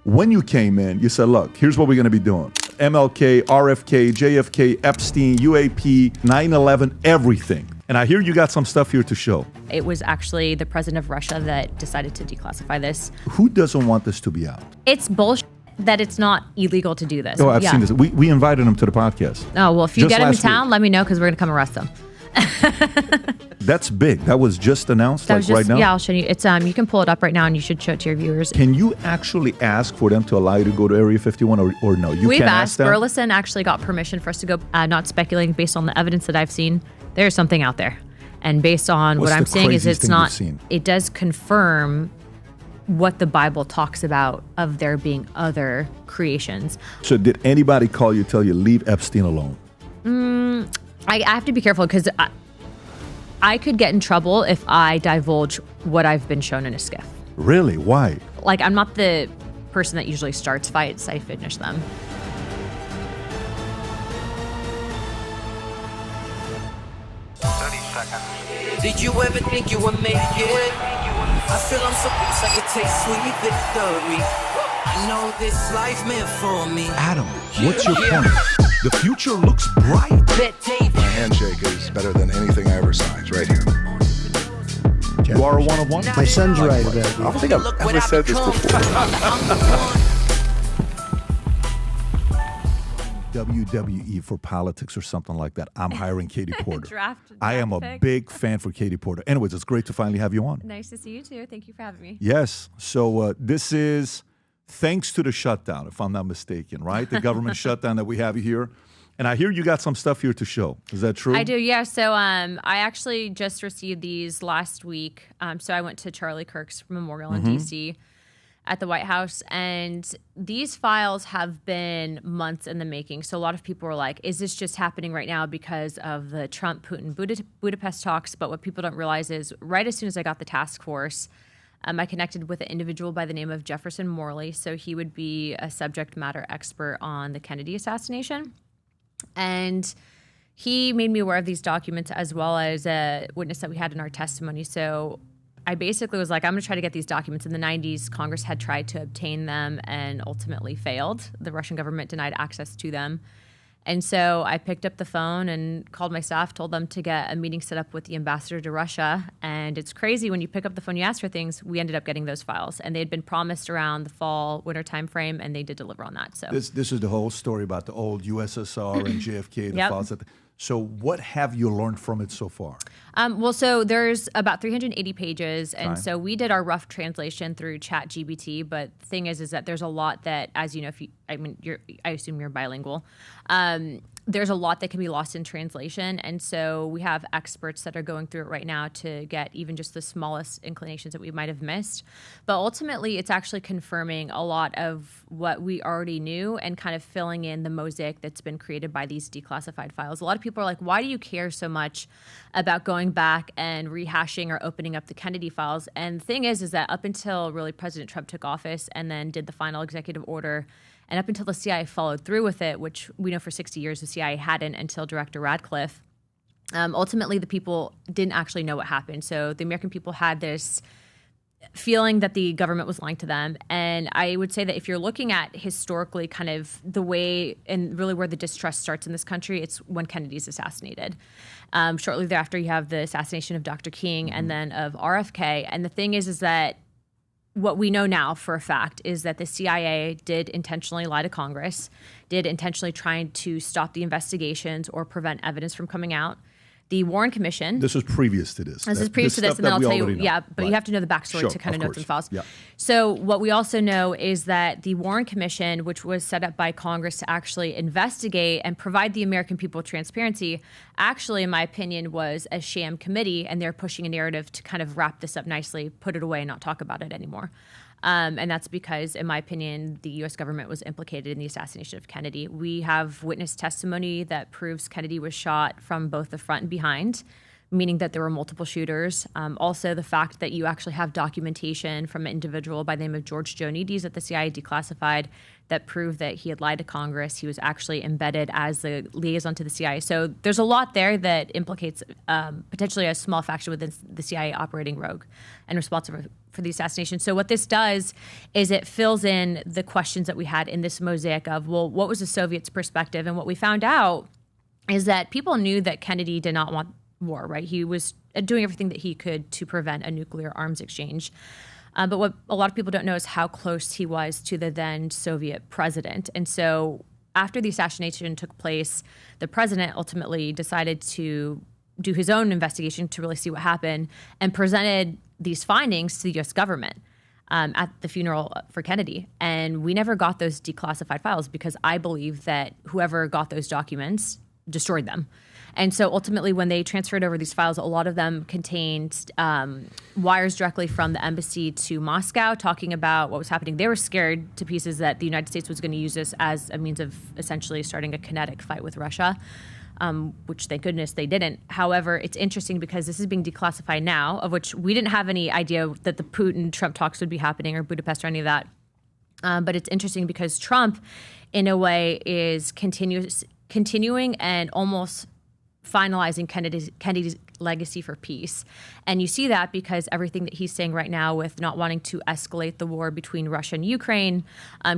When you came in, you said, look, here's what we're going to be doing. MLK, RFK, JFK, Epstein, UAP, 9/11, everything. And I hear you got some stuff here to show. It was actually the president of Russia that decided to declassify this. Who doesn't want this to be out? It's bullshit that it's not illegal to do this. Oh, I've seen this. We invited him to the podcast. Oh, well, if you Just get him in last town, week. let me know because we're going to come arrest him. That's big. That was just announced, That was right now? Yeah, I'll show you. It's you can pull it up right now and you should show it to your viewers. Can you actually ask for them to allow you to go to Area 51 or no? You We've can't asked. ask them? Burleson actually got permission for us to go, not speculating based on the evidence that I've seen. There's something out there. And based on What's what I'm the saying is craziest it's thing you've not, seen? it does confirm what the Bible talks about of there being other creations. So did anybody call you, tell you, leave Epstein alone? I have to be careful because I could get in trouble if I divulge what I've been shown in a skiff. Really? Why? Like, I'm not the person that usually starts fights. I finish them. Did you ever think you would make it? I feel I'm so close I could taste sweet victory. I know this life meant for me. Adam, what's your point? The future looks bright. My handshake is better than anything I ever signed. It's right here. You are a one of one? My son's right about I don't think I've ever said this before. WWE for politics or something like that. I'm hiring Katie Porter. Draft I am a pick. big fan for Katie Porter. Anyways, it's great to finally have you on. Nice to see you too. Thank you for having me. Yes. So this is thanks to the shutdown, if I'm not mistaken, right? The government shutdown that we have here. And I hear you got some stuff here to show. Is that true? I do, yeah. So I actually just received these last week. So I went to Charlie Kirk's memorial in D.C. at the White House. And these files have been months in the making. So a lot of people were like, is this just happening right now because of the Trump-Putin Budapest talks? But what people don't realize is right as soon as I got the task force, I connected with an individual by the name of Jefferson Morley. So he would be a subject matter expert on the Kennedy assassination. And he made me aware of these documents as well as a witness that we had in our testimony. So I basically was like, I'm going to try to get these documents. In the 90s, Congress had tried to obtain them and ultimately failed. The Russian government denied access to them. And so I picked up the phone and called my staff, told them to get a meeting set up with the ambassador to Russia. And it's crazy when you pick up the phone, you ask for things, we ended up getting those files. And they had been promised around the fall, winter time frame, and they did deliver on that. So This is the whole story about the old USSR and JFK. The Yep. files that, so what have you learned from it so far? Well, so there's about 380 pages, and Okay. so we did our rough translation through ChatGPT. But the thing is that there's a lot that, as you know, I assume you're bilingual. There's a lot that can be lost in translation, and so we have experts that are going through it right now to get even just the smallest inclinations that we might have missed. But ultimately, it's actually confirming a lot of what we already knew and kind of filling in the mosaic that's been created by these declassified files. A lot of people are like, why do you care so much about going back and rehashing or opening up the Kennedy files? And the thing is that up until really President Trump took office and then did the final executive order, and up until the CIA followed through with it, which we know for 60 years the CIA hadn't until Director Radcliffe, ultimately the people didn't actually know what happened. So the American people had this feeling that the government was lying to them. And I would say that if you're looking at historically kind of the way and really where the distrust starts in this country, it's when Kennedy's assassinated. Shortly thereafter, you have the assassination of Dr. King and then of RFK. And the thing is that what we know now for a fact is that the CIA did intentionally lie to Congress, did intentionally try to stop the investigations or prevent evidence from coming out. The Warren Commission. This was previous to this. This is previous to this, and then I'll tell you, but Right. you have to know the backstory Sure, to kind of know course. some files. Yeah. So what we also know is that the Warren Commission, which was set up by Congress to actually investigate and provide the American people transparency, actually, in my opinion, was a sham committee, and they're pushing a narrative to kind of wrap this up nicely, put it away, and not talk about it anymore. And that's because, in my opinion, the U.S. government was implicated in the assassination of Kennedy. We have witness testimony that proves Kennedy was shot from both the front and behind. meaning that there were multiple shooters. Also, the fact that you actually have documentation from an individual by the name of George Joanides that the CIA declassified that proved that he had lied to Congress. He was actually embedded as the liaison to the CIA. So there's a lot there that implicates potentially a small faction within the CIA operating rogue and responsible for the assassination. So what this does is it fills in the questions that we had in this mosaic of, well, what was the Soviets' perspective? And what we found out is that people knew that Kennedy did not want war, right? He was doing everything that he could to prevent a nuclear arms exchange. But what a lot of people don't know is how close he was to the then Soviet president. And so after the assassination took place, the president ultimately decided to do his own investigation to really see what happened and presented these findings to the U.S. government at the funeral for Kennedy. And we never got those declassified files because I believe that whoever got those documents destroyed them. And so ultimately, when they transferred over these files, a lot of them contained wires directly from the embassy to Moscow talking about what was happening. They were scared to pieces that the United States was going to use this as a means of essentially starting a kinetic fight with Russia, which thank goodness they didn't. However, it's interesting because this is being declassified now, of which we didn't have any idea that the Putin-Trump talks would be happening or Budapest or any of that. But it's interesting because Trump, in a way, is continuing and almost finalizing Kennedy's legacy for peace. And you see that because everything that he's saying right now with not wanting to escalate the war between Russia and Ukraine,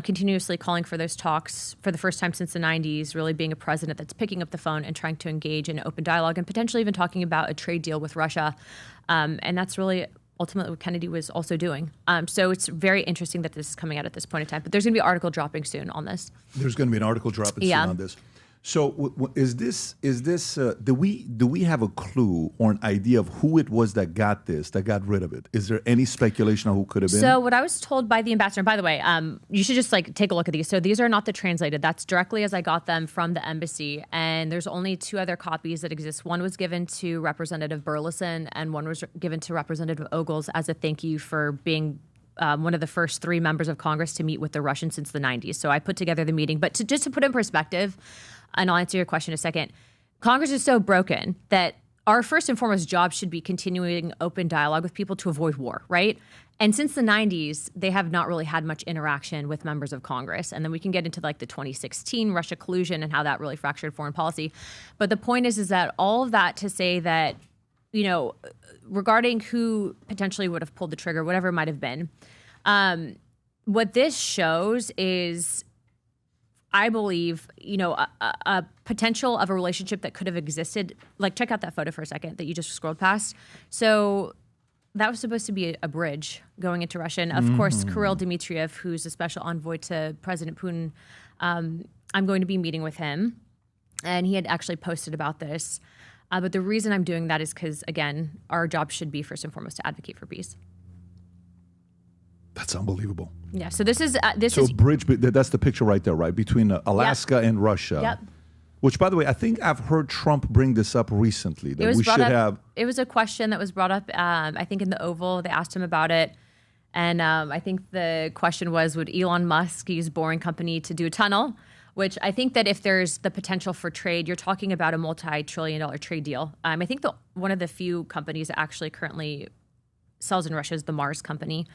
continuously calling for those talks for the first time since the 90s, really being a president that's picking up the phone and trying to engage in open dialogue and potentially even talking about a trade deal with Russia. And that's really ultimately what Kennedy was also doing. So it's very interesting that this is coming out at this point in time. But there's going to be an article dropping soon on this. There's going to be an article dropping soon on this. So do we have a clue or an idea of who it was that got rid of it? Is there any speculation on who could have been? So what I was told by the ambassador, and by the way, you should just take a look at these. So these are not the translated. That's directly as I got them from the embassy. And there's only 2 other copies that exist. One was given to Representative Burleson and one was given to Representative Ogles as a thank you for being one of the first 3 members of Congress to meet with the Russians since the 90s. So I put together the meeting. But just to put in perspective, and I'll answer your question in a second, Congress is so broken that our first and foremost job should be continuing open dialogue with people to avoid war, right? And since the 90s, they have not really had much interaction with members of Congress. And then we can get into the 2016 Russia collusion and how that really fractured foreign policy. But the point is that all of that to say that, regarding who potentially would have pulled the trigger, whatever it might have been, what this shows is, I believe, a potential of a relationship that could have existed. Check out that photo for a second that you just scrolled past. So that was supposed to be a bridge going into Russia. And of course, Kirill Dmitriev, who's a special envoy to President Putin, I'm going to be meeting with him. And he had actually posted about this. But the reason I'm doing that is because, again, our job should be first and foremost to advocate for peace. That's unbelievable. Yeah. So this is bridge. That's the picture right there, right, between Alaska and Russia. Yep. Which, by the way, I think I've heard Trump bring this up recently. That we should have. It was a question that was brought up. I think in the Oval, they asked him about it, and I think the question was, would Elon Musk use Boring Company to do a tunnel? Which I think that if there's the potential for trade, you're talking about a multi-trillion-dollar trade deal. I think one of the few companies that actually currently sells in Russia is the Mars company.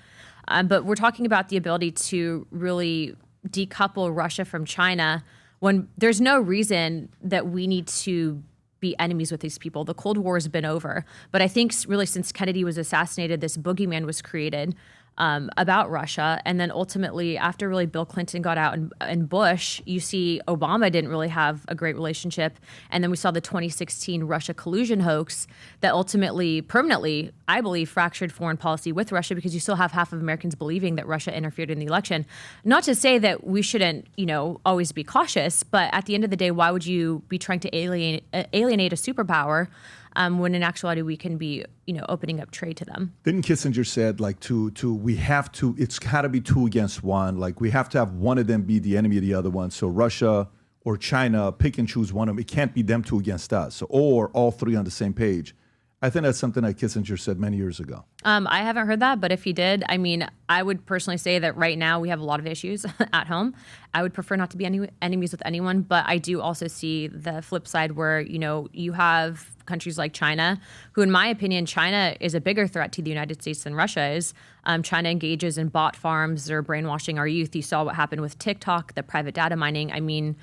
But we're talking about the ability to really decouple Russia from China when there's no reason that we need to be enemies with these people. The Cold War has been over. But I think really since Kennedy was assassinated, this boogeyman was created about Russia. And then ultimately, after really Bill Clinton got out and Bush, you see Obama didn't really have a great relationship. And then we saw the 2016 Russia collusion hoax that ultimately, permanently, I believe, fractured foreign policy with Russia because you still have half of Americans believing that Russia interfered in the election. Not to say that we shouldn't, always be cautious, but at the end of the day, why would you be trying to alienate a superpower when in actuality we can be, opening up trade to them? Didn't Kissinger said it's got to be 2 against 1. We have to have one of them be the enemy of the other one. So Russia or China, pick and choose one of them. It can't be them 2 against us, or all 3 on the same page. I think that's something that Kissinger said many years ago. I haven't heard that, but if he did, I mean, I would personally say that right now we have a lot of issues at home. I would prefer not to be enemies with anyone, but I do also see the flip side where, you know, you have countries like China, who in my opinion, China is a bigger threat to the United States than Russia is. China engages in bot farms. They're brainwashing our youth. You saw what happened with TikTok, the private data mining. I mean,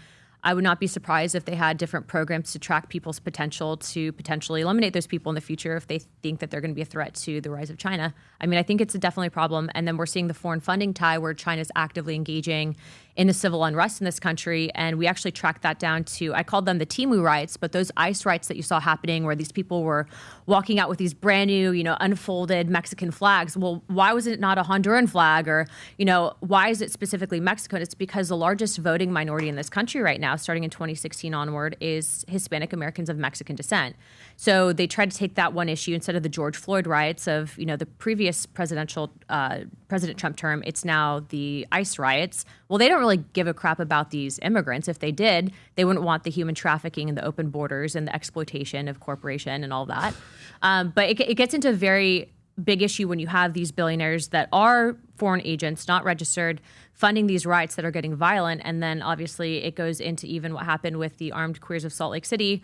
I would not be surprised if they had different programs to track people's potential to potentially eliminate those people in the future if they think that they're going to be a threat to the rise of China. I mean, I think it's definitely a problem. And then we're seeing the foreign funding tie where China's actively engaging in the civil unrest in this country. And we actually tracked that down to, I called them the Timu riots, but those ICE riots that you saw happening where these people were walking out with these brand new, you know, unfolded Mexican flags. Well, why was it not a Honduran flag? Or, you know, why is it specifically Mexico? And it's because the largest voting minority in this country right now, starting in 2016 onward, is Hispanic Americans of Mexican descent. So they tried to take that one issue instead of the George Floyd riots of, you know, the previous President Trump term. It's now the ICE riots. Well, they don't really give a crap about these immigrants. If they did, they wouldn't want the human trafficking and the open borders and the exploitation of corporation and all that. But it gets into a very big issue when you have these billionaires that are foreign agents, not registered, funding these riots that are getting violent. And then obviously it goes into even what happened with the armed queers of Salt Lake City.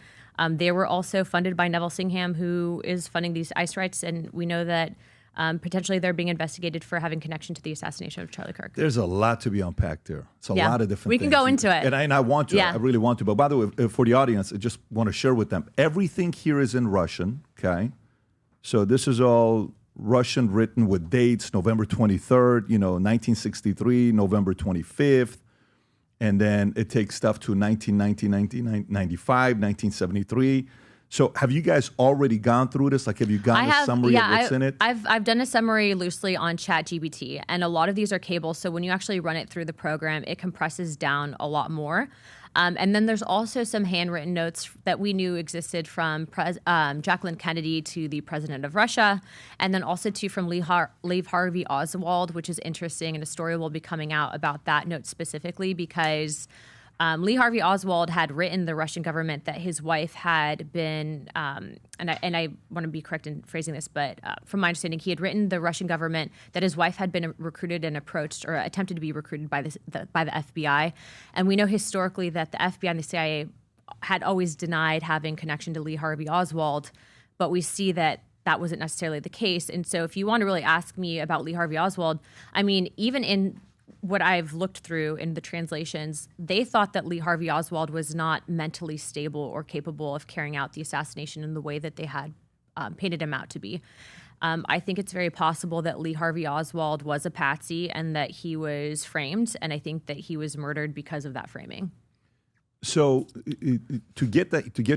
They were also funded by Neville Singham, who is funding these ICE riots. And we know that potentially they're being investigated for having connection to the assassination of Charlie Kirk. There's a lot to be unpacked there. It's a lot of different things. We can go into it. And I want to. Yeah. I really want to. But by the way, for the audience, I just want to share with them, everything here is in Russian, okay? So this is all Russian written with dates, November 23rd, you know, 1963, November 25th. And then it takes stuff to 1990, 1995, 1973. So have you guys already gone through this? Like, have you gotten a summary of what's in it? I've done a summary loosely on ChatGPT, and a lot of these are cable. So when you actually run it through the program, it compresses down a lot more. And then there's also some handwritten notes that we knew existed from Jacqueline Kennedy to the president of Russia, and then also from Lee Harvey Oswald, which is interesting, and a story will be coming out about that note specifically because Lee Harvey Oswald had written the Russian government that his wife had been, and I want to be correct in phrasing this, but from my understanding, he had written the Russian government that his wife had been recruited and approached or attempted to be recruited by the FBI. And we know historically that the FBI and the CIA had always denied having connection to Lee Harvey Oswald, but we see that that wasn't necessarily the case. And so if you want to really ask me about Lee Harvey Oswald, I mean, even in what I've looked through in the translations, they thought that Lee Harvey Oswald was not mentally stable or capable of carrying out the assassination in the way that they had painted him out to be. I think it's very possible that Lee Harvey Oswald was a patsy and that he was framed, and I think that he was murdered because of that framing. So to get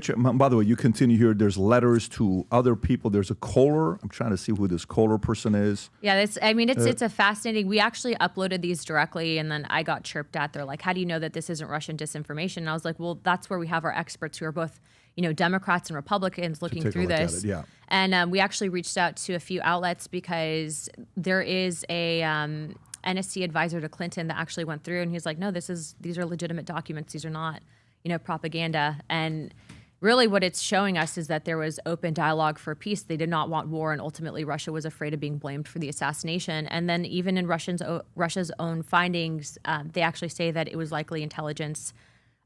your, by the way, you continue here, there's letters to other people. There's a caller. I'm trying to see who this caller person is. Yeah, it's a fascinating, we actually uploaded these directly and then I got chirped at. They're like, how do you know that this isn't Russian disinformation? And I was like, well, that's where we have our experts who are both, you know, Democrats and Republicans looking through this. Yeah. And we actually reached out to a few outlets because there is a NSC advisor to Clinton that actually went through and he's like, no, these are legitimate documents. These are not, you know, propaganda. And really what it's showing us is that there was open dialogue for peace. They did not want war, and ultimately Russia was afraid of being blamed for the assassination. And then even in Russia's own findings, they actually say that it was likely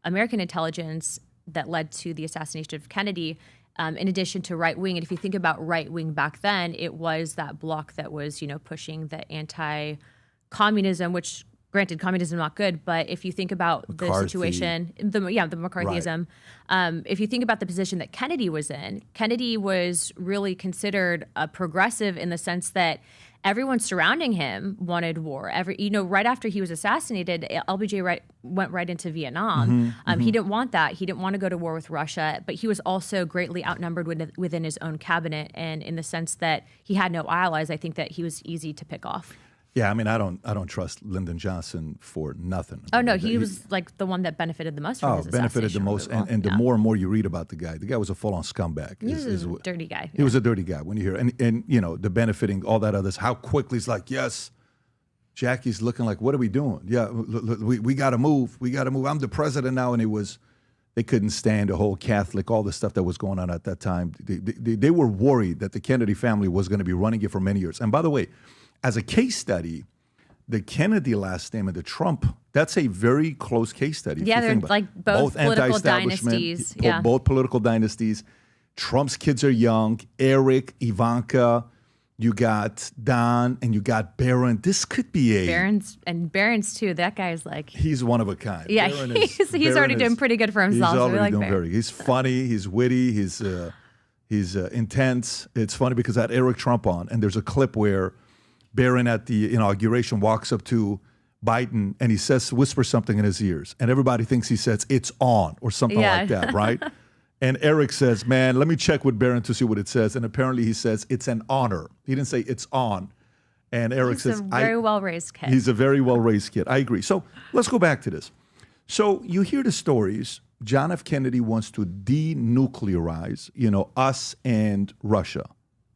American intelligence that led to the assassination of Kennedy, in addition to right-wing. And if you think about right-wing back then, it was that bloc that was, you know, pushing the anti-communism, which granted, communism not good, but if you think about the situation, the McCarthyism, right. If you think about the position that Kennedy was in, Kennedy was really considered a progressive in the sense that everyone surrounding him wanted war. Right after he was assassinated, LBJ went right into Vietnam. He didn't want that. He didn't want to go to war with Russia, but he was also greatly outnumbered within his own cabinet, and in the sense that he had no allies, I think that he was easy to pick off. Yeah, I mean, I don't trust Lyndon Johnson for nothing. Oh no, he was like the one that benefited the most from his assassination. Benefited the most, and the more and more you read about the guy was a full-on scumbag. He was a dirty guy. He was a dirty guy when you hear, and you know, the benefiting, all that others, how quickly it's like, yes, Jackie's looking like, what are we doing? Yeah, we got to move. We got to move. I'm the president now, and it was They couldn't stand the whole Catholic, all the stuff that was going on at that time. They were worried that the Kennedy family was going to be running it for many years. And by the way, as a case study, the Kennedy last name and the Trump, that's a very close case study. Yeah, they're like both political dynasties. Both political dynasties. Trump's kids are young. Eric, Ivanka, you got Don, and you got Barron. This could be a... Barron's too. That guy's like... He's one of a kind. Yeah, he's already doing pretty good for himself. He's already doing very good. He's funny. He's witty. He's intense. It's funny because I had Eric Trump on, and there's a clip where Barron at the inauguration walks up to Biden, and he whispers something in his ears, and everybody thinks he says, "It's on," or something like that, right? And Eric says, "Man, let me check with Barron to see what it says." And apparently he says, "It's an honor." He didn't say "it's on." And Eric says, "He's a very well-raised kid." He's a very well-raised kid. I agree. So let's go back to this. So you hear the stories. John F. Kennedy wants to denuclearize, us and Russia.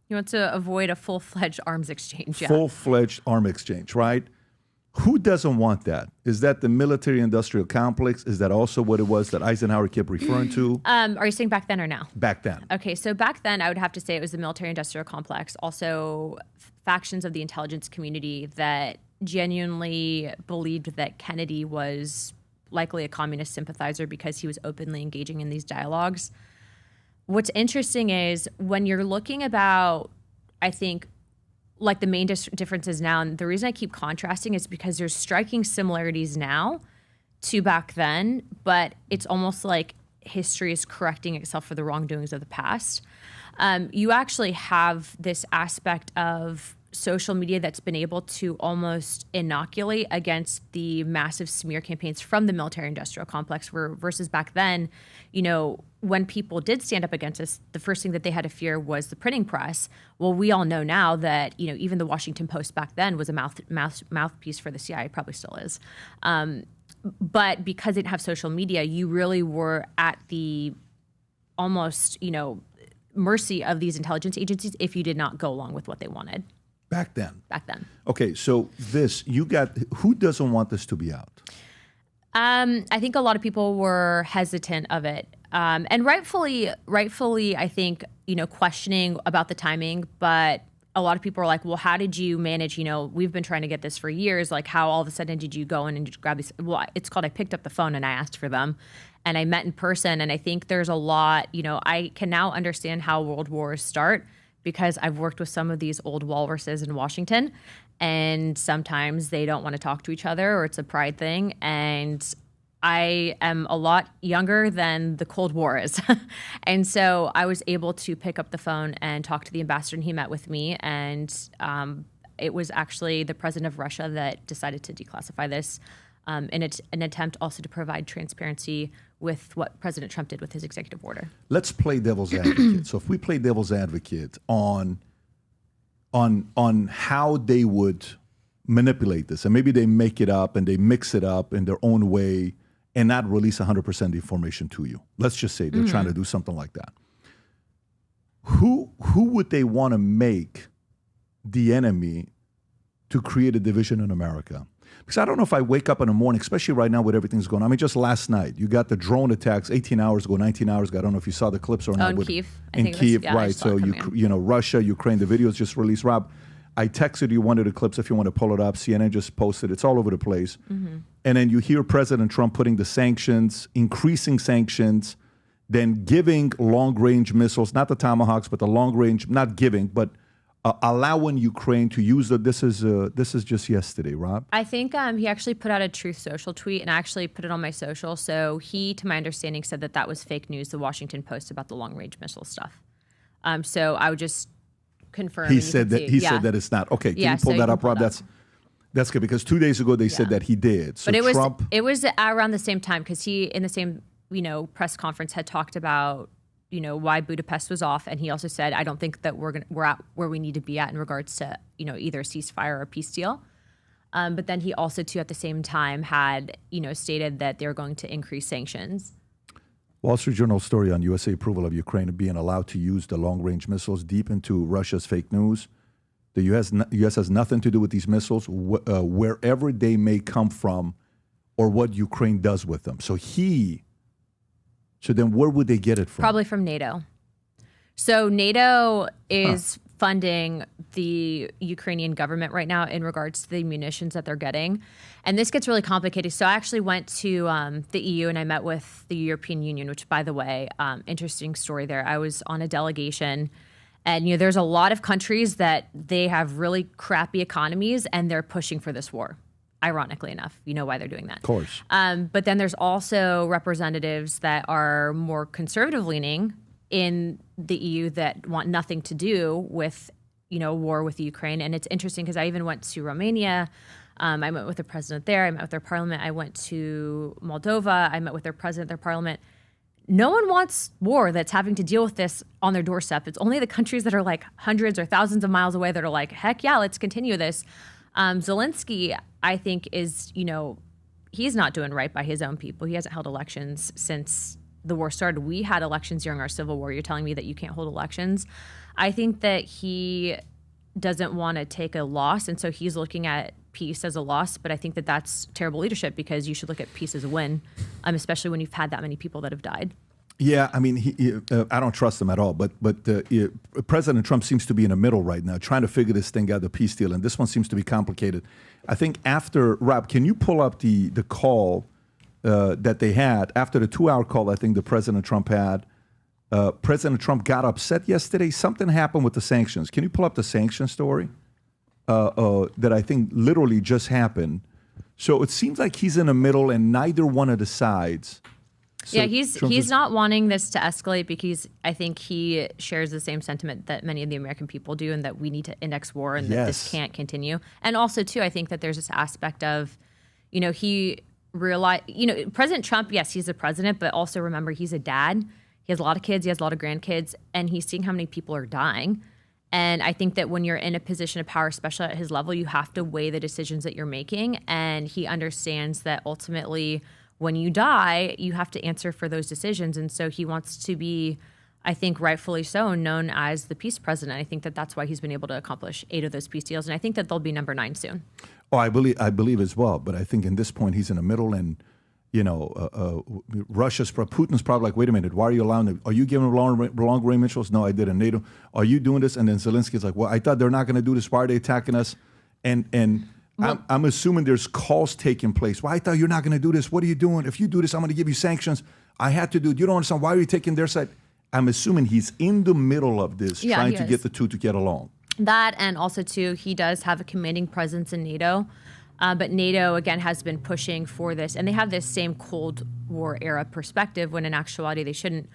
He wants to avoid a full-fledged arms exchange. Yeah. Full-fledged arms exchange, right? Who doesn't want that? Is that the military-industrial complex? Is that also what it was that Eisenhower kept referring to? Are you saying back then or now? Back then. Okay, so back then, I would have to say it was the military-industrial complex. Also, factions of the intelligence community that genuinely believed that Kennedy was likely a communist sympathizer because he was openly engaging in these dialogues. What's interesting is when you're looking about, I think, like the main differences now, and the reason I keep contrasting is because there's striking similarities now to back then, but it's almost like history is correcting itself for the wrongdoings of the past. You actually have this aspect of social media that's been able to almost inoculate against the massive smear campaigns from the military-industrial complex, versus back then, when people did stand up against us, the first thing that they had to fear was the printing press. Well, we all know now that, even the Washington Post back then was a mouthpiece for the CIA, probably still is. But because they didn't have social media, you really were at the almost, mercy of these intelligence agencies if you did not go along with what they wanted. Back then. Okay, so who doesn't want this to be out? I think a lot of people were hesitant of it. And rightfully, I think, questioning about the timing, but a lot of people are like, well, how did you manage, we've been trying to get this for years. Like, how all of a sudden did you go in and grab these? Well, it's called, I picked up the phone and I asked for them and I met in person. And I think there's a lot, I can now understand how world wars start because I've worked with some of these old walruses in Washington, and sometimes they don't want to talk to each other, or it's a pride thing. And I am a lot younger than the Cold War is. And so I was able to pick up the phone and talk to the ambassador, and he met with me. And it was actually the president of Russia that decided to declassify this in an attempt also to provide transparency with what President Trump did with his executive order. Let's play devil's advocate. So if we play devil's advocate on how they would manipulate this, and maybe they make it up and they mix it up in their own way and not release 100% of the information to you. Let's just say they're trying to do something like that. Who would they want to make the enemy to create a division in America? Because I don't know if I wake up in the morning, especially right now with everything's going on. I mean, just last night, you got the drone attacks 18 hours ago, 19 hours ago. I don't know if you saw the clips or not. In Kyiv. In Kyiv, right. So, Russia, Ukraine, the videos just released. Rob, I texted you one of the clips if you want to pull it up. CNN just posted. It's all over the place. Mm-hmm. And then you hear President Trump putting the sanctions, increasing sanctions, then giving long-range missiles, not the Tomahawks, but the long-range, not giving, but allowing Ukraine to use it. This is just yesterday, Rob. I think he actually put out a Truth Social tweet, and I actually put it on my social. So he, to my understanding, said that was fake news, the Washington Post, about the long-range missile stuff. So I would just confirm. He said that it's not. Okay, can you pull that up, Rob? That's good, because 2 days ago they said that he did. So but it was around the same time, because he, in the same press conference, had talked about why Budapest was off, and he also said, I don't think that we're at where we need to be at in regards to either a ceasefire or a peace deal. But then he also too at the same time had stated that they're going to increase sanctions. Wall Street Journal story on USA approval of Ukraine being allowed to use the long-range missiles deep into Russia's fake news. The U.S. has nothing to do with these missiles, wherever they may come from, or what Ukraine does with them. So he So then where would they get it from? Probably from NATO. So NATO is funding the Ukrainian government right now in regards to the munitions that they're getting. And this gets really complicated. So I actually went to the EU and I met with the European Union, which, by the way, interesting story there. I was on a delegation and, there's a lot of countries that they have really crappy economies and they're pushing for this war. Ironically enough, you know why they're doing that. Of course. But then there's also representatives that are more conservative leaning in the EU that want nothing to do with, war with Ukraine. And it's interesting because I even went to Romania. I met with the president there. I met with their parliament. I went to Moldova. I met with their president, their parliament. No one wants war that's having to deal with this on their doorstep. It's only the countries that are like hundreds or thousands of miles away that are like, heck yeah, let's continue this. Zelensky, I think, is, he's not doing right by his own people. He hasn't held elections since the war started. We had elections during our civil war. You're telling me that you can't hold elections? I think that he doesn't want to take a loss, and so he's looking at peace as a loss. But I think that that's terrible leadership because you should look at peace as a win, especially when you've had that many people that have died. Yeah, I mean, I don't trust him at all. But President Trump seems to be in the middle right now, trying to figure this thing out, the peace deal, and this one seems to be complicated. I think after Rob, can you pull up the call that they had after the 2-hour call? I think the President Trump had. President Trump got upset yesterday. Something happened with the sanctions. Can you pull up the sanction story that I think literally just happened? So it seems like he's in the middle, and neither one of the sides. So yeah, he's not wanting this to escalate because I think he shares the same sentiment that many of the American people do, and that we need to index war and that this can't continue. And also, too, I think that there's this aspect of, he realized, President Trump, yes, he's a president, but also remember he's a dad. He has a lot of kids, he has a lot of grandkids, and he's seeing how many people are dying. And I think that when you're in a position of power, especially at his level, you have to weigh the decisions that you're making. And he understands that ultimately, when you die, you have to answer for those decisions. And so he wants to be, I think rightfully so, known as the peace president. I think that that's why he's been able to accomplish 8 of those peace deals. And I think that they'll be number 9 soon. Oh, I believe as well. But I think in this point, he's in the middle. And, Putin's probably like, wait a minute, why are you allowing them? Are you giving them long-range missiles? No, I didn't. NATO, are you doing this? And then Zelensky's like, well, I thought they're not going to do this. Why are they attacking us? And I'm assuming there's calls taking place. Well, I thought you're not going to do this. What are you doing? If you do this, I'm going to give you sanctions. I had to do it. You don't understand. Why are you taking their side? I'm assuming he's in the middle of this, trying to get the two to get along. That, and also, too, he does have a commanding presence in NATO. But NATO, again, has been pushing for this. And they have this same Cold War era perspective when in actuality they shouldn't.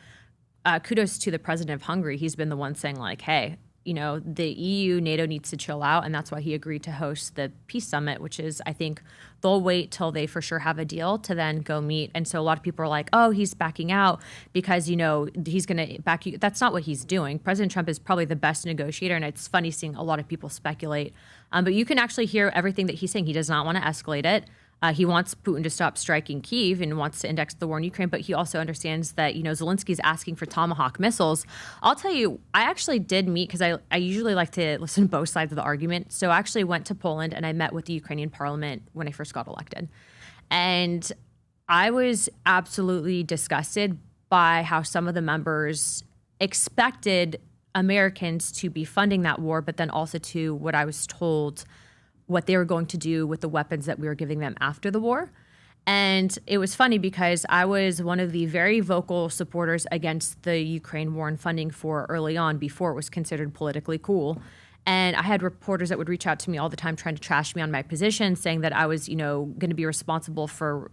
Kudos to the president of Hungary. He's been the one saying, like, hey, the EU, NATO needs to chill out. And that's why he agreed to host the peace summit, which is, I think, they'll wait till they for sure have a deal to then go meet. And so a lot of people are like, oh, he's backing out because, he's going to back you. That's not what he's doing. President Trump is probably the best negotiator. And it's funny seeing a lot of people speculate. But you can actually hear everything that he's saying. He does not want to escalate it. He wants Putin to stop striking Kyiv and wants to index the war in Ukraine, but he also understands that, Zelensky's asking for Tomahawk missiles. I'll tell you, I actually did meet, because I usually like to listen to both sides of the argument. So I actually went to Poland and I met with the Ukrainian parliament when I first got elected. And I was absolutely disgusted by how some of the members expected Americans to be funding that war, but then also to what I was told what they were going to do with the weapons that we were giving them after the war. And it was funny because I was one of the very vocal supporters against the Ukraine war and funding for early on, before it was considered politically cool. And I had reporters that would reach out to me all the time trying to trash me on my position, saying that I was, going to be responsible for,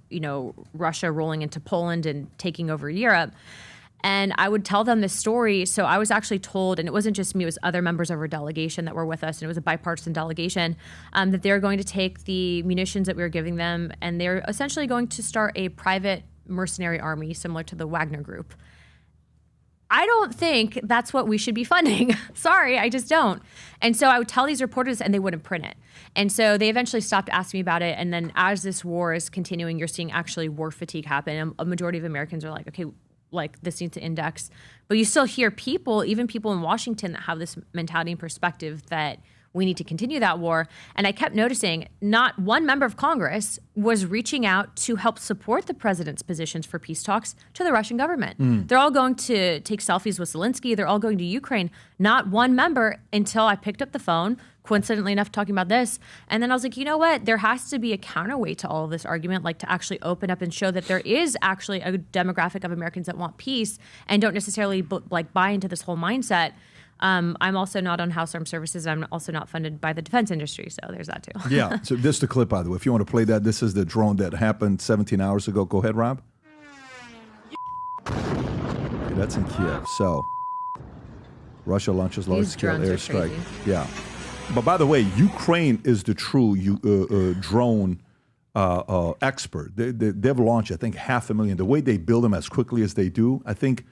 Russia rolling into Poland and taking over Europe. And I would tell them this story. So I was actually told, and it wasn't just me, it was other members of our delegation that were with us, and it was a bipartisan delegation, that they're going to take the munitions that we were giving them, and they're essentially going to start a private mercenary army similar to the Wagner Group. I don't think that's what we should be funding. Sorry, I just don't. And so I would tell these reporters and they wouldn't print it. And so they eventually stopped asking me about it. And then as this war is continuing, you're seeing actually war fatigue happen. And a majority of Americans are like, okay, like this needs to index. But you still hear people, even people in Washington, that have this mentality and perspective that we need to continue that war. And I kept noticing not one member of Congress was reaching out to help support the president's positions for peace talks to the Russian government. They're all going to take selfies with Zelensky. They're all going to Ukraine. Not one member until I picked up the phone, coincidentally enough, talking about this. And then I was like, you know what? There has to be a counterweight to all of this argument, like to actually open up and show that there is actually a demographic of Americans that want peace and don't necessarily buy into this whole mindset. I'm also not on House Armed Services. I'm also not funded by the defense industry. So there's that too. Yeah. So this is the clip, by the way. If you want to play that, this is the drone that happened 17 hours ago. Go ahead, Rob. Okay, that's in Kiev. So Russia launches large-scale airstrike. Yeah. But by the way, Ukraine is the true drone expert. They've launched, I think, 500,000. The way they build them as quickly as they do, I think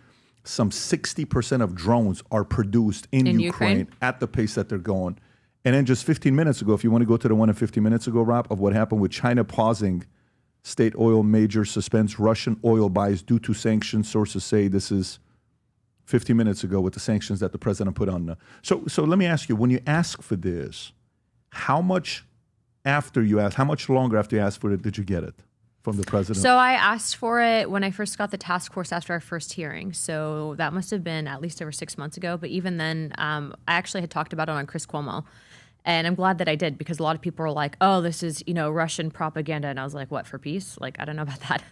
some 60% of drones are produced in Ukraine at the pace that they're going. And then just 15 minutes ago, if you want to go to the one 15 minutes ago, Rob, of what happened with China pausing state oil major suspends Russian oil buys due to sanctions. Sources say this is 50 minutes ago with the sanctions that the president put on. So let me ask you, when you ask for this, how much longer after you asked for it did you get it from the president? So I asked for it when I first got the task force after our first hearing. So that must have been at least over 6 months ago. But even then, I actually had talked about it on Chris Cuomo. And I'm glad that I did, because a lot of people were like, oh, this is, Russian propaganda. And I was like, what, for peace? Like, I don't know about that.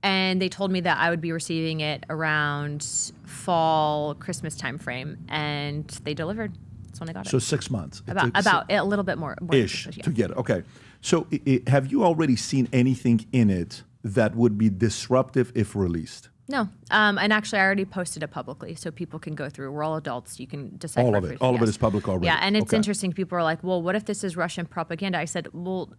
And they told me that I would be receiving it around fall, Christmas timeframe. And they delivered. That's when I got it. So 6 months. About a little bit more ish to get it. Okay. So have you already seen anything in it that would be disruptive if released? No. And actually, I already posted it publicly, so people can go through. We're all adults. You can decide. All of it. All of it is public already. Yeah, and it's interesting. People are like, well, what if this is Russian propaganda? I said, well,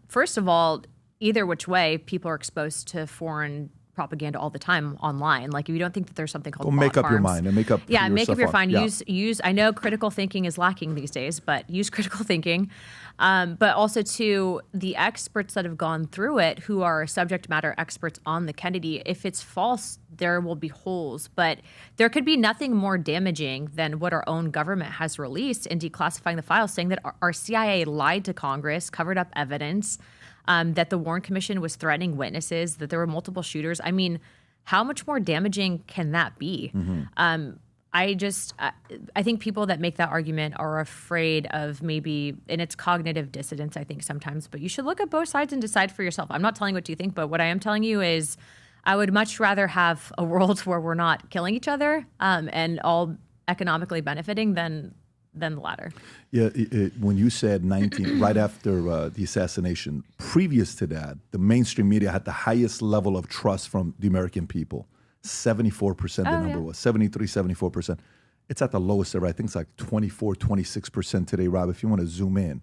first of all, either which way, people are exposed to foreign propaganda all the time online. Like, if you don't think that there's something called make up your mind and make up your mind. Yeah. Use. I know critical thinking is lacking these days, but use critical thinking. But also to the experts that have gone through it, who are subject matter experts on the Kennedy. If it's false, there will be holes. But there could be nothing more damaging than what our own government has released in declassifying the files, saying that our CIA lied to Congress, covered up evidence. That the Warren Commission was threatening witnesses, that there were multiple shooters. I mean, how much more damaging can that be? I think people that make that argument are afraid of maybe, and it's cognitive dissonance, I think, sometimes, but you should look at both sides and decide for yourself. I'm not telling what you think, but what I am telling you is I would much rather have a world where we're not killing each other and all economically benefiting than the latter. Yeah, when you said 19, right after the assassination, previous to that, the mainstream media had the highest level of trust from the American people. 74% the number was, 73, 74%. It's at the lowest ever. I think it's like 24, 26% today, Rob, if you want to zoom in.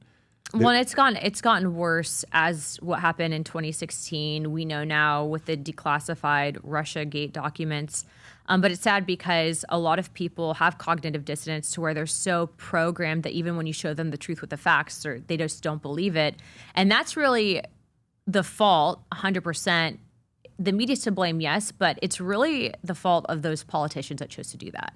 Well, it's gotten worse as what happened in 2016. We know now with the declassified Russiagate documents. But it's sad because a lot of people have cognitive dissonance to where they're so programmed that even when you show them the truth with the facts, they just don't believe it. And that's really the fault, 100%. The media's to blame, yes, but it's really the fault of those politicians that chose to do that.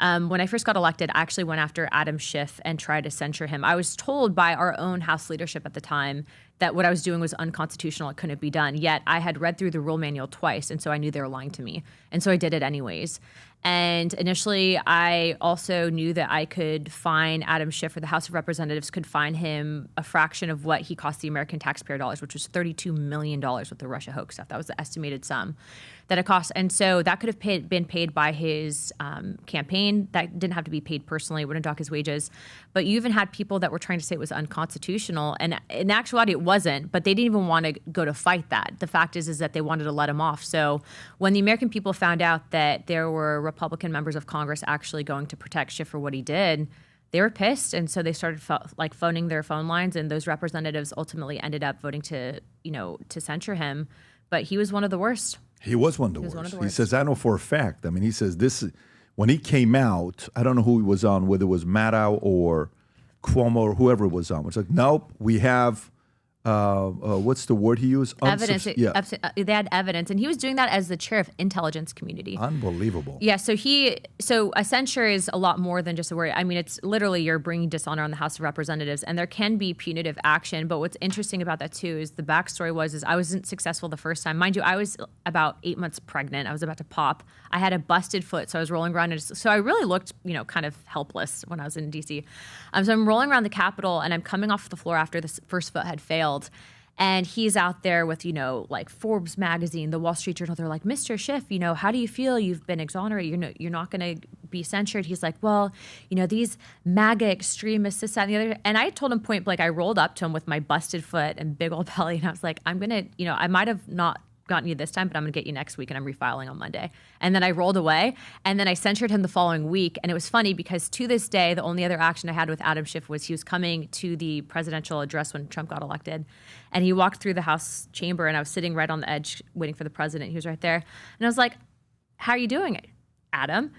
When I first got elected, I actually went after Adam Schiff and tried to censure him. I was told by our own House leadership at the time that what I was doing was unconstitutional. It couldn't be done. Yet I had read through the rule manual twice, and so I knew they were lying to me. And so I did it anyways. And initially, I also knew that I could fine Adam Schiff, or the House of Representatives could fine him a fraction of what he cost the American taxpayer dollars, which was $32 million with the Russia hoax stuff. That was the estimated sum that it cost. And so that could have been paid by his campaign. That didn't have to be paid personally. It wouldn't dock his wages. But you even had people that were trying to say it was unconstitutional. And in actuality, it wasn't. But they didn't even want to go to fight that. The fact is that they wanted to let him off. So when the American people found out that there were Republican members of Congress actually going to protect Schiff for what he did, they were pissed. And so they started phoning their phone lines. And those representatives ultimately ended up voting to censure him. But he was one of the worst. He was one of the worst. He says, I know for a fact. I mean, he says this, when he came out, I don't know who he was on, whether it was Maddow or Cuomo or whoever it was on. It's like, nope, we have what's the word he used? Evidence. They had evidence, and he was doing that as the chair of intelligence community. Unbelievable. Yeah. So a censure is a lot more than just a word. I mean, it's literally you're bringing dishonor on the House of Representatives, and there can be punitive action. But what's interesting about that too is the backstory is I wasn't successful the first time. Mind you, I was about 8 months pregnant. I was about to pop. I had a busted foot, so I was rolling around. So I really looked, kind of helpless when I was in D.C. So I'm rolling around the Capitol, and I'm coming off the floor after the first foot had failed. And he's out there with, like Forbes magazine, the Wall Street Journal. They're like, Mr. Schiff, how do you feel? You've been exonerated. You're not going to be censured. He's like, well, these MAGA extremists, this, that, and the other. And I told him point blank, I rolled up to him with my busted foot and big old belly. And I was like, I'm going to, I might have not gotten you this time, but I'm going to get you next week, and I'm refiling on Monday. And then I rolled away, and then I censured him the following week. And it was funny because to this day, the only other action I had with Adam Schiff was he was coming to the presidential address when Trump got elected, and he walked through the House chamber, and I was sitting right on the edge waiting for the president. He was right there. And I was like, how are you doing, Adam?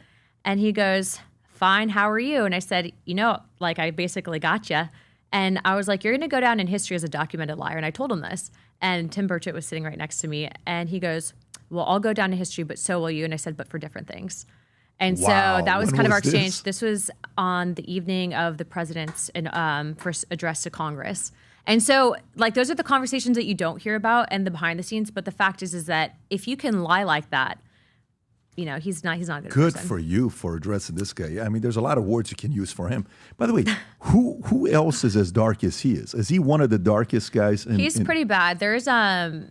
And he goes, fine, how are you? And I said, I basically got you. And I was like, you're going to go down in history as a documented liar. And I told him this. And Tim Burchett was sitting right next to me. And he goes, well, I'll go down to history, but so will you. And I said, but for different things. And so that was kind of our exchange. This was on the evening of the president's first address to Congress. And so, those are the conversations that you don't hear about and the behind the scenes. But the fact is that if you can lie like that, he's not a good person. For you for addressing this guy. I me's there's a lot of words you can use for him. By the way, who else is as dark as he is? Is he one of the darkest guys? He's pretty bad. There's a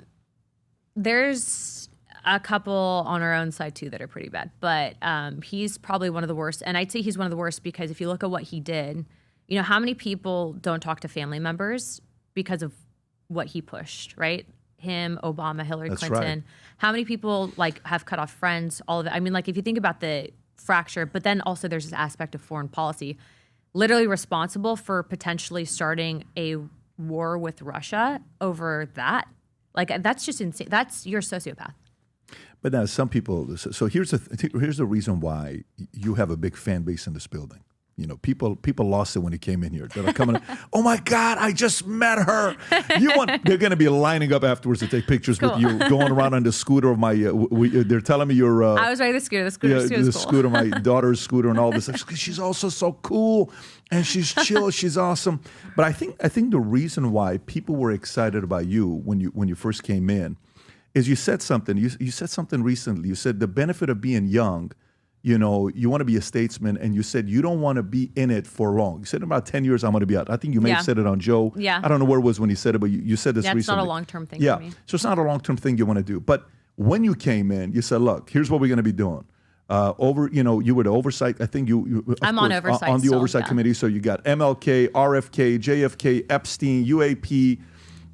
couple on our own side too that are pretty bad, but he's probably one of the worst. And I'd say he's one of the worst because if you look at what he did, how many people don't talk to family members because of what he pushed, right? Him, Obama, Hillary Clinton. Right. How many people have cut off friends, all of it? If you think about the fracture, but then also there's this aspect of foreign policy, literally responsible for potentially starting a war with Russia over that. That's just insane. You're a sociopath. But now some people, so here's the reason why you have a big fan base in this building. People lost it when he came in here. They're coming, oh my God, I just met her. They're going to be lining up afterwards to take pictures with you going around on the scooter of my, they're telling me you're. I was riding the scooter. The scooter, my daughter's scooter and all this. She's also so cool and she's chill. She's awesome. But I think the reason why people were excited about you when you first came in is you said something. You said something recently. You said the benefit of being young, you want to be a statesman, and you said you don't want to be in it for long. You said in about 10 years, I'm going to be out. I think you may have said it on Joe. Yeah. I don't know where it was when you said it, but you said this recently. It's not a long-term thing for me. So it's not a long-term thing you want to do. But when you came in, you said, look, here's what we're going to be doing. You were the oversight. I think I'm on oversight. On the oversight committee. So you got MLK, RFK, JFK, Epstein, UAP.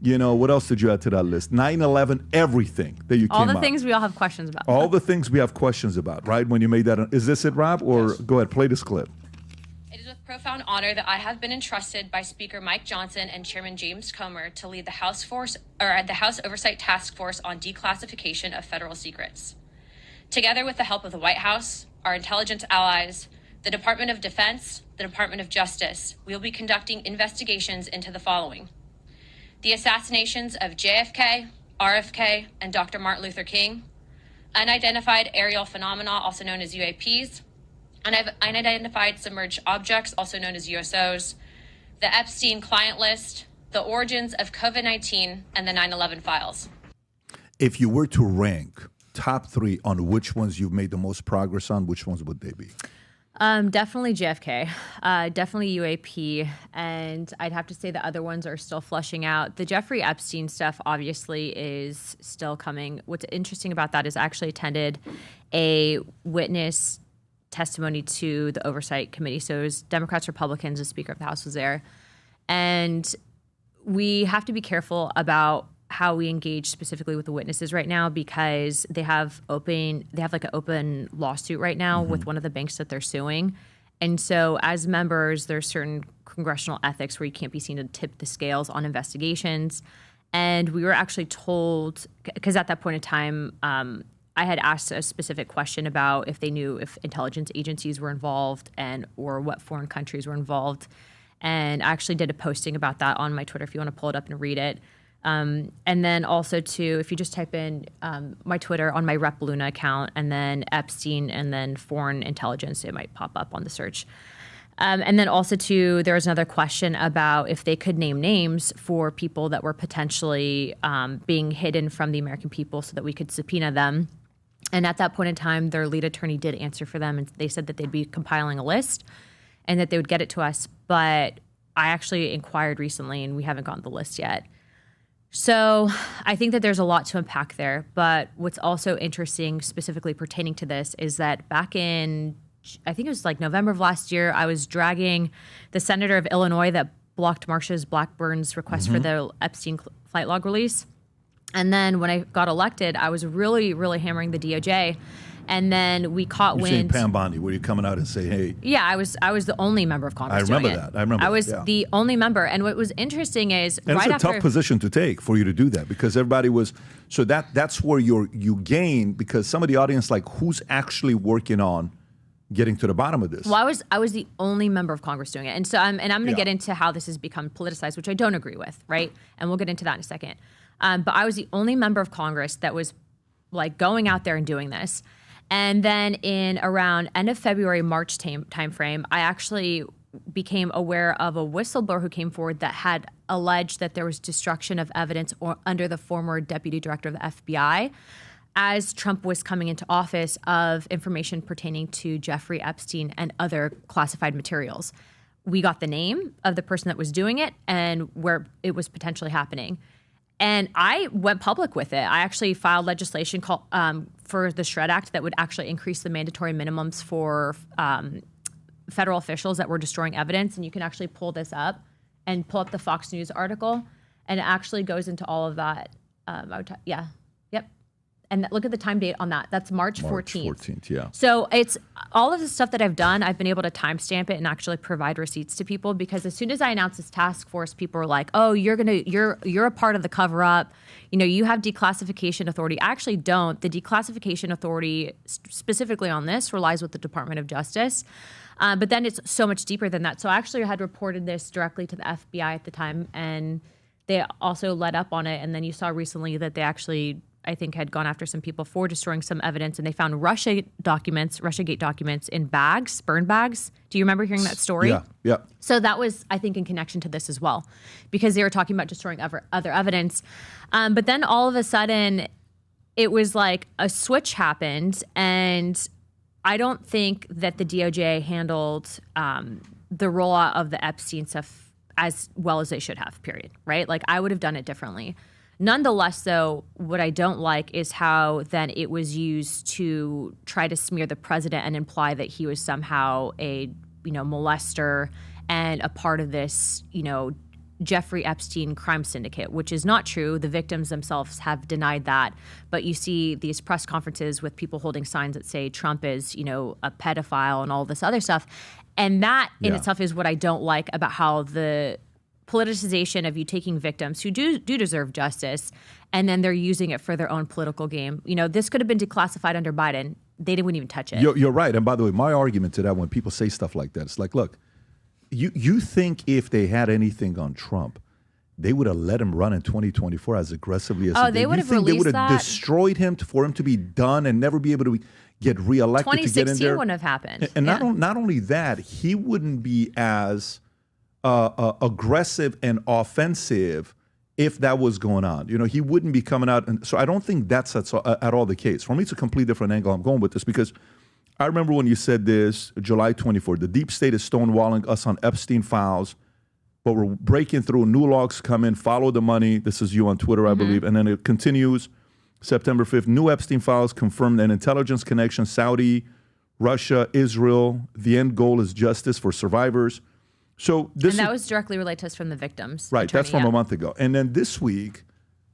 What else did you add to that list? 9/11, everything that you came out. All the things we all have questions about. All the things we have questions about, right? When you made that. Is this it, Rob? Or yes. Go ahead, play this clip. It is with profound honor that I have been entrusted by Speaker Mike Johnson and Chairman James Comer to lead the House Oversight Task Force on Declassification of Federal Secrets. Together with the help of the White House, our intelligence allies, the Department of Defense, the Department of Justice, we will be conducting investigations into the following: the assassinations of JFK, RFK, and Dr. Martin Luther King, unidentified aerial phenomena, also known as UAPs, unidentified submerged objects, also known as USOs, the Epstein client list, the origins of COVID-19, and the 9/11 files. If you were to rank top 3 on which ones you've made the most progress on, which ones would they be? Definitely JFK, definitely UAP, and I'd have to say the other ones are still flushing out. The Jeffrey Epstein stuff obviously is still coming. What's interesting about that is I actually attended a witness testimony to the Oversight Committee. So it was Democrats, Republicans, the Speaker of the House was there. And we have to be careful about how we engage specifically with the witnesses right now because they have an open lawsuit right now with one of the banks that they're suing. And so as members, there's certain congressional ethics where you can't be seen to tip the scales on investigations. And we were actually told, because at that point in time, I had asked a specific question about if they knew if intelligence agencies were involved or what foreign countries were involved. And I actually did a posting about that on my Twitter if you want to pull it up and read it. And then also too, if you just type in my Twitter on my Rep Luna account and then Epstein and then foreign intelligence, it might pop up on the search. And then also too, there was another question about if they could name names for people that were potentially being hidden from the American people so that we could subpoena them. And at that point in time, their lead attorney did answer for them, and they said that they'd be compiling a list and that they would get it to us. But I actually inquired recently, and we haven't gotten the list yet. So I think that there's a lot to unpack there. But what's also interesting, specifically pertaining to this, is that back in, I think it was like November of last year, I was dragging the senator of Illinois that blocked Marsha Blackburn's request for the Epstein flight log release. And then when I got elected, I was really, really hammering the DOJ. And then we caught wind. You're saying Pam Bondi, where you coming out and say, hey. Yeah, I was the only member of Congress doing it. I was the only member. And what was interesting is and it's a tough position to take for you to do that, because everybody was, so that's where you gain, because some of the audience, like, who's actually working on getting to the bottom of this? Well, I was the only member of Congress doing it. And so I'm going to get into how this has become politicized, which I don't agree with, right? And we'll get into that in a second. But I was the only member of Congress that was like going out there and doing this. And then in around end of February, March timeframe, I actually became aware of a whistleblower who came forward that had alleged that there was destruction of evidence under the former deputy director of the FBI as Trump was coming into office of information pertaining to Jeffrey Epstein and other classified materials. We got the name of the person that was doing it and where it was potentially happening. And I went public with it. I actually filed legislation called for the SHRED Act that would actually increase the mandatory minimums for federal officials that were destroying evidence. And you can actually pull this up and pull up the Fox News article. And it actually goes into all of that. Yep. And look at the time date on that. That's March 14th. March 14th, yeah. So it's all of the stuff that I've done, I've been able to timestamp it and actually provide receipts to people, because as soon as I announced this task force, people were like, "Oh, you're a part of the cover up. You know, you have declassification authority." I actually don't. The declassification authority specifically on this relies with the Department of Justice. But then it's so much deeper than that. So I actually had reported this directly to the FBI at the time, and they also let up on it. And then you saw recently that they actually, I think, had gone after some people for destroying some evidence, and they found Russiagate documents in bags, burn bags. Do you remember hearing that story? Yeah. So that was, I think, in connection to this as well, because they were talking about destroying other evidence. But then all of a sudden, it was like a switch happened, and I don't think that the DOJ handled the rollout of the Epstein stuff as well as they should have, period, right? Like, I would have done it differently. Nonetheless, though, what I don't like is how then it was used to try to smear the president and imply that he was somehow a, molester and a part of this, Jeffrey Epstein crime syndicate, which is not true. The victims themselves have denied that. But you see these press conferences with people holding signs that say Trump is, a pedophile and all this other stuff. And that in itself is what I don't like about how the politicization of you taking victims who do deserve justice, and then they're using it for their own political game. This could have been declassified under Biden. They wouldn't even touch it. You're right. And by the way, my argument to that, when people say stuff like that, it's like, look, you think if they had anything on Trump, they would have let him run in 2024 as aggressively as they did? They would have released that? They would have destroyed him for him to be done and never be able to get reelected to get in there? 2016 wouldn't have happened. And not only that, he wouldn't be as aggressive and offensive if that was going on. He wouldn't be coming out. And so I don't think that's at all the case. For me, it's a completely different angle I'm going with this, because I remember when you said this, July 24th, the deep state is stonewalling us on Epstein files, but we're breaking through. New logs come in, follow the money. This is you on Twitter, I believe. And then it continues, September 5th, new Epstein files confirmed an intelligence connection, Saudi, Russia, Israel. The end goal is justice for survivors. So this and that was directly related to us from the victims. Right, that's from a month ago. And then this week,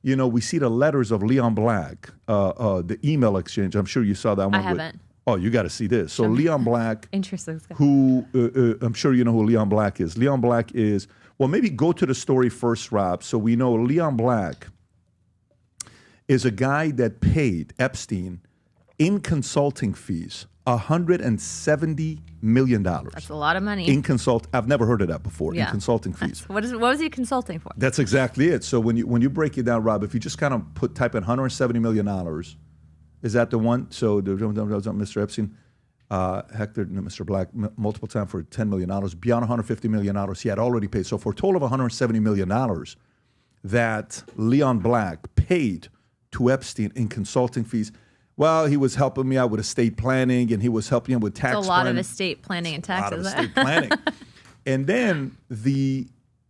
we see the letters of Leon Black, the email exchange. I'm sure you saw that one. I haven't. Oh, you got to see this. So Leon Black, interesting, who I'm sure you know who Leon Black is. Leon Black is, well, maybe go to the story first, Rob. So we know Leon Black is a guy that paid Epstein in consulting fees. $170 million. That's a lot of money. I've never heard of that before. In consulting fees. What was he consulting for? That's exactly it. So when you break it down, Rob, if you just kind of type in $170 million, is that the one? So Mr. Epstein, Hector, Mr. Black, multiple times for $10 million, beyond $150 million he had already paid. So for a total of $170 million that Leon Black paid to Epstein in consulting fees. Well, he was helping me out with estate planning, and he was helping him with tax planning. It's a lot of estate planning and taxes. A lot of estate planning. And then the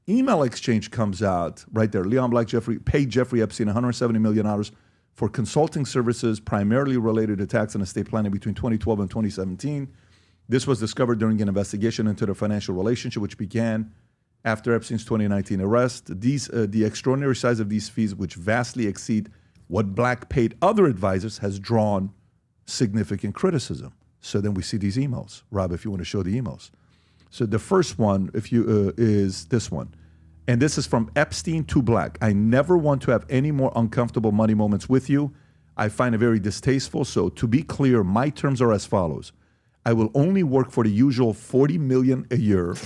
email exchange comes out right there. Leon Black paid Jeffrey Epstein $170 million for consulting services primarily related to tax and estate planning between 2012 and 2017. This was discovered during an investigation into their financial relationship, which began after Epstein's 2019 arrest. The extraordinary size of these fees, which vastly exceed what Black paid other advisors, has drawn significant criticism. So then we see these emails. Rob, if you want to show the emails. So the first one, is this one. And this is from Epstein to Black. I never want to have any more uncomfortable money moments with you. I find it very distasteful. So to be clear, my terms are as follows. I will only work for the usual $40 million a year.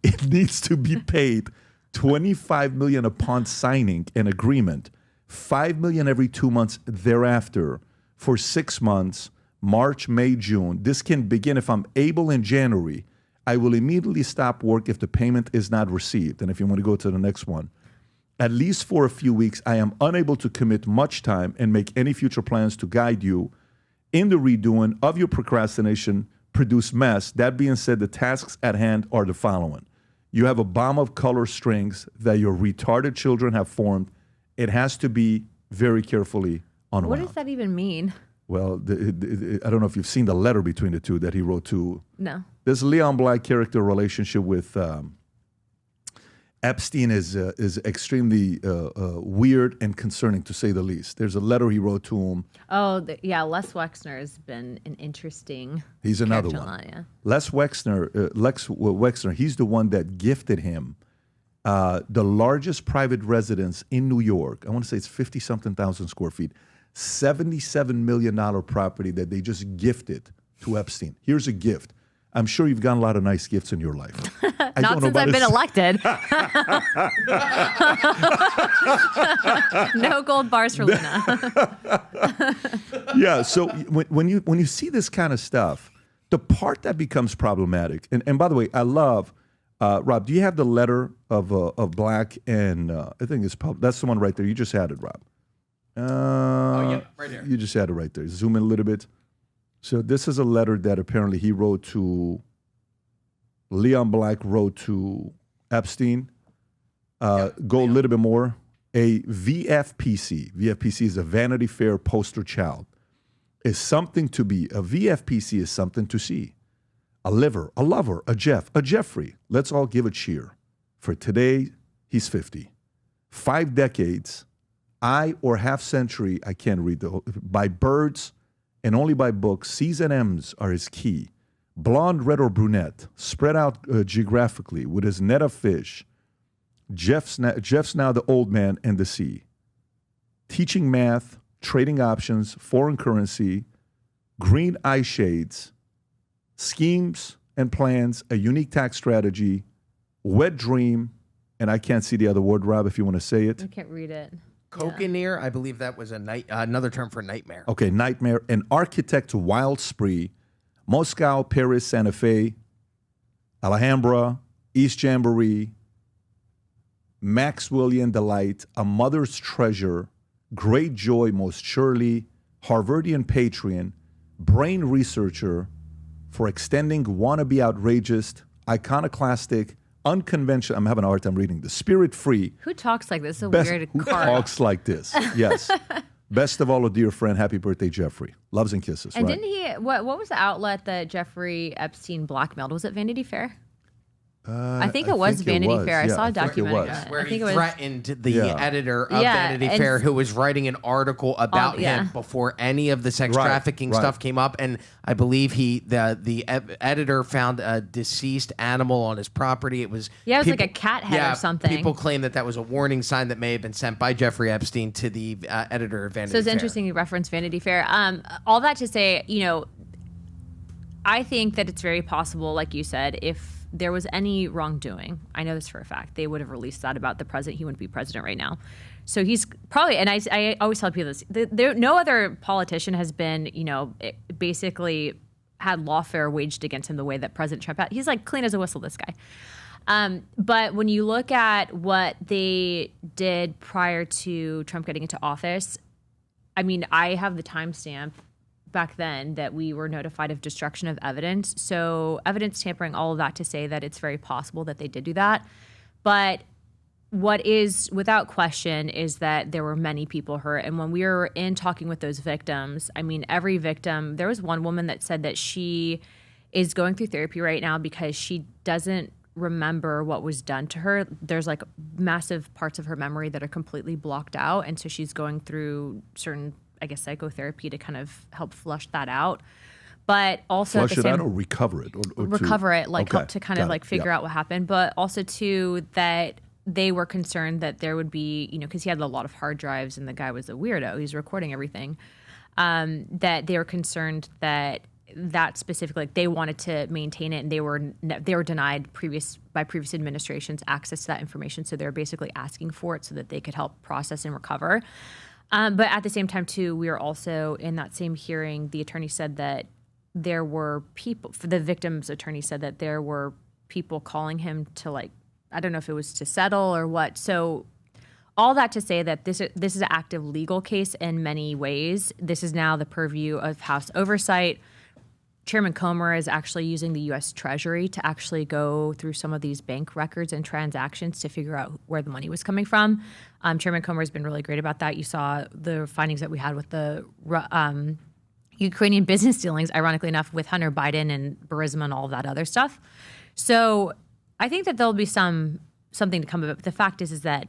It needs to be paid $25 million upon signing an agreement. $5 million every 2 months thereafter for 6 months, March, May, June. This can begin if I'm able in January. I will immediately stop work if the payment is not received. And if you want to go to the next one, at least for a few weeks, I am unable to commit much time and make any future plans to guide you in the redoing of your procrastination produced mess. That being said, the tasks at hand are the following. You have a bomb of color strings that your retarded children have formed. It has to be very carefully unwound. What does that even mean? Well, I don't know if you've seen the letter between the two that he wrote to. No. This Leon Black character relationship with Epstein is extremely weird and concerning, to say the least. There's a letter he wrote to him. Oh, Les Wexner has been an interesting. He's another one. Yeah. Lex Wexner, he's the one that gifted him the largest private residence in New York. I want to say it's 50-something thousand square feet. $77 million property that they just gifted to Epstein. Here's a gift. I'm sure you've gotten a lot of nice gifts in your life. Not since I've been elected. No gold bars for Luna. Yeah, so when you see this kind of stuff, the part that becomes problematic, and by the way, I love, Rob, do you have the letter of Black and I think it's that's the one right there. You just had it, Rob. Yeah, right here. You just had it right there. Zoom in a little bit. So this is a letter that apparently he wrote to, Leon Black wrote to Epstein. Go a little bit more. A VFPC. VFPC is a Vanity Fair poster child. Is something to be. A VFPC is something to see. A liver, a lover, a Jeff, a Jeffrey. Let's all give a cheer. For today, he's 50. 5 decades, or half century, I can't read by birds, and only by books. C's and M's are his key. Blonde, red, or brunette, spread out geographically with his net of fish. Jeff's now the old man and the sea. Teaching math, trading options, foreign currency, green eye shades, schemes and plans, a unique tax strategy, wet dream, and I can't see the other word, Rob, if you want to say it. I can't read it. Cochineer, I believe that was another term for nightmare. Okay, nightmare. An architect's wild spree. Moscow, Paris, Santa Fe, Alhambra, East Jamboree, Maxwellian delight, a mother's treasure, great joy most surely, Harvardian patriot, brain researcher for extending wannabe outrageous, iconoclastic, unconventional. I'm having a hard time reading this. Spirit free. Who talks like this? It's a weird Who card. talks like this? Yes. Best of all, a dear friend. Happy birthday, Jeffrey. Loves and kisses. And right? didn't he? What was the outlet that Jeffrey Epstein blackmailed? Was it Vanity Fair? I think it was Vanity Fair. I saw a documentary on it. Where he threatened the editor of Vanity Fair who was writing an article about him before any of the sex trafficking stuff came up. And I believe the editor found a deceased animal on his property. It was like a cat head or something. People claim that was a warning sign that may have been sent by Jeffrey Epstein to the editor of Vanity Fair. So it's interesting you reference Vanity Fair. All that to say, I think that it's very possible, like you said, if there was any wrongdoing, I know this for a fact, they would have released that about the president. He wouldn't be president right now. So he's probably, and I always tell people this, no other politician has been, basically had lawfare waged against him the way that President Trump had. He's like clean as a whistle, this guy. But when you look at what they did prior to Trump getting into office, I mean, I have the timestamp back then that we were notified of destruction of evidence. So evidence tampering, all of that to say that it's very possible that they did do that. But what is without question is that there were many people hurt. And when we were in talking with those victims, I mean, every victim, there was one woman that said that she is going through therapy right now because she doesn't remember what was done to her. There's like massive parts of her memory that are completely blocked out. And so she's going through certain, I guess, psychotherapy to kind of help flush that out. But also flush it out or recover it? Recover it, like help to kind of like figure out what happened. But also too that they were concerned that there would be, because he had a lot of hard drives and the guy was a weirdo. He's recording everything. That they were concerned that specifically, like they wanted to maintain it and they were denied by previous administrations access to that information. So they're basically asking for it so that they could help process and recover. But at the same time, too, we were also in that same hearing, the attorney said that there were people, the victim's attorney said that there were people calling him to, like, I don't know if it was to settle or what. So all that to say that this is an active legal case in many ways. This is now the purview of House Oversight. Chairman Comer is actually using the U.S. Treasury to actually go through some of these bank records and transactions to figure out where the money was coming from. Chairman Comer has been really great about that. You saw the findings that we had with the Ukrainian business dealings, ironically enough, with Hunter Biden and Burisma and all of that other stuff. So I think that there'll be something to come of it. But the fact is that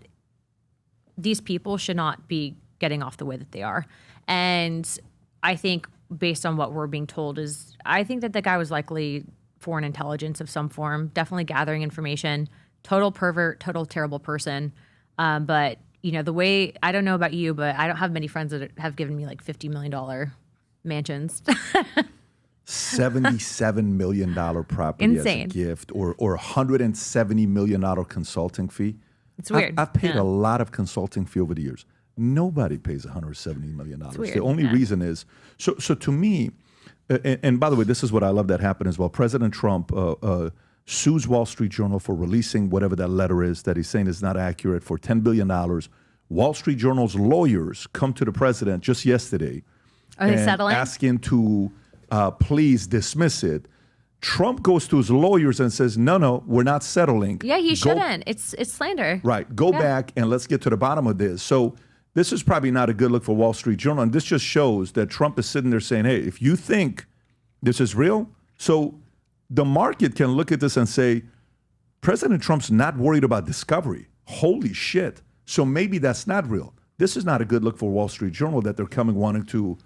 these people should not be getting off the way that they are. And I think based on what we're being told I think that the guy was likely foreign intelligence of some form, definitely gathering information, total pervert, total terrible person. But, the way, I don't know about you, but I don't have many friends that have given me like $50 million mansions. $77 million property as a gift or $170 million consulting fee. It's weird. I've paid a lot of consulting fee over the years. Nobody pays $170 million. The only reason is, so to me, and by the way, this is what I love that happened as well. President Trump sues Wall Street Journal for releasing whatever that letter is that he's saying is not accurate for $10 billion. Wall Street Journal's lawyers come to the president just yesterday. Are they settling? Asking to please dismiss it. Trump goes to his lawyers and says, no, we're not settling. Yeah, he shouldn't. It's slander. Right. Go back and let's get to the bottom of this. So this is probably not a good look for Wall Street Journal. And this just shows that Trump is sitting there saying, hey, if you think this is real, so the market can look at this and say, President Trump's not worried about discovery. Holy shit. So maybe that's not real. This is not a good look for Wall Street Journal that they're coming wanting to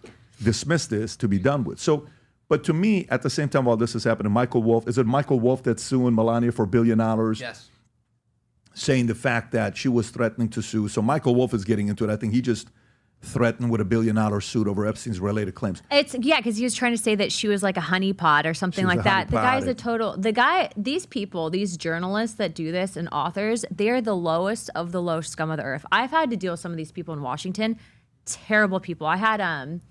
dismiss this to be done with. So, but to me, at the same time while this is happening, Michael Wolff, is it Michael Wolff that's suing Melania for $1 billion? Yes. Saying the fact that she was threatening to sue. So Michael Wolff is getting into it. I think he just threatened with $1 billion suit over Epstein's related claims. Because he was trying to say that she was like a honeypot or something like that. The guy's these people, these journalists that do this and authors, they're the lowest of the low scum of the earth. I've had to deal with some of these people in Washington. Terrible people. I had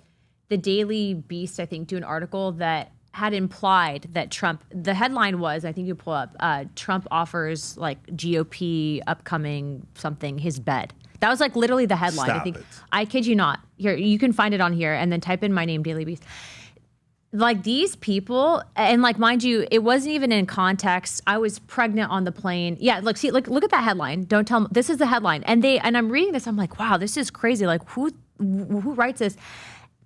the Daily Beast, I think, do an article that had implied that Trump, the headline was, I think you pull up, Trump offers like GOP upcoming something, his bed. That was like literally the headline. I kid you not. Here, you can find it on here and then type in my name, Daily Beast. Like these people, and like mind you, it wasn't even in context. I was pregnant on the plane. Yeah, look at that headline. Don't tell me this is the headline. And I'm reading this, I'm like, wow, this is crazy. Like who writes this?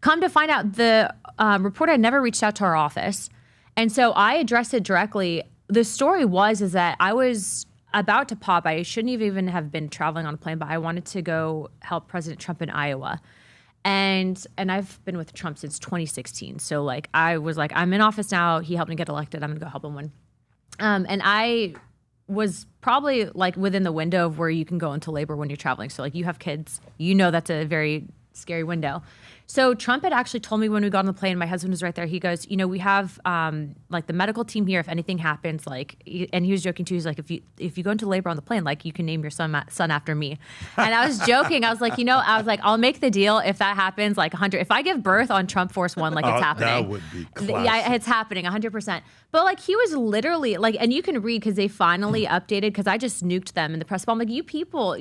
Come to find out, the reporter had never reached out to our office. And so I addressed it directly. the story is that I was about to pop. I shouldn't even have been traveling on a plane, but I wanted to go help President Trump in Iowa. And I've been with Trump since 2016. So like I was like, I'm in office now. He helped me get elected. I'm gonna go help him win. And I was probably like within the window of where you can go into labor when you're traveling. So like you have kids, you know that's a very scary window. So Trump had actually told me when we got on the plane, my husband was right there. He goes, we have like the medical team here. If anything happens, and he was joking too. He's like, if you go into labor on the plane, like you can name your son after me. And I was joking. I was like, I'll make the deal if that happens. Like 100. If I give birth on Trump Force One, like it's happening. That would be classic. Yeah, it's happening 100%. But like he was literally like, and you can read because they finally updated because I just nuked them in the press. But I'm like, you people,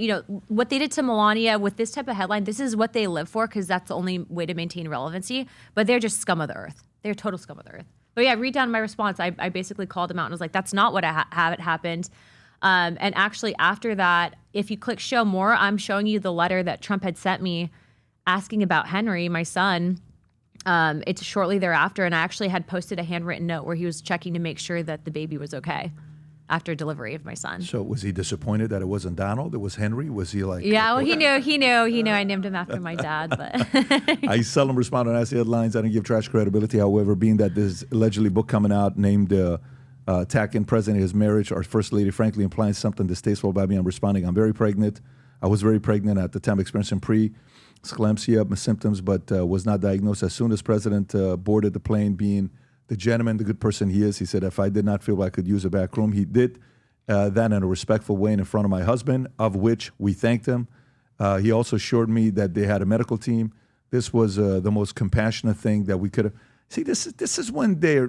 what they did to Melania with this type of headline, this is what they live for because that's the only way to maintain relevancy. But they're just scum of the earth. They're total scum of the earth. But yeah, read down my response. I basically called them out and was like, that's not what happened. And actually after that, if you click show more, I'm showing you the letter that Trump had sent me asking about Henry, my son. It's shortly thereafter, and I actually had posted a handwritten note where he was checking to make sure that the baby was okay after delivery of my son. So was he disappointed that it wasn't Donald? It was Henry? Was he like... Yeah, well, he knew. I named him after my dad, but... I seldom respond on IC headlines. I don't give trash credibility. However, being that there's allegedly book coming out named Attacking President, His Marriage, or First Lady, frankly implying something distasteful about me, I'm responding. I'm very pregnant. I was very pregnant at the time, experiencing pre-eclampsia symptoms, but was not diagnosed. As soon as President boarded the plane, being the gentleman, the good person he is, he said, if I did not feel I could use a back room, he did that in a respectful way and in front of my husband, of which we thanked him. He also assured me that they had a medical team. This was the most compassionate thing that we could have. See, this is when they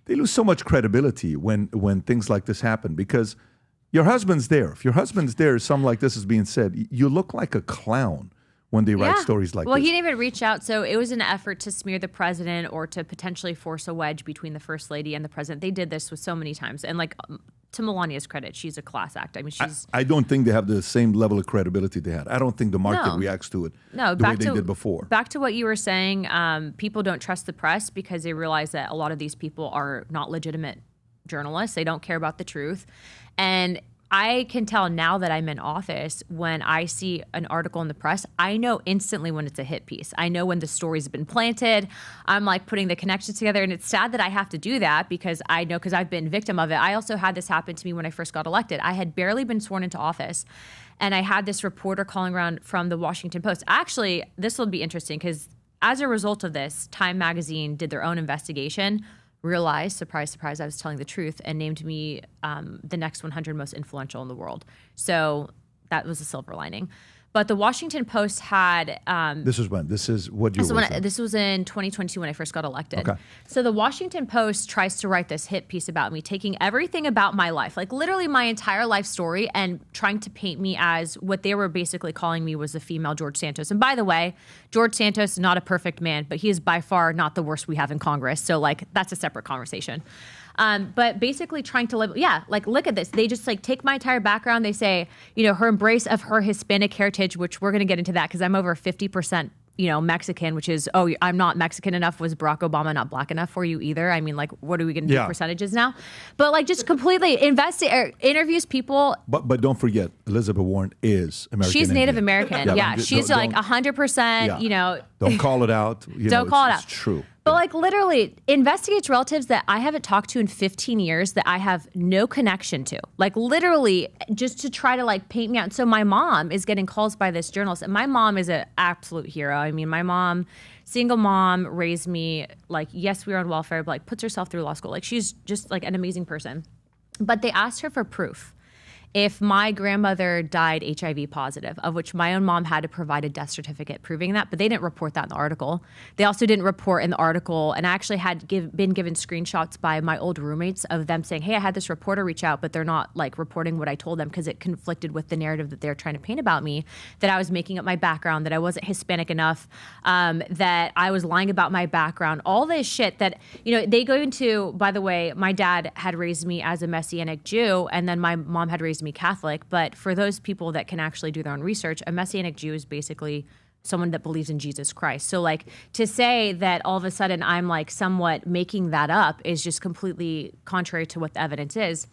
lose so much credibility when things like this happen, because your husband's there. If your husband's there, something like this is being said, you look like a clown when they write stories like this. Well, he didn't even reach out. So it was an effort to smear the president or to potentially force a wedge between the first lady and the president. They did this with so many times. And like, to Melania's credit, she's a class act. I mean, she's... I don't think they have the same level of credibility they had. I don't think the market reacts to it the way they did before. Back to what you were saying, people don't trust the press because they realize that a lot of these people are not legitimate journalists. They don't care about the truth. And I can tell now that I'm in office, when I see an article in the press, I know instantly when it's a hit piece. I know when the story's been planted. I'm like putting the connections together, and it's sad that I have to do that because I know, because I've been victim of it. I also had this happen to me when I first got elected. I had barely been sworn into office, and I had this reporter calling around from the Washington Post. Actually, this will be interesting because as a result of this, Time Magazine did their own investigation, realized, surprise, surprise, I was telling the truth, and named me the next 100 most influential in the world. So that was a silver lining. But the Washington Post had... this is when? This is what you were... This was in 2022 when I first got elected. Okay. So the Washington Post tries to write this hit piece about me, taking everything about my life, like literally my entire life story, and trying to paint me as what they were basically calling me was the female George Santos. And by the way, George Santos is not a perfect man, but he is by far not the worst we have in Congress. So like, that's a separate conversation. But basically trying to live, like look at this. They just like take my entire background. They say, her embrace of her Hispanic heritage, which we're going to get into that because I'm over 50%, Mexican, which is, I'm not Mexican enough. Was Barack Obama not black enough for you either? I mean, like, what are we going to do percentages now? But like just completely interviews people. But don't forget, Elizabeth Warren is American. She's Native Indian. American. She's like 100%, Don't call it out. Don't call it out. It's true. But like literally investigates relatives that I haven't talked to in 15 years that I have no connection to. Like literally just to try to like paint me out. So my mom is getting calls by this journalist, and my mom is an absolute hero. I mean, my mom, single mom, raised me like, yes, we were on welfare, but like puts herself through law school. Like she's just like an amazing person. But they asked her for proof. If my grandmother died HIV positive, of which my own mom had to provide a death certificate proving that, but they didn't report that in the article. They also didn't report in the article, and I actually had been given screenshots by my old roommates of them saying, hey, I had this reporter reach out, but they're not like reporting what I told them because it conflicted with the narrative that they're trying to paint about me, that I was making up my background, that I wasn't Hispanic enough, that I was lying about my background, all this shit that, they go into, by the way, my dad had raised me as a Messianic Jew, and then my mom had raised me Catholic. But for those people that can actually do their own research, a Messianic Jew is basically someone that believes in Jesus Christ. So like to say that all of a sudden I'm like somewhat making that up is just completely contrary to what the evidence is.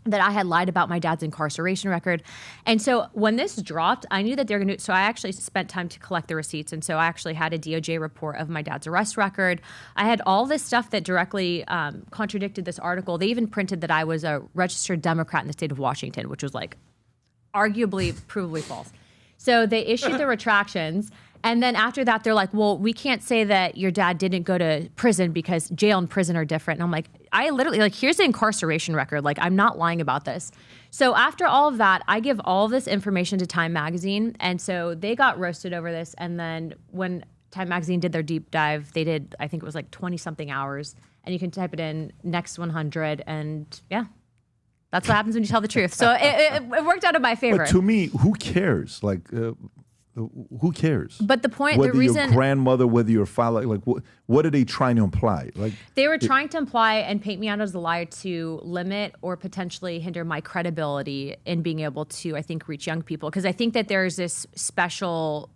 That I had lied about my dad's incarceration record. And so when this dropped, I knew that they're going to, so I actually spent time to collect the receipts. And so I actually had a DOJ report of my dad's arrest record. I had all this stuff that directly contradicted this article. They even printed that I was a registered Democrat in the state of Washington, which was like arguably, provably false. So they issued the retractions. And then after that, they're like, well, we can't say that your dad didn't go to prison because jail and prison are different. And I'm like, I literally, like, here's the incarceration record. Like, I'm not lying about this. So after all of that, I give all of this information to Time Magazine. And so they got roasted over this. And then when Time Magazine did their deep dive, they did, I think it was like 20-something hours. And you can type it in next 100. And yeah, that's what happens when you tell the truth. So it worked out in my favor. But to me, who cares? Like, who cares? But the point, whether the reason, your grandmother, whether your father, like, what are they trying to imply? Like, they were trying to imply and paint me out as a liar to limit or potentially hinder my credibility in being able to, I think, reach young people. Because I think that there's this special,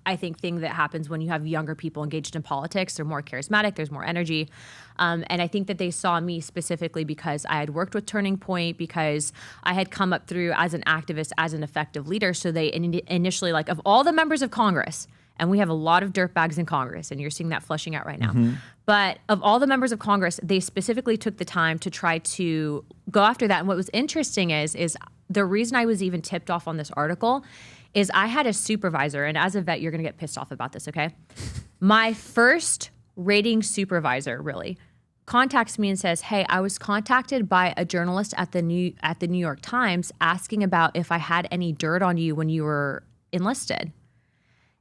I think, thing that happens when you have younger people engaged in politics. They're more charismatic, there's more energy. And I think that they saw me specifically because I had worked with Turning Point, because I had come up through as an activist, as an effective leader. So they initially, like, of all the members of Congress, and we have a lot of dirtbags in Congress, and you're seeing that flushing out right now. Mm-hmm. But of all the members of Congress, they specifically took the time to try to go after that. And what was interesting is the reason I was even tipped off on this article is I had a supervisor, and as a vet, you're going to get pissed off about this, okay? My first rating supervisor, really, contacts me and says, hey, I was contacted by a journalist at the New York Times asking about if I had any dirt on you when you were enlisted.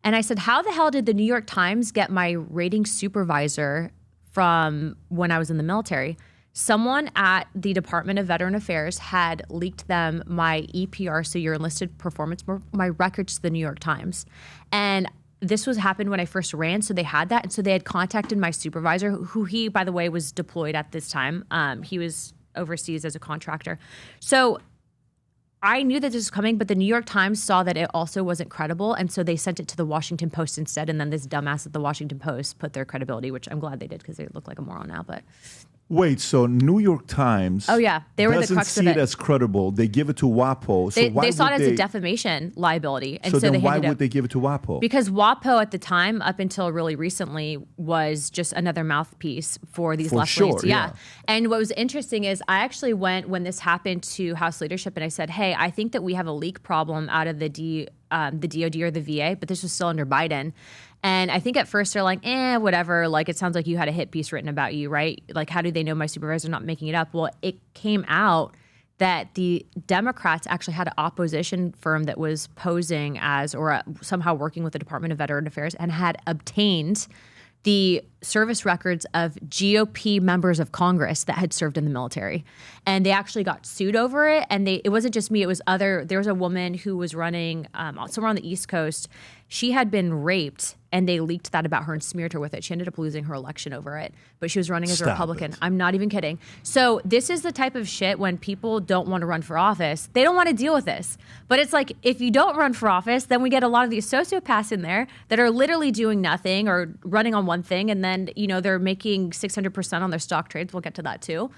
And I said, how the hell did the New York Times get my rating supervisor from when I was in the military? Someone at the Department of Veteran Affairs had leaked them my EPR, so your enlisted performance, my records to the New York Times. And this happened when I first ran, so they had that. And so they had contacted my supervisor, who he, by the way, was deployed at this time. He was overseas as a contractor. So I knew that this was coming, but the New York Times saw that it also wasn't credible, and so they sent it to the Washington Post instead. And then this dumbass at the Washington Post put their credibility, which I'm glad they did because they look like a moron now, but... Wait, so New York Times they were the crux of it. See it as credible. They give it to WAPO. So they saw it as a defamation liability. And so then why would they give it to WAPO? Because WAPO at the time, up until really recently, was just another mouthpiece for these left wings. Yeah. And what was interesting is I actually went, when this happened, to House leadership, and I said, hey, I think that we have a leak problem out of the DOD or the VA, but this was still under Biden. And I think at first they're like, whatever. Like, it sounds like you had a hit piece written about you, right? Like, how do they know my supervisor? Not making it up. Well, it came out that the Democrats actually had an opposition firm that was posing as, or somehow working with the Department of Veteran Affairs, and had obtained the service records of GOP members of Congress that had served in the military. And they actually got sued over it. And it wasn't just me, it was there was a woman who was running somewhere on the East Coast. She had been raped, and they leaked that about her and smeared her with it. She ended up losing her election over it, but she was running as a Republican. I'm not even kidding. So this is the type of shit when people don't want to run for office. They don't want to deal with this. But it's like, if you don't run for office, then we get a lot of these sociopaths in there that are literally doing nothing or running on one thing, and then, they're making 600% on their stock trades. We'll get to that too.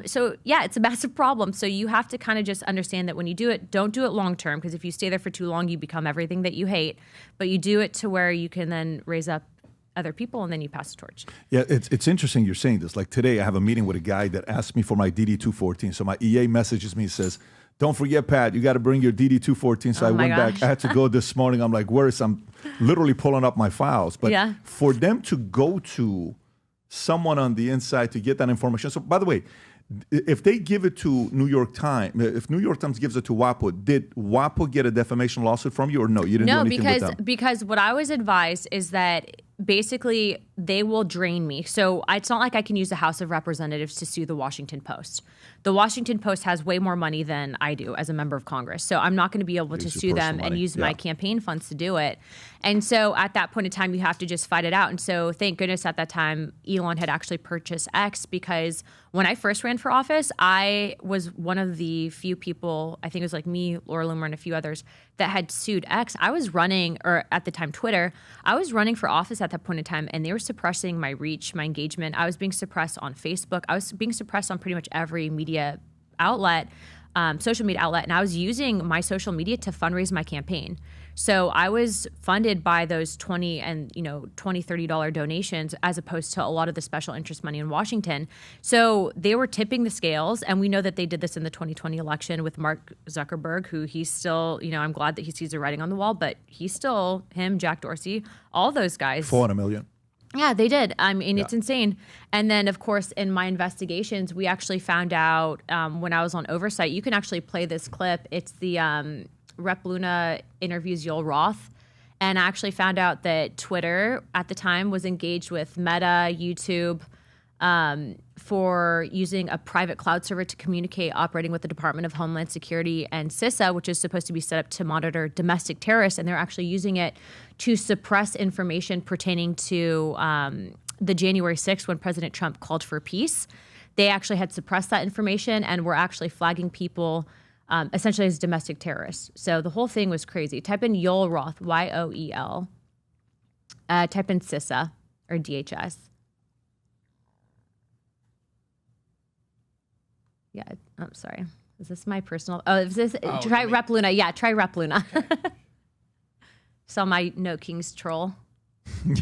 So yeah, it's a massive problem. So you have to kind of just understand that when you do it, don't do it long term, because if you stay there for too long, you become everything that you hate. But you do it to where you can then raise up other people, and then you pass the torch. Yeah, it's interesting you're saying this. Like today, I have a meeting with a guy that asked me for my DD-214. So my EA messages me and says, don't forget, Pat, you got to bring your DD-214. So I went back. I had to go this morning. I'm like, where is I'm literally pulling up my files. But for them to go to someone on the inside to get that information. So by the way, if they give it to New York Times, if New York Times gives it to WAPO, did WAPO get a defamation lawsuit from you, or no? You didn't do anything with them? Because what I was advised is that basically they will drain me. So it's not like I can use the House of Representatives to sue the Washington Post. The Washington Post has way more money than I do as a member of Congress. So I'm not going to be able to sue them and use my campaign funds to do it. And so at that point in time, you have to just fight it out. And so thank goodness at that time, Elon had actually purchased X, because when I first ran for office, I was one of the few people, I think it was like me, Laura Loomer, and a few others, that had sued X. I was running, or at the time Twitter, I was running for office at that point in time, and they were suppressing my reach, my engagement. I was being suppressed on Facebook. I was being suppressed on pretty much every media outlet, social media outlet, and I was using my social media to fundraise my campaign. So I was funded by those $20 and $30 donations, as opposed to a lot of the special interest money in Washington. So they were tipping the scales, and we know that they did this in the 2020 election with Mark Zuckerberg, who he's still, I'm glad that he sees the writing on the wall, but he's still, him, Jack Dorsey, all those guys. $400 million. Yeah, they did. I mean, it's insane. And then, of course, in my investigations, we actually found out when I was on Oversight, you can actually play this clip. It's the Rep Luna interviews Yoel Roth. And I actually found out that Twitter at the time was engaged with Meta, YouTube, for using a private cloud server to communicate, operating with the Department of Homeland Security and CISA, which is supposed to be set up to monitor domestic terrorists. And they're actually using it to suppress information pertaining to the January 6th when President Trump called for peace. They actually had suppressed that information and were actually flagging people essentially as domestic terrorists. So the whole thing was crazy. Type in Yoel Roth, Y-O-E-L. Type in CISA or DHS. Yeah, I'm sorry. Is this my personal? Oh, is this? Try Rep Luna. Yeah, try Rep Luna. Okay. Saw my No Kings troll.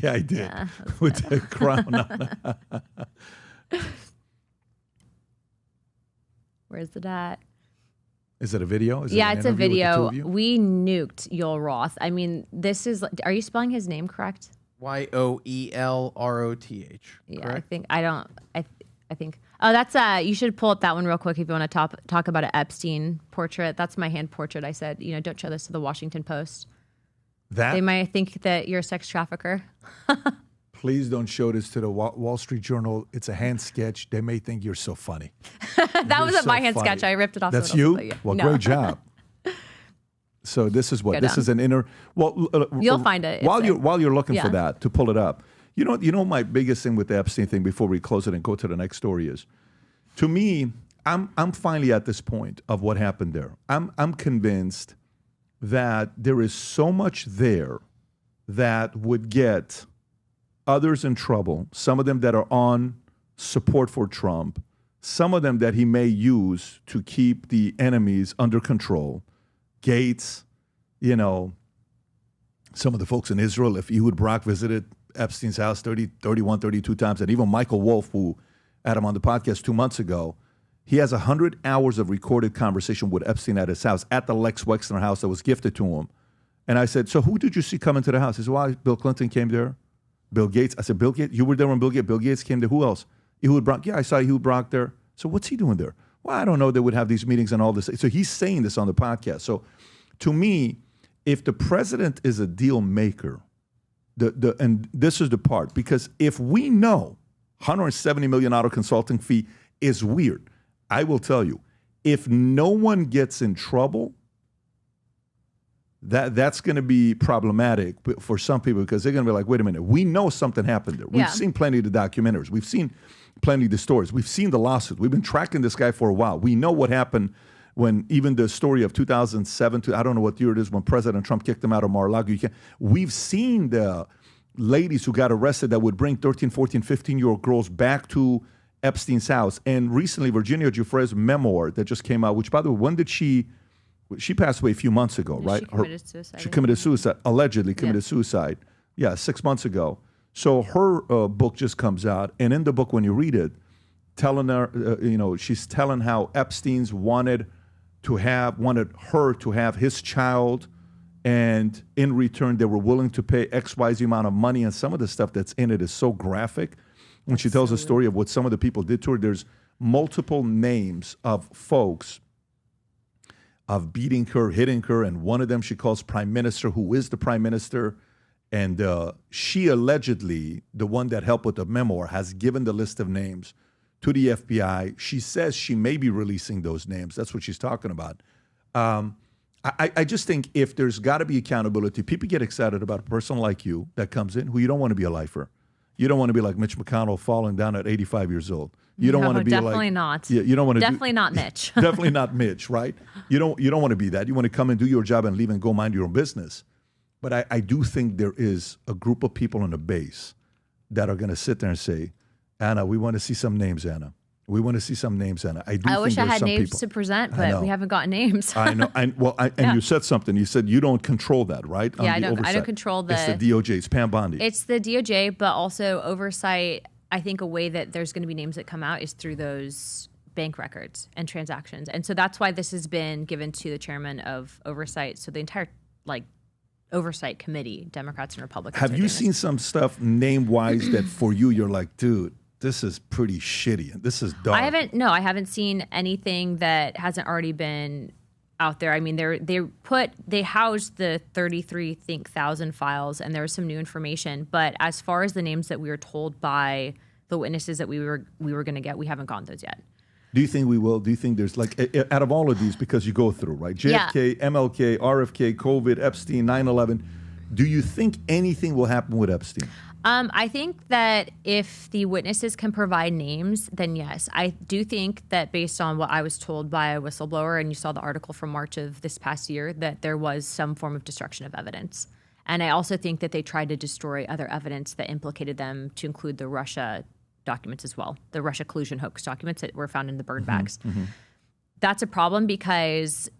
Yeah, I did. Yeah, with the crown on. Where's the dot? Is it a video? Is it's a video. We nuked Yoel Roth. I mean, this is. Are you spelling his name correct? Yoelroth. Yeah, correct? I think I don't. I think. Oh, that's you should pull up that one real quick if you want to talk about an Epstein portrait. That's my hand portrait. I said, don't show this to the Washington Post. They might think that you're a sex trafficker. Please don't show this to the Wall Street Journal. It's a hand sketch. They may think you're so funny. That wasn't my hand sketch. I ripped it off. That's you? Well, no. Great job. So this is what? This is an inner. Well, you'll find it. While you're looking for that, to pull it up. You know, my biggest thing with the Epstein thing before we close it and go to the next story is, to me, I'm finally at this point of what happened there. I'm convinced that there is so much there that would get others in trouble. Some of them that are on support for Trump, some of them that he may use to keep the enemies under control. Gates, some of the folks in Israel. If Ehud Barak visited Epstein's house 31, 32 times, and even Michael Wolff, who had him on the podcast 2 months ago, he has 100 hours of recorded conversation with Epstein at his house, at the Lex Wexner house that was gifted to him. And I said, so who did you see come into the house? He said, well, Bill Clinton came there. Bill Gates. I said, Bill Gates? You were there when Bill Gates came there? Who else? Ehud Barak. Yeah, I saw Ehud Barak there. So what's he doing there? Well, I don't know. They would have these meetings and all this. So he's saying this on the podcast. So to me, if the president is a deal maker, and this is the part, because if we know $170 million consulting fee is weird, I will tell you, if no one gets in trouble, that's going to be problematic for some people, because they're going to be like, wait a minute, we know something happened there. We've seen plenty of the documentaries. We've seen plenty of the stories. We've seen the lawsuit. We've been tracking this guy for a while. We know what happened when even the story of 2007, I don't know what year it is, when President Trump kicked him out of Mar-a-Lago. We've seen the ladies who got arrested that would bring 13, 14, 15-year-old girls back to Epstein's house. And recently, Virginia Giuffre's memoir that just came out, which, by the way, when did she passed away a few months ago, right? She committed suicide. She committed suicide, allegedly committed suicide. Yeah, 6 months ago. So her book just comes out. And in the book, when you read it, telling her, she's telling how Epstein's wanted her to have his child, and in return, they were willing to pay XYZ amount of money. And some of the stuff that's in it is so graphic. When she tells a story of what some of the people did to her, there's multiple names of folks of beating her, hitting her, and one of them she calls Prime Minister, who is the Prime Minister. And she allegedly, the one that helped with the memoir, has given the list of names to the FBI. She says she may be releasing those names. That's what she's talking about. I just think if there's got to be accountability, people get excited about a person like you that comes in who you don't want to be a lifer. You don't want to be like Mitch McConnell falling down at 85 years old. You don't want to be definitely like not. Yeah, you don't want to definitely not Mitch. Definitely not Mitch, right? You don't want to be that. You want to come and do your job and leave and go mind your own business. But I do think there is a group of people on the base that are going to sit there and say, Anna, we want to see some names, Anna. We want to see some names, Anna. I wish I had names to present, but we haven't got names. I know. And you said something. You said you don't control that, right? Yeah, I don't control the... It's the DOJ. It's Pam Bondi. It's the DOJ, but also Oversight. I think a way that there's going to be names that come out is through those bank records and transactions. And so that's why this has been given to the chairman of Oversight. So the entire, Oversight committee, Democrats and Republicans. Have you seen some stuff name-wise that for you, you're like, dude, this is pretty shitty. This is dark. I haven't seen anything that hasn't already been out there. I mean, they housed the 33,000 files, and there was some new information. But as far as the names that we were told by the witnesses that we were going to get, we haven't gotten those yet. Do you think we will? Do you think there's out of all of these, because you go through, right? JFK, MLK, RFK, COVID, Epstein, 9/11. Do you think anything will happen with Epstein? I think that if the witnesses can provide names, then yes. I do think that based on what I was told by a whistleblower, and you saw the article from March of this past year, that there was some form of destruction of evidence. And I also think that they tried to destroy other evidence that implicated them, to include the Russia documents as well, the Russia collusion hoax documents that were found in the bird bags. Mm-hmm. That's a problem, because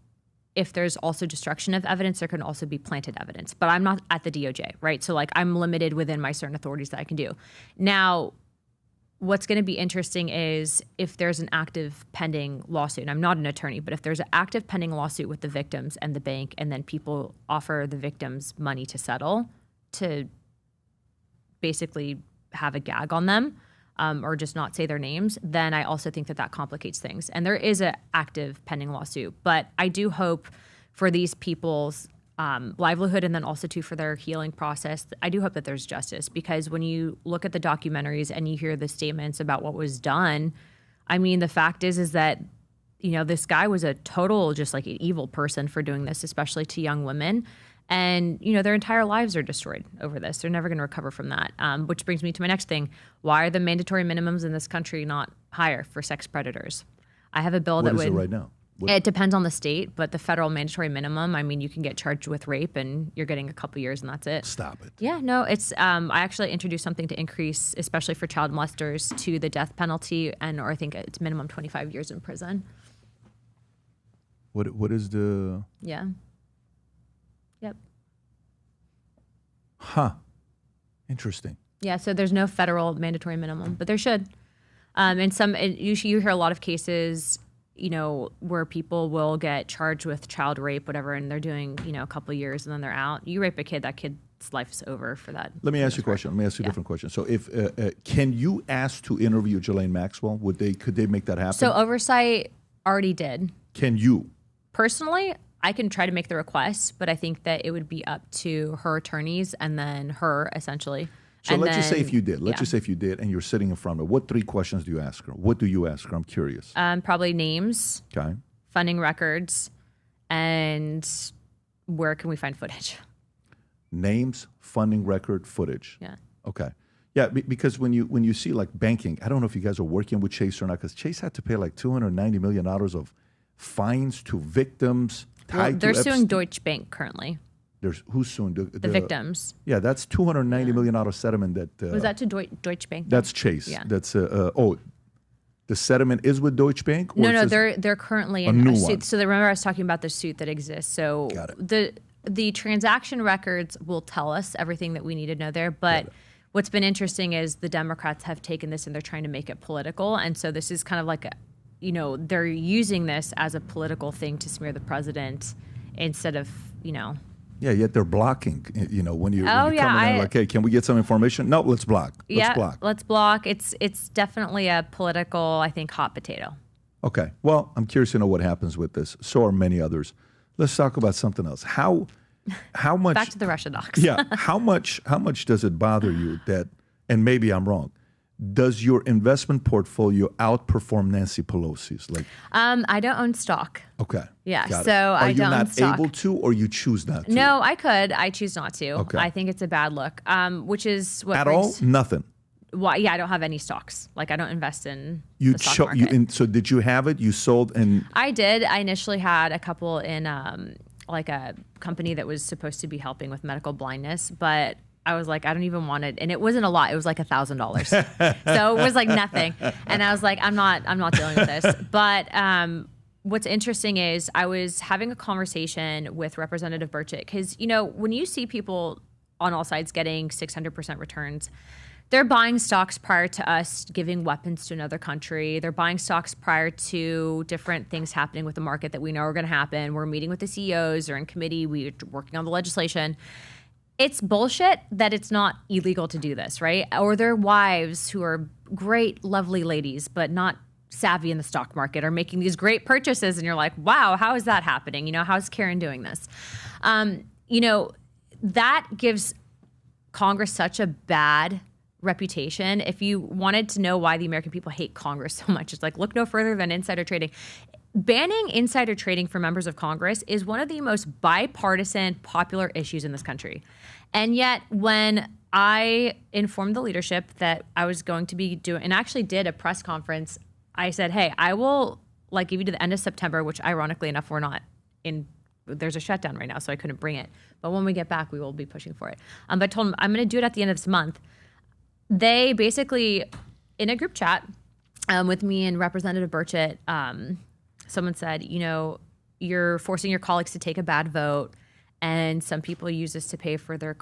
if there's also destruction of evidence, there can also be planted evidence. But I'm not at the DOJ, right? So I'm limited within my certain authorities that I can do. Now, what's going to be interesting is if there's an active pending lawsuit, and I'm not an attorney, but if there's an active pending lawsuit with the victims and the bank, and then people offer the victims money to settle, to basically have a gag on them, or just not say their names, then I also think that complicates things. And there is an active pending lawsuit. But I do hope for these people's livelihood, and then also too for their healing process, I do hope that there's justice. Because when you look at the documentaries and you hear the statements about what was done, I mean, the fact is that, this guy was a total, just an evil person for doing this, especially to young women. And, their entire lives are destroyed over this. They're never going to recover from that. Which brings me to my next thing. Why are the mandatory minimums in this country not higher for sex predators? I have a bill that would... What is it right now? It depends on the state, but the federal mandatory minimum, I mean, you can get charged with rape and you're getting a couple years and that's it. Stop it. Yeah, no, it's... I actually introduced something to increase, especially for child molesters, to the death penalty, or I think it's minimum 25 years in prison. What is the... Yeah. Yep. Huh. Interesting. Yeah, so there's no federal mandatory minimum, but there should. You hear a lot of cases, where people will get charged with child rape, whatever, and they're doing, a couple of years and then they're out. You rape a kid, that kid's life is over for that. Let me ask you a question. Let me ask you a different question. So if can you ask to interview Ghislaine Maxwell? Could they make that happen? So Oversight already did. Can you? Personally, I can try to make the request, but I think that it would be up to her attorneys and then her, essentially. So let's just say if you did. Let's just say if you did and you're sitting in front of her. What 3 questions do you ask her? What do you ask her? I'm curious. Probably names, okay, funding records, and where can we find footage? Names, funding record, footage. Yeah. Okay. Yeah, because when you see banking, I don't know if you guys are working with Chase or not, because Chase had to pay $290 million of fines to victims. They're suing Deutsche Bank currently. Who's suing? The victims. Yeah, that's $290 million settlement. That was that to Deutsche Bank? That's Chase. Yeah. That's the settlement is with Deutsche Bank. No, they're currently in a suit. One. So remember, I was talking about the suit that exists. So the transaction records will tell us everything that we need to know there. But what's been interesting is the Democrats have taken this and they're trying to make it political, and so this is kind of they're using this as a political thing to smear the president instead of, Yeah, yet they're blocking, when you're coming in hey, can we get some information? No, let's block. Let's block. It's definitely a political, I think, hot potato. Okay. Well, I'm curious to know what happens with this. So are many others. Let's talk about something else. How much... Back to the Russia docs. Yeah. How much does it bother you that, and maybe I'm wrong, does your investment portfolio outperform Nancy Pelosi's? I don't own stock. Okay. Yeah. Got so it. I don't own stock. Are you not able to, or you choose not to? No, I could. I choose not to. Okay. I think it's a bad look. Which is what all? Nothing. Well, yeah, I don't have any stocks. Like, I don't invest in the stock market. So did you have it? You sold and... I did. I initially had a couple in like a company that was supposed to be helping with medical blindness, but I was like, I don't even want it. And it wasn't a lot. It was like $1,000. So it was like nothing. And I was like, I'm not dealing with this. But what's interesting is I was having a conversation with Representative Burchett because, you know, when you see people on all sides getting 600% returns, they're buying stocks prior to us giving weapons to another country. They're buying stocks prior to different things happening with the market that we know are going to happen. We're meeting with the CEOs, or in committee, we're working on the legislation. It's bullshit that it's not illegal to do this, right? Or their wives, who are great, lovely ladies, but not savvy in the stock market, are making these great purchases, and you're like, wow, how is that happening? You know, how's Karen doing this? You know, that gives Congress such a bad reputation. If you wanted to know why the American people hate Congress so much, it's like, look no further than insider trading. Banning insider trading for members of Congress is one of the most bipartisan, popular issues in this country. And yet, when I informed the leadership that I was going to be doing, and actually did a press conference, I said, hey, I will like give you to the end of September, which ironically enough, we're not in, there's a shutdown right now, so I couldn't bring it. But when we get back, we will be pushing for it. But I told them, I'm going to do it at the end of this month. They basically, in a group chat with me and Representative Burchett, someone said, you know, you're forcing your colleagues to take a bad vote, and some people use this to pay for their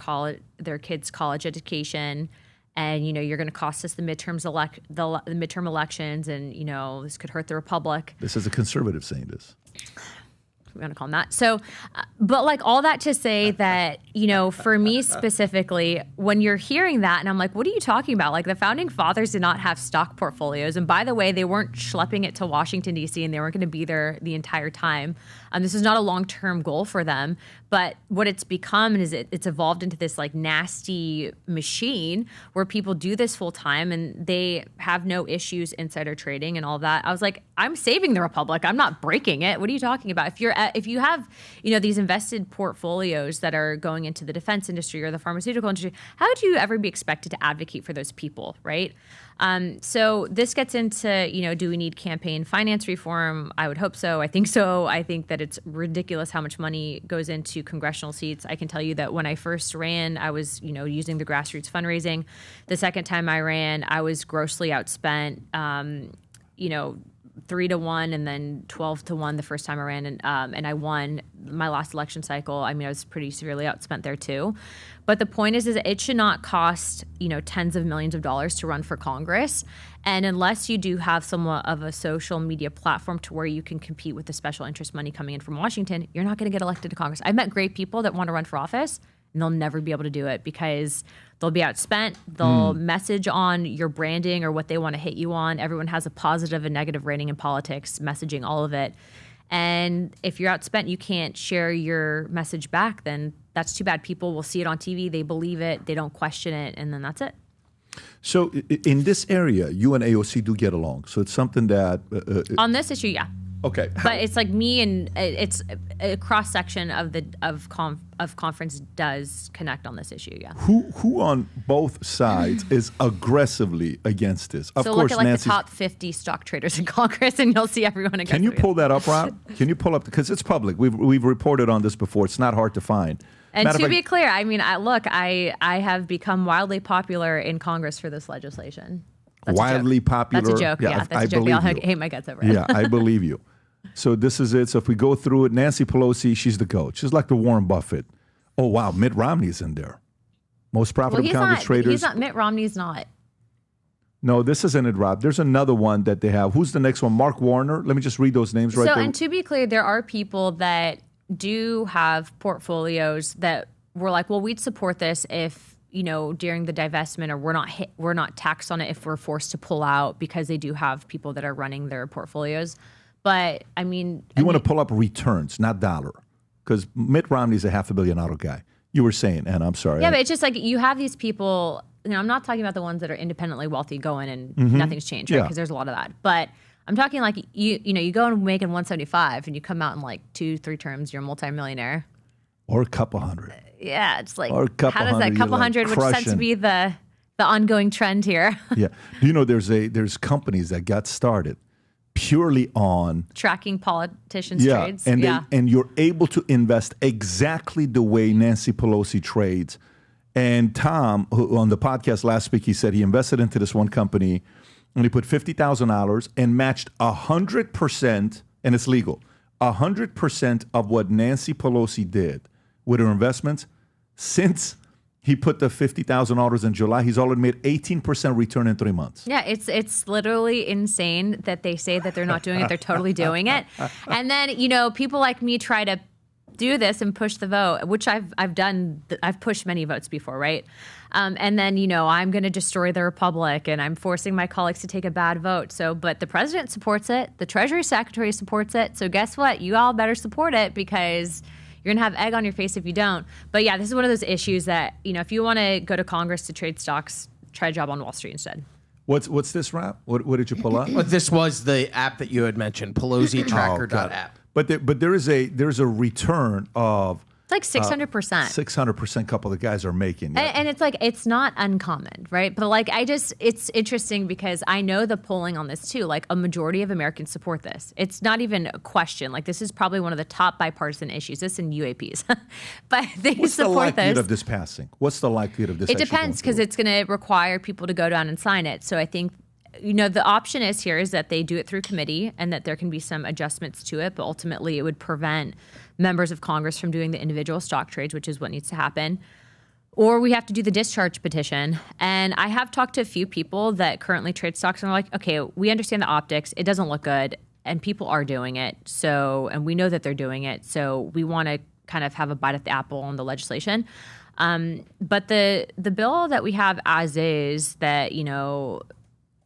kids' college education, and you know, you're going to cost us the midterm elections, and you know, this could hurt the republic. This is a conservative saying this. We're going to call them that. So, but like all that to say that, you know, for me specifically, when you're hearing that, and I'm like, what are you talking about? Like, the founding fathers did not have stock portfolios. And by the way, they weren't schlepping it to Washington, D.C., and they weren't going to be there the entire time. This is not a long-term goal for them. But what it's become is it's evolved into this like nasty machine where people do this full time and they have no issues insider trading and all of that. I was like, I'm saving the republic. I'm not breaking it. What are you talking about? If you have, you know, these invested portfolios that are going into the defense industry or the pharmaceutical industry, how would you ever be expected to advocate for those people, right? So this gets into, you know, do we need campaign finance reform? I would hope so. I think so. I think that it's ridiculous how much money goes into congressional seats. I can tell you that when I first ran, I was, you know, using the grassroots fundraising. The second time I ran, I was grossly outspent, you know, 3-1 and then 12-1 the first time I ran, and I won my last election cycle. I mean, I was pretty severely outspent there too. But the point is it should not cost, you know, tens of millions of dollars to run for Congress. And unless you do have somewhat of a social media platform to where you can compete with the special interest money coming in from Washington, you're not going to get elected to Congress. I've met great people that want to run for office, and they'll never be able to do it because they'll be outspent. They'll message on your branding or what they want to hit you on. Everyone has a positive and negative rating in politics, messaging all of it. And if you're outspent, you can't share your message back, then that's too bad. People will see it on TV, they believe it, they don't question it, and then that's it. So in this area, you and AOC do get along. So it's something that... on this issue, yeah. Okay. But it's like me and it's a cross section of conference does connect on this issue. Yeah. Who on both sides is aggressively against this? Of course, look at like the top 50 stock traders in Congress, and you'll see everyone against. Can you pull that up, Rob? Can you pull up because it's public? We've reported on this before. It's not hard to find. And to be clear, I mean, I have become wildly popular in Congress for this legislation. That's wildly popular. That's a joke. Yeah, that's a joke. I'll hate my guts over it. Yeah, I believe you. So this is it. So if we go through it, Nancy Pelosi, she's the GOAT. She's like the Warren Buffett. Oh, wow. Mitt Romney's in there. Most profitable Congress traders. He's not. Mitt Romney's not. No, this isn't it, Rob. There's another one that they have. Who's the next one? Mark Warner. Let me just read those names right there. So, and to be clear, there are people that do have portfolios that were like, well, we'd support this if, you know, during the divestment, or we're not taxed on it if we're forced to pull out, because they do have people that are running their portfolios. But I mean, you want to pull up returns, not dollar, because Mitt Romney's a $500 million guy. You were saying, and I'm sorry. Yeah, but it's just like you have these people. You know, I'm not talking about the ones that are independently wealthy going and nothing's changed, right? Because there's a lot of that. But I'm talking like you know, you go and making 175 and you come out in like 2-3 terms, you're a multimillionaire. Or a couple hundred. Yeah, it's like, or a couple how does that couple hundred, which is said to be the the ongoing trend here. Yeah. Do you know there's companies that got started purely on tracking politicians' trades. And you're able to invest exactly the way Nancy Pelosi trades. And Tom, who on the podcast last week, he said he invested into this one company and he put $50,000 and matched 100%, and it's legal, 100% of what Nancy Pelosi did with her investments. Since he put the $50,000 in July, he's already made 18% return in 3 months. Yeah, it's literally insane that they say that they're not doing it. They're totally doing it. And then, people like me try to do this and push the vote, which I've done. I've pushed many votes before, right? And then, I'm going to destroy the Republic and I'm forcing my colleagues to take a bad vote. But the president supports it. The Treasury Secretary supports it. So guess what? You all better support it because you're going to have egg on your face if you don't. But yeah, this is one of those issues that, if you want to go to Congress to trade stocks, try a job on Wall Street instead. What's this rap? What did you pull up? Well, this was the app that you had mentioned, PelosiTracker.app. But there's a return of It's like 600%. 600% couple of guys are making. Yeah. And it's like, it's not uncommon, right? But it's interesting because I know the polling on this too. Like a majority of Americans support this. It's not even a question. Like this is probably one of the top bipartisan issues. This and UAPs. But they What's support the likelihood this. of this passing? What's the likelihood of this? It depends because it's going to require people to go down and sign it. So I think the option is that they do it through committee and that there can be some adjustments to it, but ultimately it would prevent members of Congress from doing the individual stock trades, which is what needs to happen. Or we have to do the discharge petition. And I have talked to a few people that currently trade stocks and are like, okay, we understand the optics. It doesn't look good. And people are doing it. And we know that they're doing it. So we want to kind of have a bite at the apple on the legislation. But the bill that we have as is that,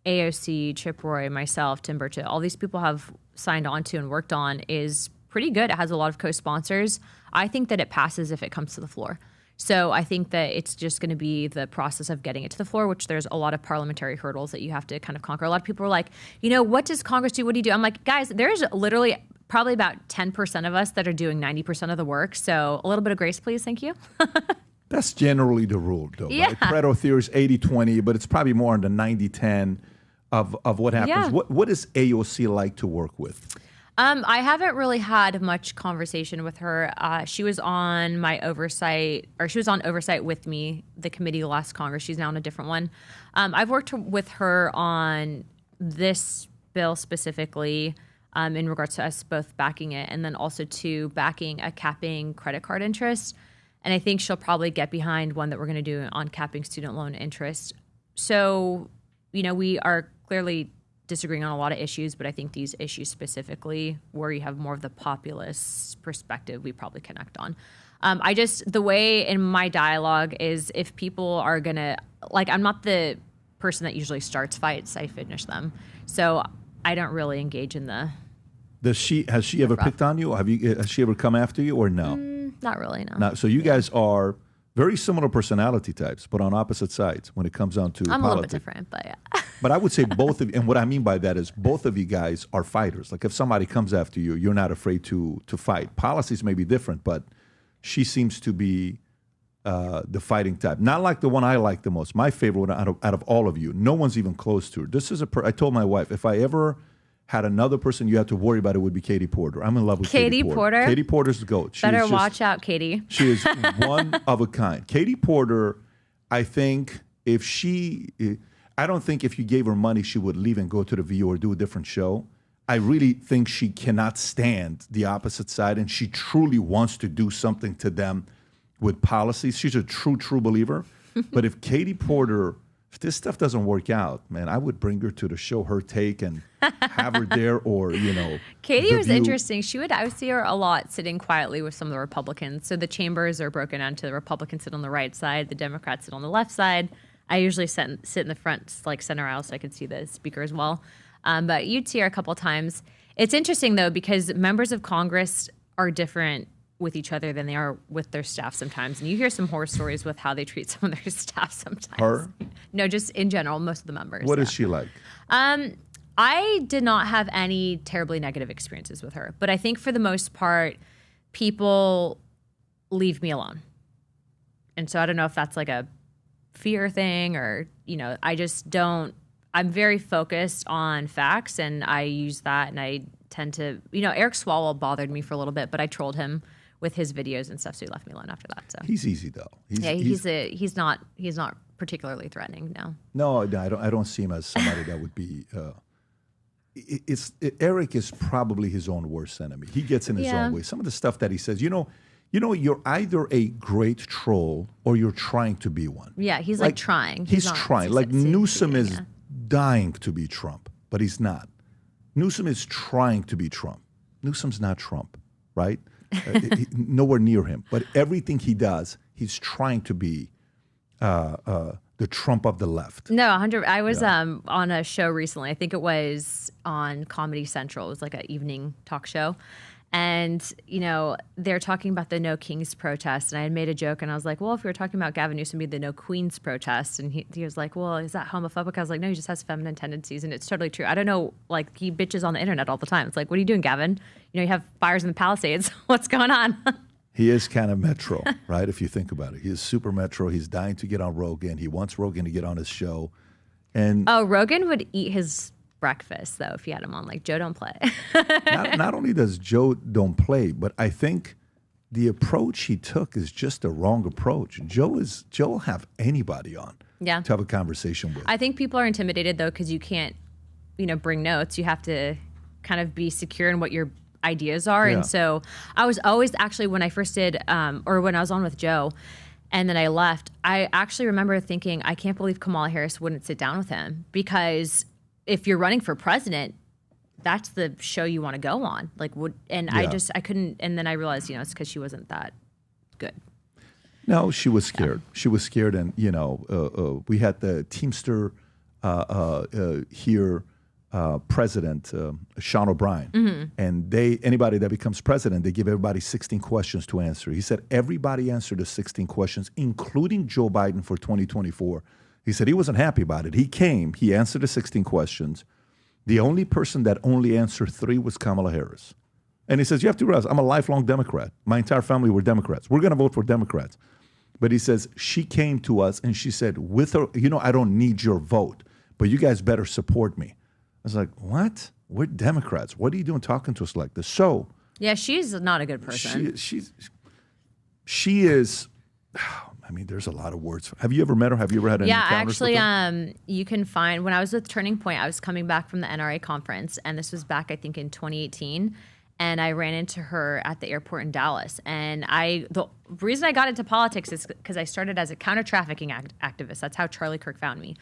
AOC, Chip Roy, myself, Tim Burchett, all these people have signed on to and worked on is pretty good. It has a lot of co-sponsors. I think that it passes if it comes to the floor. So I think that it's just going to be the process of getting it to the floor, which there's a lot of parliamentary hurdles that you have to kind of conquer. A lot of people are like, what does Congress do? What do you do? I'm like, guys, there's literally probably about 10% of us that are doing 90% of the work. So a little bit of grace, please. Thank you. That's generally the rule, though, right? Pareto theory is 80-20, but it's probably more on the 90-10 of what happens. Yeah. What is AOC like to work with? I haven't really had much conversation with her. She was on my Oversight, or she was on Oversight with me, the committee last Congress. She's now on a different one. I've worked with her on this bill specifically in regards to us both backing it and then also to backing a capping credit card interest. And I think she'll probably get behind one that we're going to do on capping student loan interest. So, we are clearly disagreeing on a lot of issues, but I think these issues specifically where you have more of the populist perspective, we probably connect on. The way in my dialogue is if people are going to, I'm not the person that usually starts fights, I finish them. So I don't really engage in the... Has she ever picked on you? Has she ever come after you or no? Not really, no. So you guys are very similar personality types, but on opposite sides when it comes down to politics. I'm a little bit different, but yeah. But I would say both of you, and what I mean by that is both of you guys are fighters. Like if somebody comes after you, you're not afraid to fight. Policies may be different, but she seems to be the fighting type. Not like the one I like the most. My favorite one out of all of you. No one's even close to her. This is I told my wife, if I ever had another person you had to worry about, it would be Katie Porter. I'm in love with Katie Porter. Katie Porter's the GOAT. Better watch out, Katie. She is one of a kind. Katie Porter, I think I don't think if you gave her money, she would leave and go to The View or do a different show. I really think she cannot stand the opposite side, and she truly wants to do something to them with policies. She's a true believer. But if Katie Porter... If this stuff doesn't work out, man, I would bring her to the show, her take, and have her there or, Katie was interesting. I would see her a lot sitting quietly with some of the Republicans. So the chambers are broken down to the Republicans sit on the right side, the Democrats sit on the left side. I usually sit in the front, center aisle, so I could see the speaker as well. But you'd see her a couple times. It's interesting, though, because members of Congress are different with each other than they are with their staff sometimes. And you hear some horror stories with how they treat some of their staff sometimes. Her? No, just in general, most of the members. What is she like? I did not have any terribly negative experiences with her. But I think for the most part, people leave me alone. And so I don't know if that's like a fear thing or I just don't. I'm very focused on facts, and I use that, and I tend to, Eric Swalwell bothered me for a little bit, but I trolled him with his videos and stuff, so he left me alone after that. So he's easy though. He's not particularly threatening. No, I don't see him as somebody that would be. Eric is probably his own worst enemy. He gets in his own way. Some of the stuff that he says, you're either a great troll or you're trying to be one. Yeah, he's like trying. He's trying. Like Newsom is dying to be Trump, but he's not. Newsom is trying to be Trump. Newsom's not Trump, right? Nowhere near him. But everything he does, he's trying to be the Trump of the left. No, 100. I was on a show recently. I think it was on Comedy Central. It was like an evening talk show. And, they're talking about the No Kings protest. And I had made a joke, and I was like, well, if we were talking about Gavin Newsom, it'd be the No Queens protest. And he was like, well, is that homophobic? I was like, no, he just has feminine tendencies. And it's totally true. I don't know, like, he bitches on the internet all the time. It's like, what are you doing, Gavin? You have fires in the Palisades. What's going on? He is kind of Metro, right? If you think about it. He is super Metro. He's dying to get on Rogan. He wants Rogan to get on his show. And Rogan would eat his breakfast, though, if you had him on. Like, Joe don't play. not only does Joe don't play, but I think the approach he took is just a wrong approach. Joe will have anybody on to have a conversation with. I think people are intimidated, though, because you can't, bring notes. You have to kind of be secure in what your ideas are. And so I was always actually, when I first did, or when I was on with Joe, and then I left, I actually remember thinking, I can't believe Kamala Harris wouldn't sit down with him, because if you're running for president, that's the show you want to go on. I couldn't, and then I realized, it's because she wasn't that good. No, she was scared. She was scared, and we had the Teamster here, president, Sean O'Brien, and anybody that becomes president, they give everybody 16 questions to answer. He said everybody answered the 16 questions, including Joe Biden for 2024. He said he wasn't happy about it. He answered the 16 questions. The only person that only answered 3 was Kamala Harris. And he says, you have to realize, I'm a lifelong Democrat. My entire family were Democrats. We're going to vote for Democrats. But he says, she came to us and she said, with her, I don't need your vote, but you guys better support me. I was like, what? We're Democrats. What are you doing talking to us like this? So yeah, she's not a good person. She is. I mean, there's a lot of words. Have you ever met her? Have you ever had any encounters with her? You can find, when I was with Turning Point, I was coming back from the NRA conference, and this was back, I think, in 2018, and I ran into her at the airport in Dallas. And the reason I got into politics is because I started as a counter-trafficking activist. That's how Charlie Kirk found me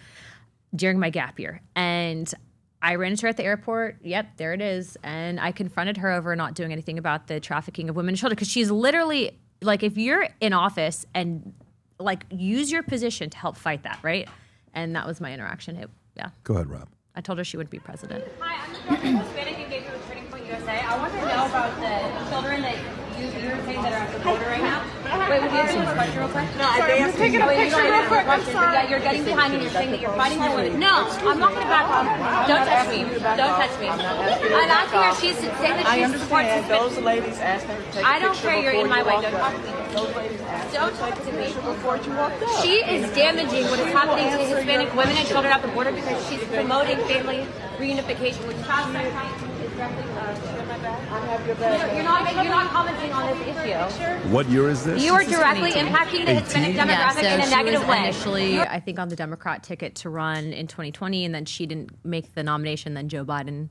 during my gap year. And I ran into her at the airport. Yep, there it is. And I confronted her over not doing anything about the trafficking of women and children, because she's literally, like, if you're in office and use your position to help fight that, right? And that was my interaction. Go ahead, Rob. I told her she would be president. Hi, I'm the director of Hispanic Engagement with Turning Point USA. I want to know about the children that you're saying that are at the border right now. Wait, would you answer the question real quick? No, I'm taking a picture real quick. Yeah, you're getting behind me and you're saying that you're fighting for women. No, I'm not going to back off. Don't touch me. Don't touch me. I'm asking her. She's saying that she supports Hispanic. Those ladies asked her to take a picture. I don't care. You're in my way. Don't talk to me. Those ladies asked Don't talk to me. before you walked up. She is damaging what is happening to Hispanic women and children at the border because she's promoting family reunification, which child sex is directly You're not commenting on this issue. What year is this? You are directly impacting the Hispanic demographic in a negative way. Initially, I think, on the Democrat ticket to run in 2020, and then she didn't make the nomination. Then Joe Biden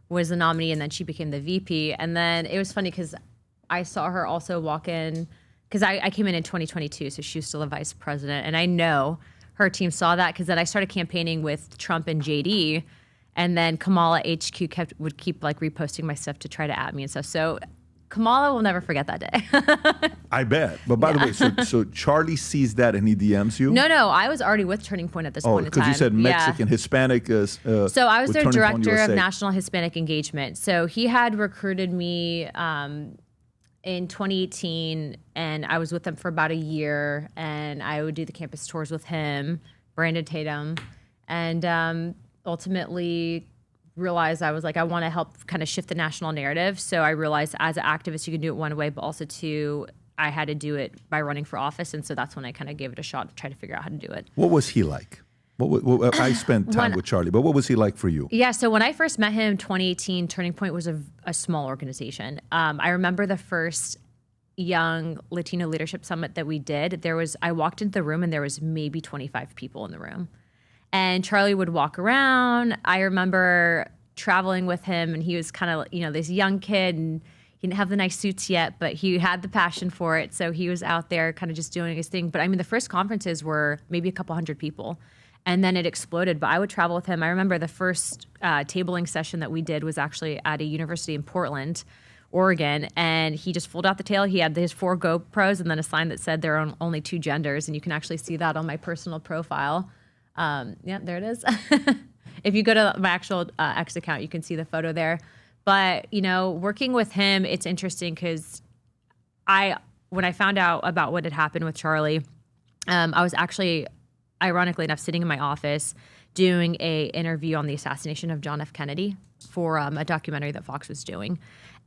was the nominee, and then she became the VP. And then it was funny because I saw her also walk in, because I came in 2022, so she was still a vice president. And I know her team saw that, because then I started campaigning with Trump and JD, and then Kamala HQ would keep reposting my stuff to try to at me and stuff. So Kamala will never forget that day. I bet. But by the way, so Charlie sees that and he DMs you? No, I was already with Turning Point at this point in time. Because you said Mexican, Hispanic. So I was their director of National Hispanic Engagement. So he had recruited me in 2018, and I was with them for about a year, and I would do the campus tours with him, Brandon Tatum, and ultimately realized I was like, I want to help kind of shift the national narrative. So I realized as an activist, you can do it one way, but also two, I had to do it by running for office. And so that's when I kind of gave it a shot to try to figure out how to do it. What was he like? I spent time with Charlie, but what was he like for you? Yeah, so when I first met him, 2018, Turning Point was a small organization. I remember the first Young Latino Leadership Summit that we did. I walked into the room and there was maybe 25 people in the room. And Charlie would walk around. I remember traveling with him, and he was kind of, this young kid, and he didn't have the nice suits yet, but he had the passion for it. So he was out there kind of just doing his thing. But I mean, the first conferences were maybe a couple hundred people. And then it exploded. But I would travel with him. I remember the first tabling session that we did was actually at a university in Portland, Oregon. And he just pulled out the tail. He had his 4 GoPros and then a sign that said there are only 2 genders. And you can actually see that on my personal profile. Yeah, there it is. If you go to my actual X account, you can see the photo there. But, working with him, it's interesting because when I found out about what had happened with Charlie, I was actually, ironically enough, sitting in my office doing a interview on the assassination of John F. Kennedy for a documentary that Fox was doing.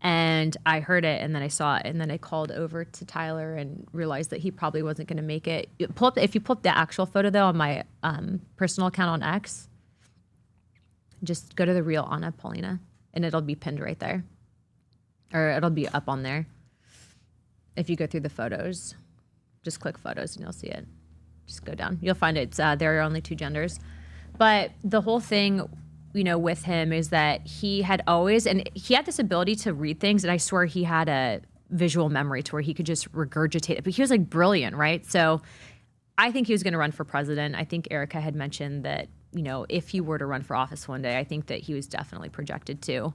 And I heard it, and then I saw it, and then I called over to Tyler and realized that he probably wasn't going to make it. If you pull up the actual photo, though, on my personal account on X, just go to the real Anna Paulina, and it'll be pinned right there. Or it'll be up on there. If you go through the photos, just click photos, and you'll see it. Just go down. You'll find it's there are only 2 genders. But the whole thing, with him is that he had this ability to read things, and I swear he had a visual memory to where he could just regurgitate it. But he was like brilliant, right? So I think he was going to run for president. I think Erica had mentioned that, if he were to run for office one day, I think that he was definitely projected to.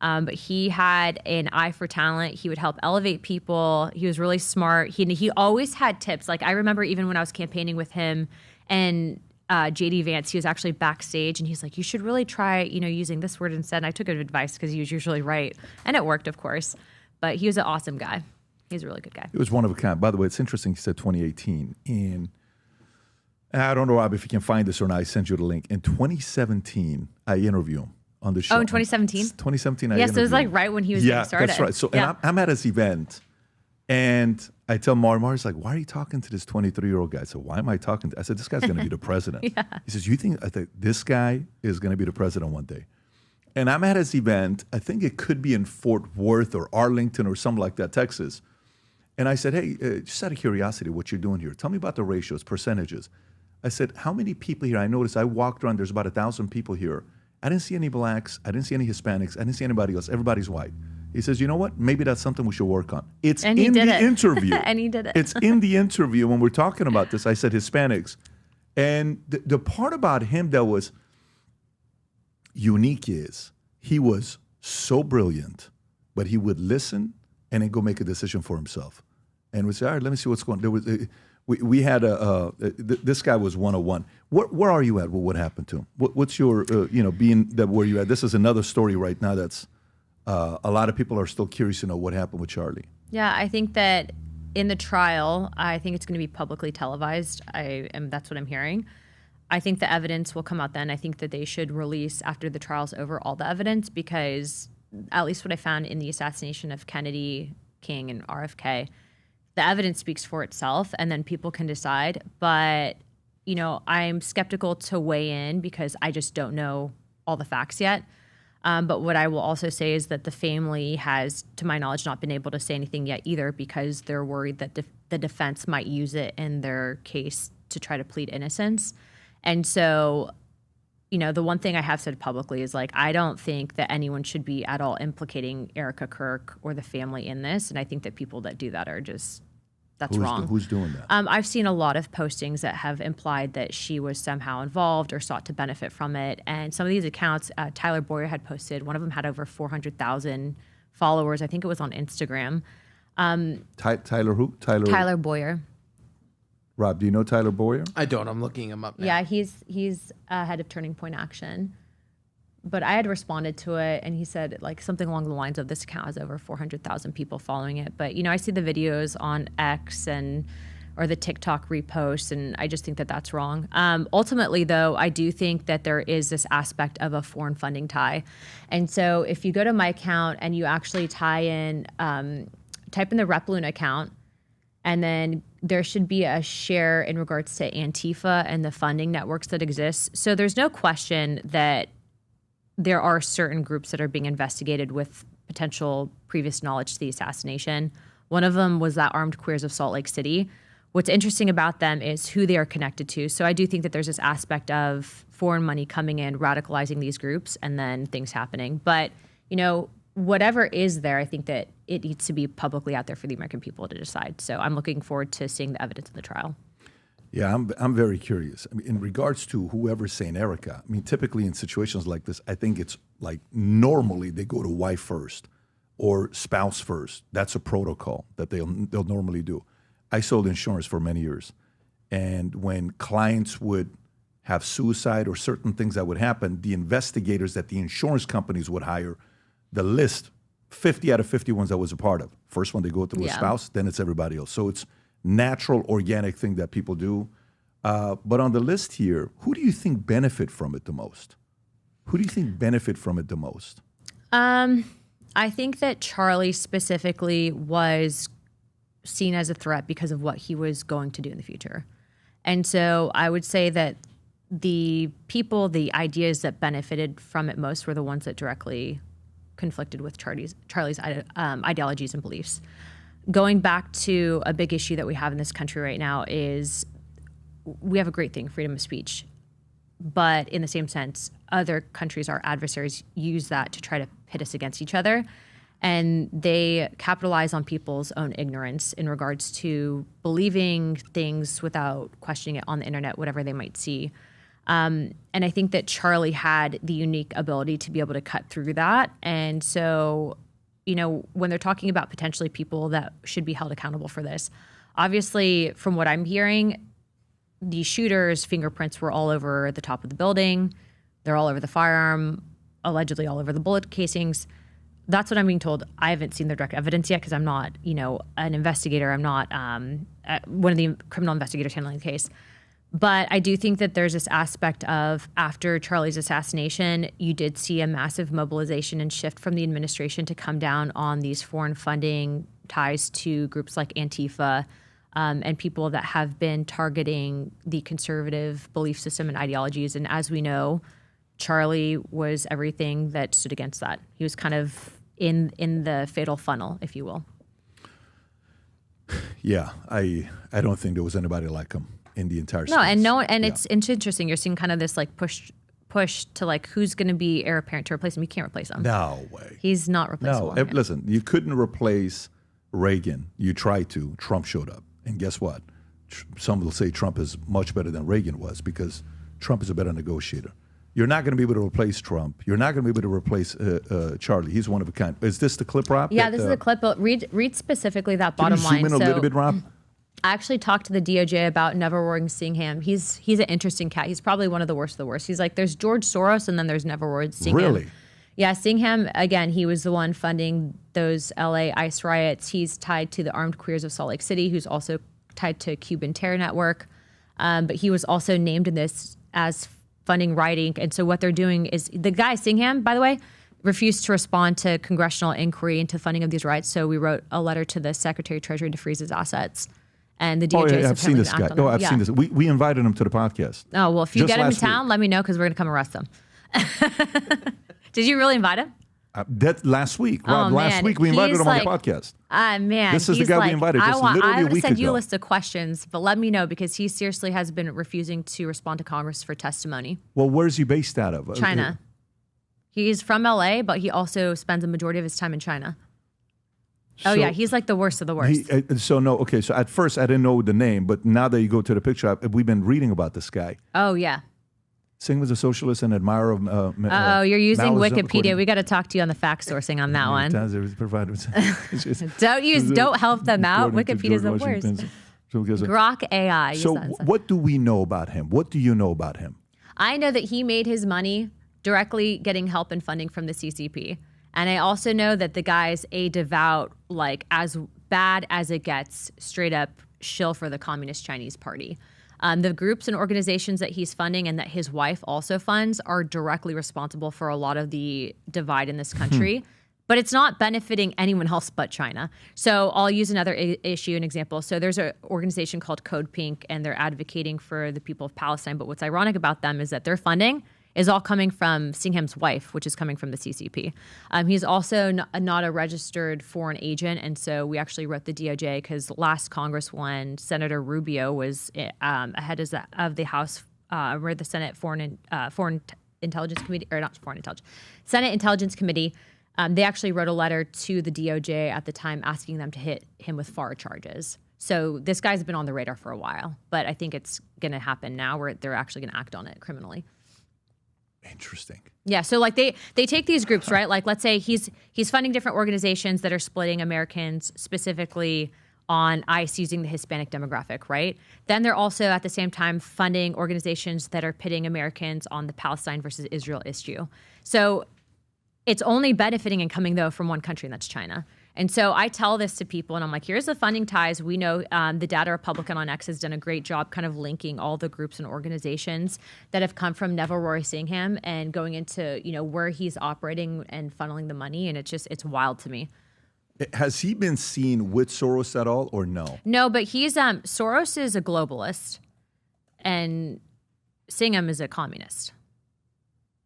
But he had an eye for talent. He would help elevate people. He was really smart. He always had tips. Like I remember even when I was campaigning with him and JD Vance, he was actually backstage, and he's like, you should really try, using this word instead. And I took advice because he was usually right. And it worked, of course. But he was an awesome guy. He's a really good guy. He was one of a kind. By the way, it's interesting. He said 2018. And I don't know, Rob, if you can find this or not. I sent you the link. In 2017, I interviewed him on the show. Oh, in 2017? 2017, Yes, it was like right when he was getting started. Yeah, that's right. So and I'm at his event, and I tell Mar's like, why are you talking to this 23-year-old guy? So why am I talking to? I said, this guy's going to be the president. Yeah. He says, I think this guy is going to be the president one day. And I'm at his event. I think it could be in Fort Worth or Arlington or something like that, Texas. And I said, hey, just out of curiosity, what you're doing here, tell me about the ratios, percentages. I said, how many people here? I noticed I walked around, there's about 1,000 people here. I didn't see any blacks. I didn't see any Hispanics. I didn't see anybody else. Everybody's white. He says, you know what? Maybe that's something we should work on. It's in the interview. And he did it. It's in the interview when we're talking about this. I said Hispanics. And the part about him that was unique is he was so brilliant, but he would listen and then go make a decision for himself. And we say, all right, let me see what's going on. There was we had this guy was 101. Where are you at? What happened to him? What's your being that where you at? This is another story right now that's a lot of people are still curious to know what happened with Charlie. Yeah, I think that in the trial, I think it's going to be publicly televised. That's what I'm hearing. I think the evidence will come out then. I think that they should release after the trial's over all the evidence, because at least what I found in the assassination of Kennedy, King, and RFK, the evidence speaks for itself, and then people can decide. But, I'm skeptical to weigh in because I just don't know all the facts yet. But what I will also say is that the family has, to my knowledge, not been able to say anything yet either, because they're worried that the defense might use it in their case to try to plead innocence. And so, the one thing I have said publicly is, I don't think that anyone should be at all implicating Erica Kirk or the family in this. And I think that people that do that are just, that's wrong. Who's doing that? I've seen a lot of postings that have implied that she was somehow involved or sought to benefit from it. And some of these accounts, Tyler Boyer had posted, one of them had over 400,000 followers. I think it was on Instagram. Tyler who? Tyler Boyer. Rob, do you know Tyler Boyer? I don't. I'm looking him up now. Yeah, he's head of Turning Point Action. But I had responded to it, and he said something along the lines of, this account has over 400,000 people following it. But, I see the videos on X or the TikTok reposts, and I just think that that's wrong. Ultimately, though, I do think that there is this aspect of a foreign funding tie. And so if you go to my account and you actually type in the Rep Luna account, And then there should be a share in regards to Antifa and the funding networks that exist. So there's no question that there are certain groups that are being investigated with potential previous knowledge to the assassination. One of them was that Armed Queers of Salt Lake City. What's interesting about them is who they are connected to. So I do think that there's this aspect of foreign money coming in, radicalizing these groups, and then things happening. But, whatever is there, I think that it needs to be publicly out there for the American people to decide. So I'm looking forward to seeing the evidence of the trial. Yeah, I'm very curious. I mean, in regards to whoever's saying Erica, I mean, typically in situations like this, I think it's like normally they go to wife first or spouse first. That's a protocol that they'll normally do. I sold insurance for many years. And when clients would have suicide or certain things that would happen, the investigators that the insurance companies would hire, the list, 50 out of 50 ones I was a part of. First one, they go through a spouse, then it's everybody else. So it's natural, organic thing that people do. But on the list here, who do you think benefit from it the most? Who do you think benefit from it the most? I think that Charlie specifically was seen as a threat because of what he was going to do in the future. And so I would say that the people, the ideas that benefited from it most were the ones that directly conflicted with Charlie's ideologies and beliefs. Going back to a big issue that we have in this country right now is we have a great thing, freedom of speech. But in the same sense, other countries, our adversaries, use that to try to pit us against each other. And they capitalize on people's own ignorance in regards to believing things without questioning it on the internet, whatever they might see. And I think that Charlie had the unique ability to be able to cut through that. And so, when they're talking about potentially people that should be held accountable for this, obviously, from what I'm hearing, the shooter's fingerprints were all over the top of the building. They're all over the firearm, allegedly all over the bullet casings. That's what I'm being told. I haven't seen the direct evidence yet because I'm not, an investigator. I'm not one of the criminal investigators handling the case. But I do think that there's this aspect of after Charlie's assassination, you did see a massive mobilization and shift from the administration to come down on these foreign funding ties to groups like Antifa and people that have been targeting the conservative belief system and ideologies. And as we know, Charlie was everything that stood against that. He was kind of in the fatal funnel, if you will. Yeah, I don't think there was anybody like him in the entire space. It's interesting. You're seeing kind of this like push to like who's going to be heir apparent to replace him. You can't replace him. No way. He's not replaceable. No, listen, you couldn't replace Reagan. You tried to. Trump showed up, and guess what? Some will say Trump is much better than Reagan was because Trump is a better negotiator. You're not going to be able to replace Trump. You're not going to be able to replace Charlie. He's one of a kind. Is this the clip, Rob? Yeah, this is the clip. But read specifically that bottom line. Can you zoom in a little bit, Rob? I actually talked to the DOJ about Never Roaring Singham. He's an interesting cat. He's probably one of the worst of the worst. He's like, there's George Soros and then there's Never Roaring Singham. Really? Yeah, Singham, again, he was the one funding those LA ICE riots. He's tied to the Armed Queers of Salt Lake City, who's also tied to Cuban terror network. But he was also named in this as funding rioting. And so what they're doing is, the guy, Singham, by the way, refused to respond to congressional inquiry into funding of these riots. So we wrote a letter to the Secretary of Treasury to freeze his assets. And the DOJ I've seen this guy. I've seen this. We invited him to the podcast. Oh, well, if you get him in town, let me know because we're going to come arrest him. Did you really invite him? That last week, Rob. Last week we invited him on the podcast. Man, this is the guy we invited. I literally a week ago. send you a list of questions, but let me know because he seriously has been refusing to respond to Congress for testimony. Well, where's he based out of? China. He's from LA, but he also spends a majority of his time in China. Oh, yeah, he's like the worst of the worst. So at first I didn't know the name, but now that you go to the picture, we've been reading about this guy. Oh, yeah. Singh was a socialist and admirer of you're using Maoism, Wikipedia. We got to talk to you on the fact sourcing on that one. Don't don't help them out. Wikipedia's the worst. Grok AI. So what do we know about him? What do you know about him? I know that he made his money directly getting help and funding from the CCP. And I also know that the guy's a devout, like as bad as it gets, straight up shill for the Communist Chinese Party. The groups and organizations that he's funding and that his wife also funds are directly responsible for a lot of the divide in this country. but it's not benefiting anyone else but China. So I'll use another an example. So there's an organization called Code Pink, and they're advocating for the people of Palestine. But what's ironic about them is that their funding is all coming from Singham's wife, which is coming from the CCP. He's also not a registered foreign agent, and so we actually wrote the DOJ because last Congress when Senator Rubio was ahead of the House, where the Senate Foreign Intelligence Committee, or not Foreign Intelligence, Senate Intelligence Committee, they actually wrote a letter to the DOJ at the time asking them to hit him with FAR charges. So this guy's been on the radar for a while, but I think it's going to happen now where they're actually going to act on it criminally. Interesting. Yeah, so like they take these groups, right? Like let's say he's funding different organizations that are splitting Americans specifically on ICE using the Hispanic demographic, right? Then they're also at the same time funding organizations that are pitting Americans on the Palestine versus Israel issue. So it's only benefiting and coming though from one country, and that's China. And so I tell this to people, and I'm like, here's the funding ties. We know the Data Republican on X has done a great job kind of linking all the groups and organizations that have come from Neville Roy Singham and going into, where he's operating and funneling the money. And it's wild to me. Has he been seen with Soros at all or no? No, but Soros is a globalist and Singham is a communist.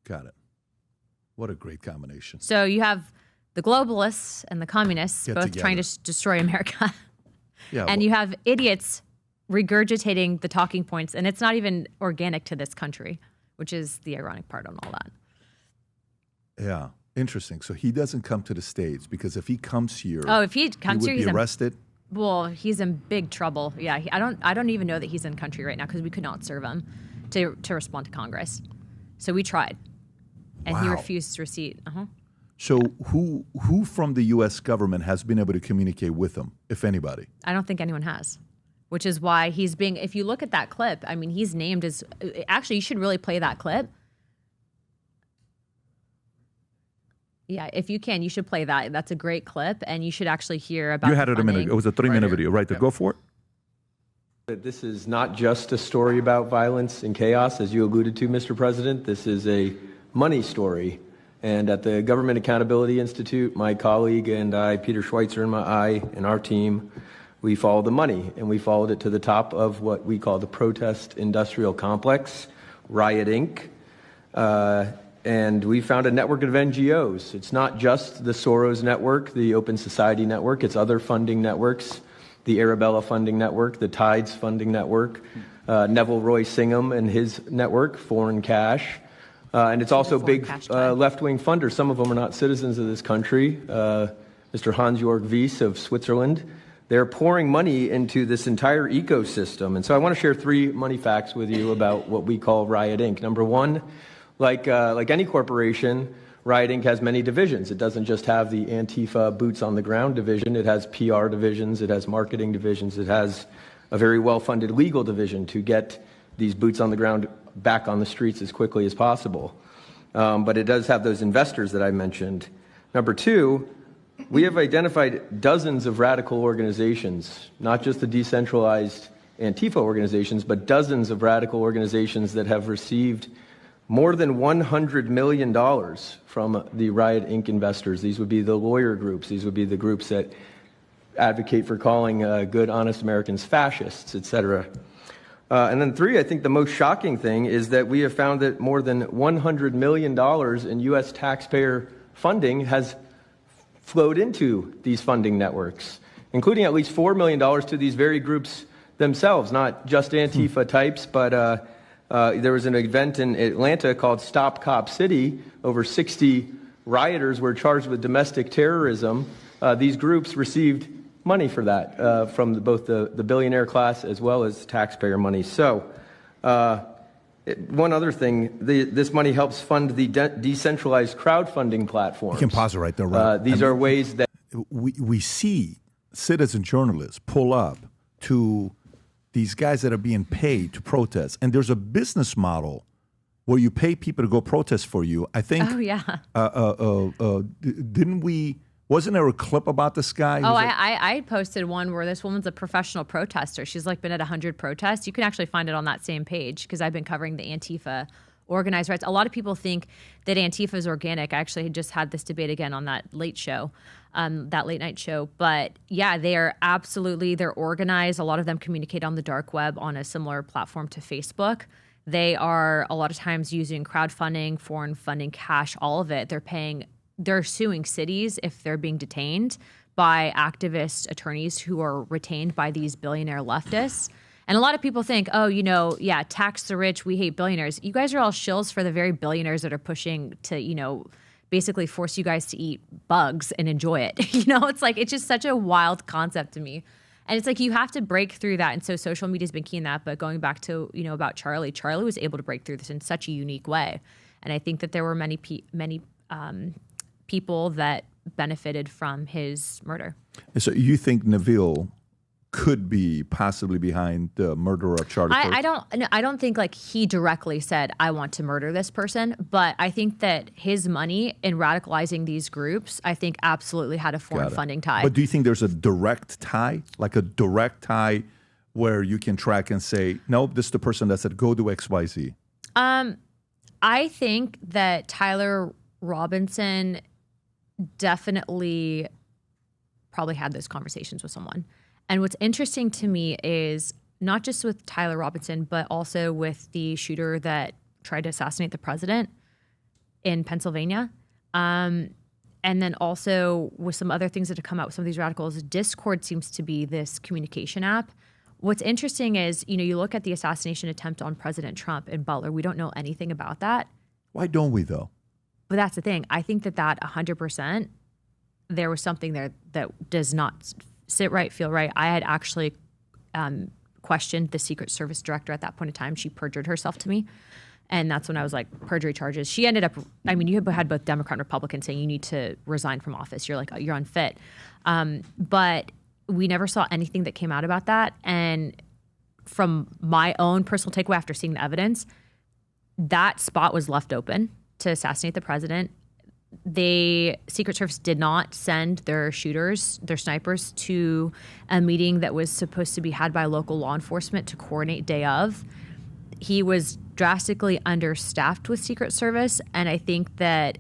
Got it. What a great combination. So you have the globalists and the communists both trying to destroy America. Yeah, and you have idiots regurgitating the talking points, and it's not even organic to this country, which is the ironic part on all that. Yeah, interesting. So he doesn't come to the States because if he comes here, if he comes here, he's arrested. Well, he's in big trouble. Yeah, I don't even know that he's in country right now because we could not serve him to respond to Congress. So we tried, and he refused receipt. So who from the U.S. government has been able to communicate with him, if anybody? I don't think anyone has, which is why he's being, if you look at that clip, I mean, he's named as, actually, you should really play that clip. Yeah, if you can, you should play that. That's a great clip, and you should actually hear about You had it a minute. It was a 3-minute video, right there. Go for it. This is not just a story about violence and chaos, as you alluded to, Mr. President. This is a money story. And at the Government Accountability Institute, my colleague and I, Peter Schweitzer and our team, we followed the money, and we followed it to the top of what we call the protest industrial complex, Riot Inc. And we found a network of NGOs. It's not just the Soros network, the Open Society network, it's other funding networks, the Arabella funding network, the Tides funding network, Neville Roy Singham and his network, Foreign Cash. And it's also big left-wing funders. Some of them are not citizens of this country. Mr. Hans-Jörg Wyss of Switzerland. They're pouring money into this entire ecosystem. And so I want to share 3 money facts with you about what we call Riot Inc. Number 1, like any corporation, Riot Inc. has many divisions. It doesn't just have the Antifa boots-on-the-ground division. It has PR divisions. It has marketing divisions. It has a very well-funded legal division to get these boots-on-the-ground back on the streets as quickly as possible. But it does have those investors that I mentioned. Number 2, we have identified dozens of radical organizations, not just the decentralized Antifa organizations, but dozens of radical organizations that have received more than $100 million from the Riot Inc. investors. These would be the lawyer groups. These would be the groups that advocate for calling good, honest Americans fascists, et cetera. And then 3, I think the most shocking thing is that we have found that more than $100 million in U.S. taxpayer funding has flowed into these funding networks, including at least $4 million to these very groups themselves, not just Antifa types, but there was an event in Atlanta called Stop Cop City. Over 60 rioters were charged with domestic terrorism. These groups received money for that from both the billionaire class as well as taxpayer money. So one other thing, this money helps fund the decentralized crowdfunding platforms. You can pause it right there, right? These are ways that we see citizen journalists pull up to these guys that are being paid to protest. And there's a business model where you pay people to go protest for you. I think. Oh, yeah. Wasn't there a clip about this guy? I posted one where this woman's a professional protester. She's been at 100 protests. You can actually find it on that same page because I've been covering the Antifa organized riots. A lot of people think that Antifa is organic. I actually just had this debate again on that late night show. But yeah, they are they're organized. A lot of them communicate on the dark web on a similar platform to Facebook. They are a lot of times using crowdfunding, foreign funding, cash, all of it. They're suing cities if they're being detained by activist attorneys who are retained by these billionaire leftists. And a lot of people think, tax the rich, we hate billionaires. You guys are all shills for the very billionaires that are pushing to, basically force you guys to eat bugs and enjoy it. It's just such a wild concept to me. And it's like you have to break through that. And so social media has been key in that. But going back to, about Charlie was able to break through this in such a unique way. And I think that there were many people that benefited from his murder. So you think Neville could be possibly behind the murder of Charlie Kirk? I don't think like he directly said, I want to murder this person, but I think that his money in radicalizing these groups, I think absolutely had a foreign funding tie. But do you think there's a direct tie, like a direct tie where you can track and say, nope, this is the person that said, go do X, Y, Z? I think that Tyler Robinson definitely probably had those conversations with someone. And what's interesting to me is not just with Tyler Robinson, but also with the shooter that tried to assassinate the president in Pennsylvania. And then also with some other things that have come out with some of these radicals, Discord seems to be this communication app. What's interesting is, you look at the assassination attempt on President Trump in Butler. We don't know anything about that. Why don't we, though? But that's the thing. I think that 100%, there was something there that does not sit right, feel right. I had actually questioned the Secret Service director at that point in time. She perjured herself to me. And that's when I was like, perjury charges. She ended up, you had both Democrat and Republican saying you need to resign from office. You're like, oh, you're unfit. But we never saw anything that came out about that. And from my own personal takeaway after seeing the evidence, that spot was left open to assassinate the president. The Secret Service did not send their snipers, to a meeting that was supposed to be had by local law enforcement to coordinate day of. He was drastically understaffed with Secret Service, and I think that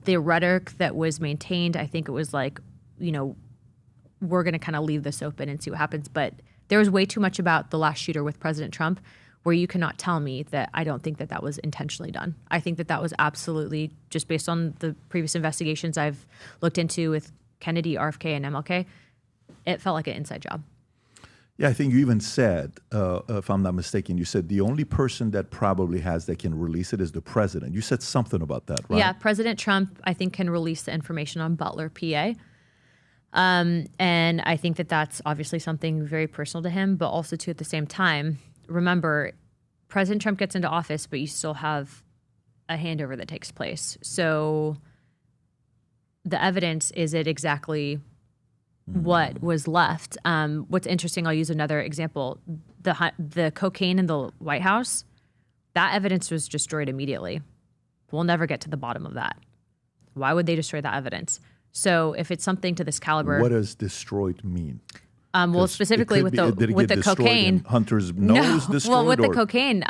the rhetoric that was maintained, I think it was like, we're going to kind of leave this open and see what happens. But there was way too much about the last shooter with President Trump where you cannot tell me that I don't think that was intentionally done. I think that was absolutely, just based on the previous investigations I've looked into with Kennedy, RFK, and MLK, it felt like an inside job. Yeah, I think you even said, if I'm not mistaken, you said the only person that probably that can release it is the president. You said something about that, right? Yeah, President Trump, I think, can release the information on Butler, PA. And I think that that's obviously something very personal to him, but also too at the same time, remember, President Trump gets into office, but you still have a handover that takes place. So the evidence, is it exactly what was left? What's interesting, I'll use another example. The cocaine in the White House, that evidence was destroyed immediately. We'll never get to the bottom of that. Why would they destroy that evidence? So if it's something to this caliber. What does destroyed mean? Well, specifically with the cocaine, Hunter's nose destroyed. Well, with the cocaine,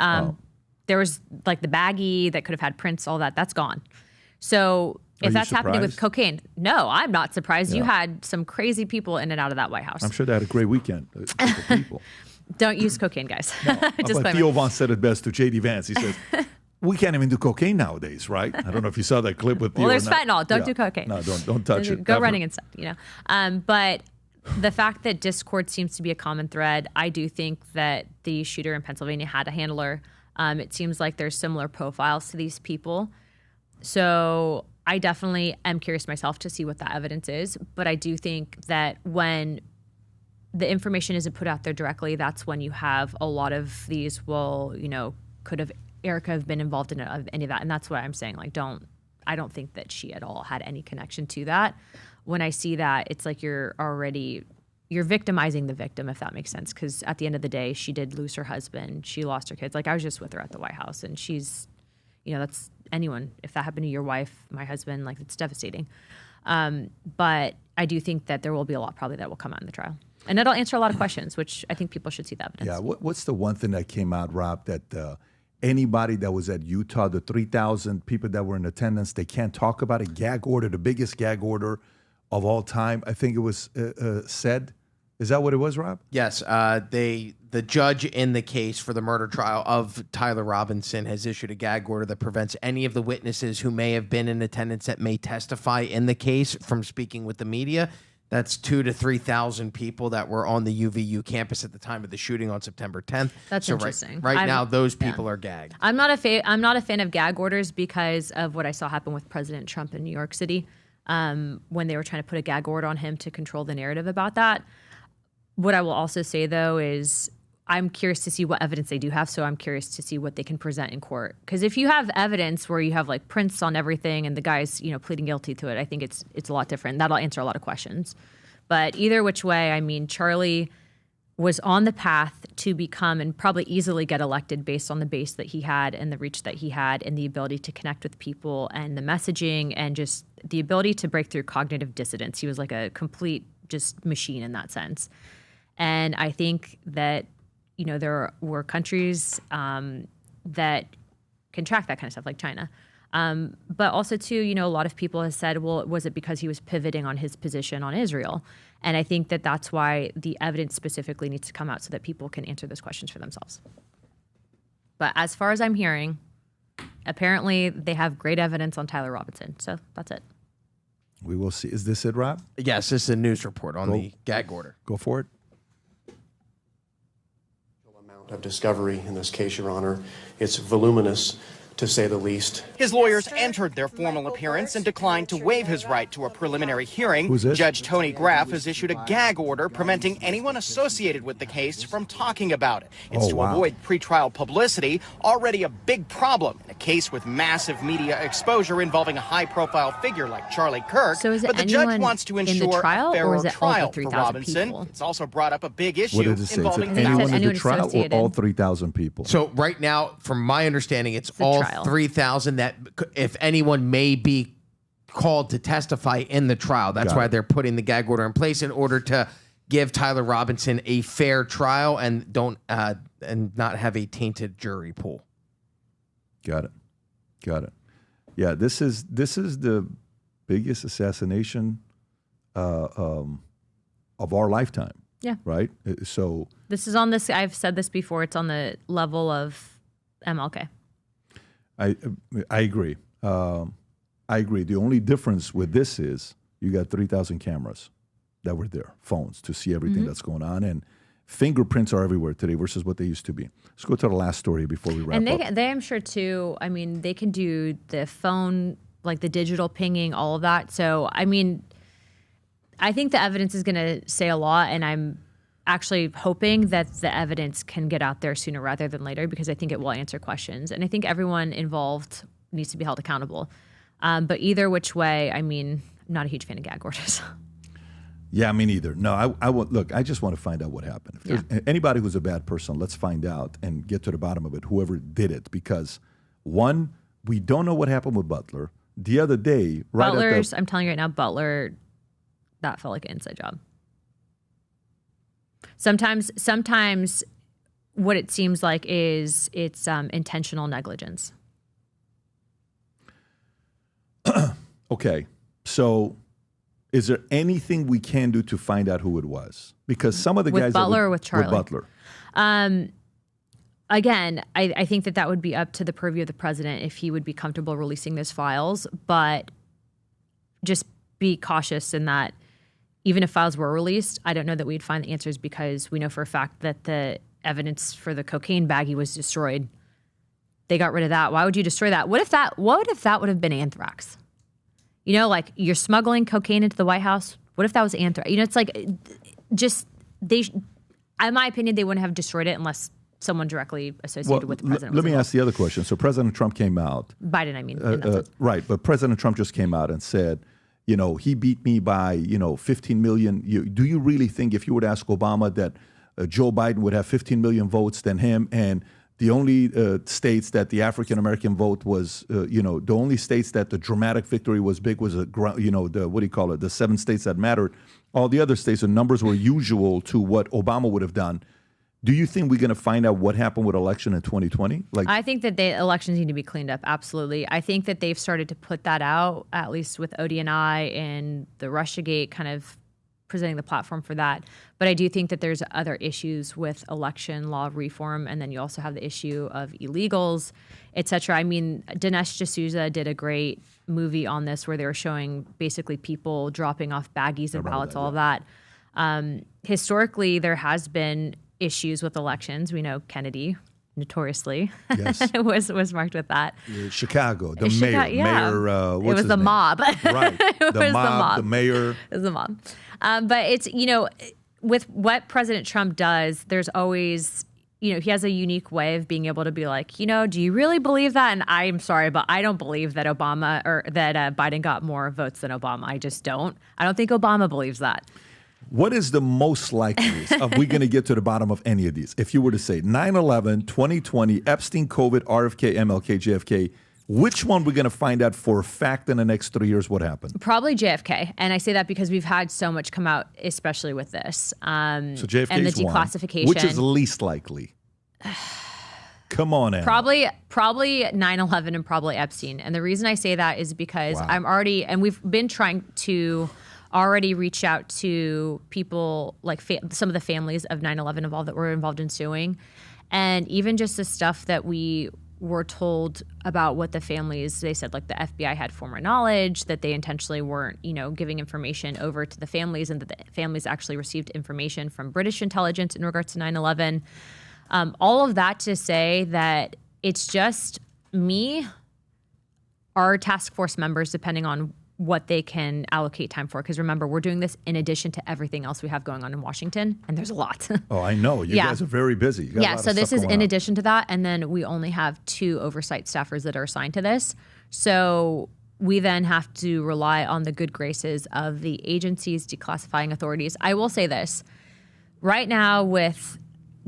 there was like the baggie that could have had prints, all that. That's gone. So if that's happening with cocaine, no, I'm not surprised. Yeah. You had some crazy people in and out of that White House. I'm sure they had a great weekend. People. Don't use cocaine, guys. No, but Theo Vaughn said it best to J.D. Vance. He says, we can't even do cocaine nowadays, right? I don't know if you saw that clip with Theo. Well, there's fentanyl. Don't do cocaine. No, don't touch it. Go ever. running instead, But the fact that Discord seems to be a common thread, I do think that the shooter in Pennsylvania had a handler. It seems like there's similar profiles to these people. So I definitely am curious myself to see what that evidence is. But I do think that when the information isn't put out there directly, that's when you have a lot of these, could have Erica have been involved in any of that? And that's what I'm saying. Like, I don't think that she at all had any connection to that. When I see that, it's like you're victimizing the victim, if that makes sense. Because at the end of the day, she did lose her husband. She lost her kids. Like, I was just with her at the White House, and she's, that's anyone. If that happened to your wife, my husband, like, it's devastating. But I do think that there will be a lot probably that will come out in the trial. And it'll answer a lot of questions, which I think people should see the evidence. Yeah. What's the one thing that came out, Rob, that anybody that was at Utah, the 3,000 people that were in attendance, they can't talk about it. Gag order, the biggest gag order of all time. I think it was said. Is that what it was, Rob? Yes. The judge in the case for the murder trial of Tyler Robinson has issued a gag order that prevents any of the witnesses who may have been in attendance that may testify in the case from speaking with the media. That's 2,000 to 3,000 people that were on the UVU campus at the time of the shooting on September 10th. That's interesting. Right now, those people are gagged. I'm not a fan of gag orders because of what I saw happen with President Trump in New York City when they were trying to put a gag order on him to control the narrative about that. What I will also say, though, is I'm curious to see what evidence they do have, so I'm curious to see what they can present in court. Because if you have evidence where you have like prints on everything and the guy's pleading guilty to it, I think it's a lot different. That'll answer a lot of questions. But either which way, I mean, Charlie was on the path to become and probably easily get elected based on the base that he had and the reach that he had and the ability to connect with people and the messaging and just the ability to break through cognitive dissonance. He was like a complete just machine in that sense. And I think that there were countries that can track that kind of stuff, like China. But also, too, a lot of people have said, well, was it because he was pivoting on his position on Israel? And I think that that's why the evidence specifically needs to come out so that people can answer those questions for themselves. But as far as I'm hearing, apparently they have great evidence on Tyler Robinson. So that's it. We will see. Is this it, Rob? Yes, this is a news report on the gag order. Go for it. Of discovery in this case, Your Honor. It's voluminous, to say the least. His lawyers entered their formal appearance and declined to waive his right to a preliminary hearing. Who's this? Judge Tony Graff has issued a gag order preventing anyone associated with the case from talking about it. It's to avoid pretrial publicity, already a big problem in a case with massive media exposure involving a high-profile figure like Charlie Kirk. So is it but the judge wants to ensure trial, a fairer or is it trial for 3,000 Robinson. people? It's also brought up a big issue What did it say? involving Is it anyone in the anyone trial or all 3,000 people? So right now, from my understanding, it's all trial. 3,000 that if anyone may be called to testify in the trial. That's why they're putting the gag order in place in order to give Tyler Robinson a fair trial and and not have a tainted jury pool. Got it. Yeah, this is the biggest assassination of our lifetime. Yeah. Right? So this is on this. I've said this before. It's on the level of MLK. I agree. I agree. The only difference with this is you got 3,000 cameras that were there, phones to see everything that's going on, and fingerprints are everywhere today versus what they used to be. Let's go to the last story before we wrap up. And they, I'm sure too. I mean, they can do the phone, like the digital pinging, all of that. So, I mean, I think the evidence is going to say a lot, and I'm actually hoping that the evidence can get out there sooner rather than later because I think it will answer questions. And I think everyone involved needs to be held accountable. But either which way, I mean, I'm not a huge fan of gag orders. Yeah, me neither. No, look, I just want to find out what happened. If there's anybody who's a bad person, let's find out and get to the bottom of it, whoever did it. Because, one, we don't know what happened with Butler. The other day, I'm telling you right now, Butler, that felt like an inside job. Sometimes what it seems like is it's intentional negligence. Okay, so is there anything we can do to find out who it was? Because some of the guys... With Butler or with Charlie? With Butler. Again, I think that would be up to the purview of the president if he would be comfortable releasing those files, but just be cautious in that even if files were released, I don't know that we'd find the answers because we know for a fact that the evidence for the cocaine baggie was destroyed. They got rid of that. Why would you destroy that? What if that would have been anthrax? You know, like you're smuggling cocaine into the White House. What if that was anthrax? You know, it's like in my opinion, they wouldn't have destroyed it unless someone directly associated with the president. Let me ask the other question. So President Trump came out. Biden, I mean. Right, but President Trump just came out and said, you know, he beat me by, 15 million. Do you really think if you were to ask Obama that Joe Biden would have 15 million votes than him? And the only states that the African-American vote was, the only states that the dramatic victory was big was, the 7 states that mattered. All the other states, the numbers were usual to what Obama would have done. Do you think we're going to find out what happened with election in 2020? I think that the elections need to be cleaned up. Absolutely. I think that they've started to put that out, at least with ODNI and the Russiagate kind of presenting the platform for that. But I do think that there's other issues with election law reform, and then you also have the issue of illegals, et cetera. I mean, Dinesh D'Souza did a great movie on this where they were showing basically people dropping off baggies of ballots, all of that. Historically, there has been issues with elections. We know Kennedy, notoriously, was marked with that. Chicago, the mayor. It was the mob. Right. The mob, the mayor. It was the mob. But it's, with what President Trump does, there's always, he has a unique way of being able to be like, do you really believe that? And I'm sorry, but I don't believe that Biden got more votes than Obama. I just don't. I don't think Obama believes that. What is the most likeliest of we going to get to the bottom of any of these? If you were to say 9/11, 2020, Epstein, COVID, RFK, MLK, JFK, which one we're going to find out for a fact in the next 3 years what happened? Probably JFK. And I say that because we've had so much come out, especially with this. So JFK and the declassification. One. Which is least likely? Come on, Anna. Probably 9/11 and probably Epstein. And the reason I say that is because we've been trying to already reach out to people like some of the families of 9/11 involved that were involved in suing. And even just the stuff that we were told about what the families, they said like the FBI had former knowledge, that they intentionally weren't, giving information over to the families, and that the families actually received information from British intelligence in regards to 9/11. All of that to say that it's just our task force members, depending on what they can allocate time for. Because remember, we're doing this in addition to everything else we have going on in Washington, and there's a lot. Oh, I know. You guys are very busy. So this is in addition to that, and then we only have 2 oversight staffers that are assigned to this. So we then have to rely on the good graces of the agencies, declassifying authorities. I will say this. Right now with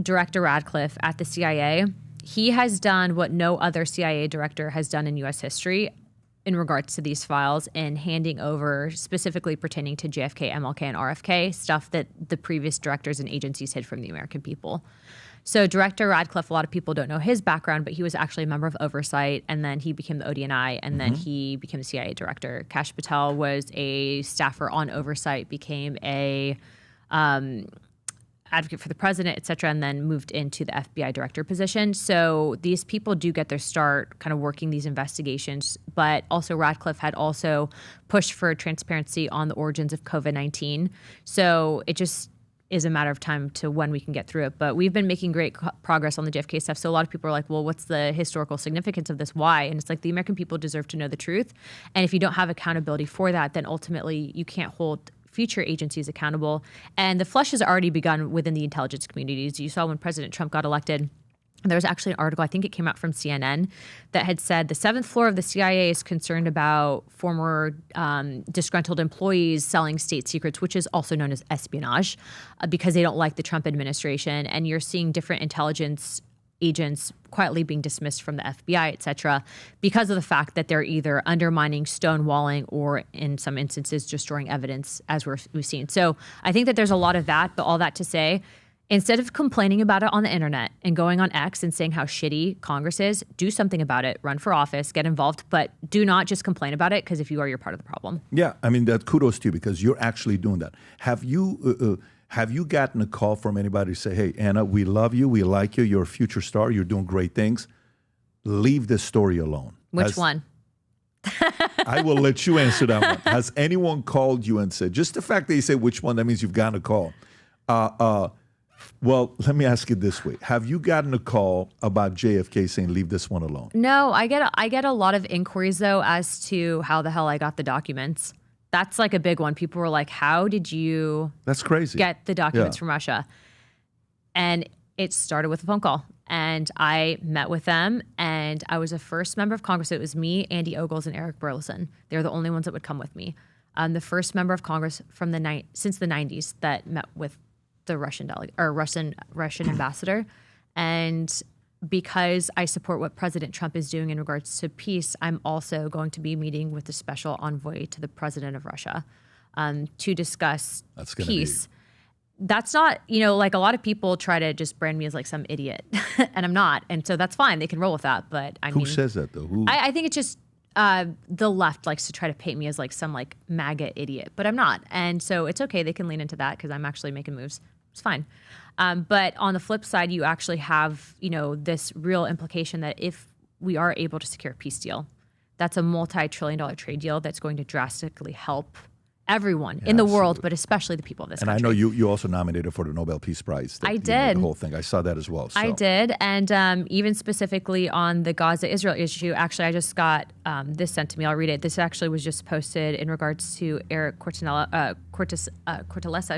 Director Radcliffe at the CIA, he has done what no other CIA director has done in U.S. history in regards to these files, and handing over specifically pertaining to JFK, MLK, and RFK, stuff that the previous directors and agencies hid from the American people. So Director Radcliffe, a lot of people don't know his background, but he was actually a member of Oversight, and then he became the ODNI, and then he became the CIA director. Kash Patel was a staffer on Oversight, became a advocate for the president, et cetera, and then moved into the FBI director position. So these people do get their start kind of working these investigations, but also Radcliffe had also pushed for transparency on the origins of COVID-19. So it just is a matter of time to when we can get through it. But we've been making great progress on the JFK stuff. So a lot of people are like, well, what's the historical significance of this? Why? And it's like, the American people deserve to know the truth. And if you don't have accountability for that, then ultimately you can't hold future agencies accountable. And the flush has already begun within the intelligence communities. You saw when President Trump got elected, there was actually an article, I think it came out from CNN, that had said the 7th floor of the CIA is concerned about former disgruntled employees selling state secrets, which is also known as espionage, because they don't like the Trump administration. And you're seeing different intelligence agents quietly being dismissed from the FBI, et cetera, because of the fact that they're either undermining, stonewalling, or in some instances destroying evidence, as we've seen. So I think that there's a lot of that, but all that to say, instead of complaining about it on the internet and going on X and saying how shitty Congress is, do something about it, run for office, get involved, but do not just complain about it, because if you are, you're part of the problem. Yeah, I mean, that kudos to you, because you're actually doing that. Have you gotten a call from anybody to say, hey, Anna, we love you, we like you, you're a future star, you're doing great things, leave this story alone? Which one? I will let you answer that one. Has anyone called you and said, just the fact that you say which one, that means you've gotten a call. Well, let me ask it this way. Have you gotten a call about JFK saying, leave this one alone? No, I get a lot of inquiries, though, as to how the hell I got the documents. That's like a big one. People were like, how did you That's crazy. Get the documents from Russia? And it started with a phone call. And I met with them, and I was the first member of Congress. It was me, Andy Ogles, and Eric Burleson. They were the only ones that would come with me. I'm the first member of Congress from since the 90s that met with the Russian ambassador. And because I support what President Trump is doing in regards to peace, I'm also going to be meeting with the special envoy to the president of Russia to discuss peace. that's not, like a lot of people try to just brand me as like some idiot and I'm not. And so that's fine. They can roll with that. But Who says that though? I think it's just the left likes to try to paint me as like some like MAGA idiot, but I'm not. And so it's okay. They can lean into that because I'm actually making moves. It's fine. But on the flip side, you actually have, this real implication that if we are able to secure a peace deal, that's a multi-trillion-dollar trade deal that's going to drastically help everyone in the world, but especially the people of this country. And I know you also nominated for the Nobel Peace Prize. I did. The whole thing. I saw that as well. So. I did. And even specifically on the Gaza-Israel issue, actually, I just got this sent to me. I'll read it. This actually was just posted in regards to Eric Cortellessa,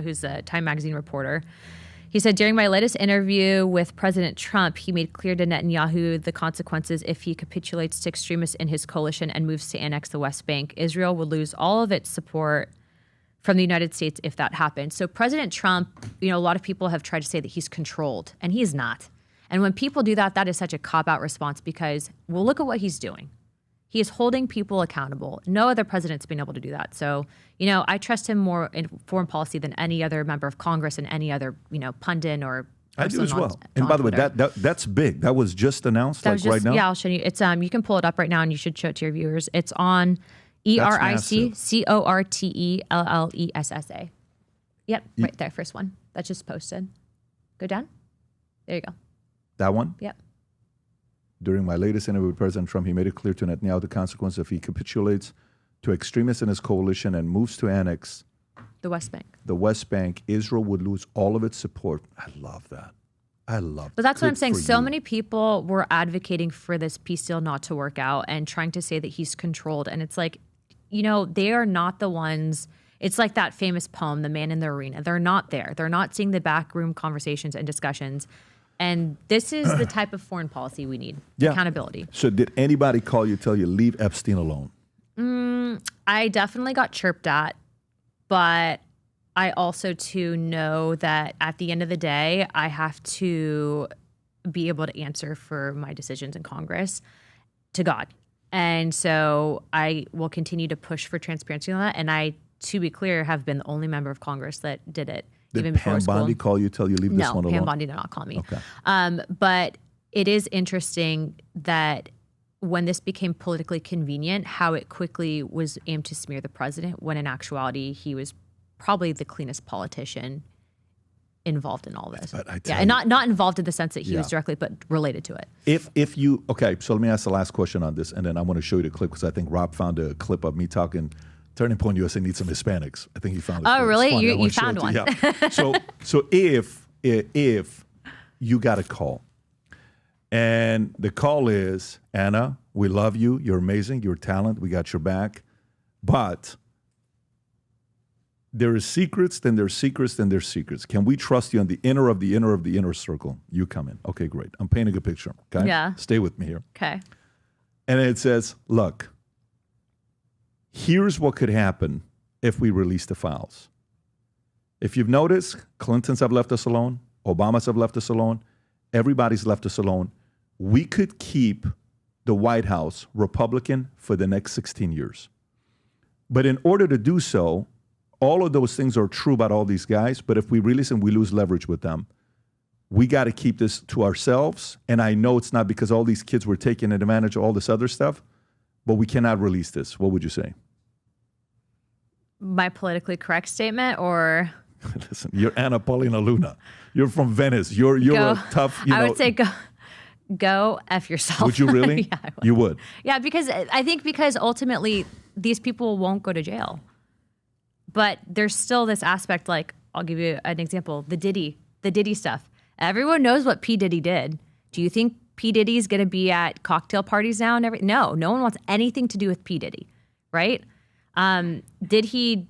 who's a Time magazine reporter. He said, during my latest interview with President Trump, he made clear to Netanyahu the consequences if he capitulates to extremists in his coalition and moves to annex the West Bank. Israel would lose all of its support from the United States if that happened. So President Trump, a lot of people have tried to say that he's controlled, and he is not. And when people do that, that is such a cop-out response because, well, look at what he's doing. He is holding people accountable. No other president's been able to do that. So, I trust him more in foreign policy than any other member of Congress and any other, pundit or I do as well. And by the way, that's big. That was just announced right now? Yeah, I'll show you. It's you can pull it up right now and you should show it to your viewers. It's on EricCortellessa. Yep, right there, first one. That's just posted. Go down. There you go. That one? Yep. During my latest interview with President Trump, he made it clear to Netanyahu the consequence if he capitulates to extremists in his coalition and moves to annex the West Bank. The West Bank, Israel would lose all of its support. I love that. But that's what I'm saying. So many people were advocating for this peace deal not to work out and trying to say that he's controlled. And it's like, they are not the ones. It's like that famous poem, The Man in the Arena. They're not there. They're not seeing the backroom conversations and discussions. And this is the type of foreign policy we need. Yeah. Accountability. So did anybody call you, tell you, leave Epstein alone? I definitely got chirped at, but I also too know that at the end of the day, I have to be able to answer for my decisions in Congress to God. And so I will continue to push for transparency on that. And I, to be clear, have been the only member of Congress that did it. Did Pam Bondi call you, tell you leave this one alone? No, Pam Bondi did not call me. Okay. But it is interesting that when this became politically convenient, how it quickly was aimed to smear the president, when in actuality, he was probably the cleanest politician involved in all this. And not involved in the sense that he was directly, but related to it. If you, okay, so let me ask the last question on this, and then I want to show you the clip because I think Rob found a clip of me talking Turning Point USA needs some Hispanics. I think he found it. Oh, really? You found one. Yeah. So if you got a call, and the call is, Anna, we love you. You're amazing. You're talent. We got your back. But there is secrets, then there's secrets, then there's secrets. Can we trust you on the inner of the inner of the inner circle? You come in. Okay, great. I'm painting a picture. Okay? Yeah. Stay with me here. Okay. And it says, look, here's what could happen if we release the files. If you've noticed, Clintons have left us alone. Obamas have left us alone. Everybody's left us alone. We could keep the White House Republican for the next 16 years. But in order to do so, all of those things are true about all these guys, but if we release them, we lose leverage with them. We got to keep this to ourselves. And I know it's not because all these kids were taking advantage of all this other stuff, but we cannot release this. What would you say? My politically correct statement, or? Listen, you're Anna Paulina Luna. You're from Venice. You're a tough, I would say go F yourself. Would you really? Yeah, I would. You would? Yeah, because ultimately these people won't go to jail. But there's still this aspect, like, I'll give you an example, the Diddy stuff. Everyone knows what P. Diddy did. Do you think P. Diddy's going to be at cocktail parties now and everything? No one wants anything to do with P. Diddy, right? Did he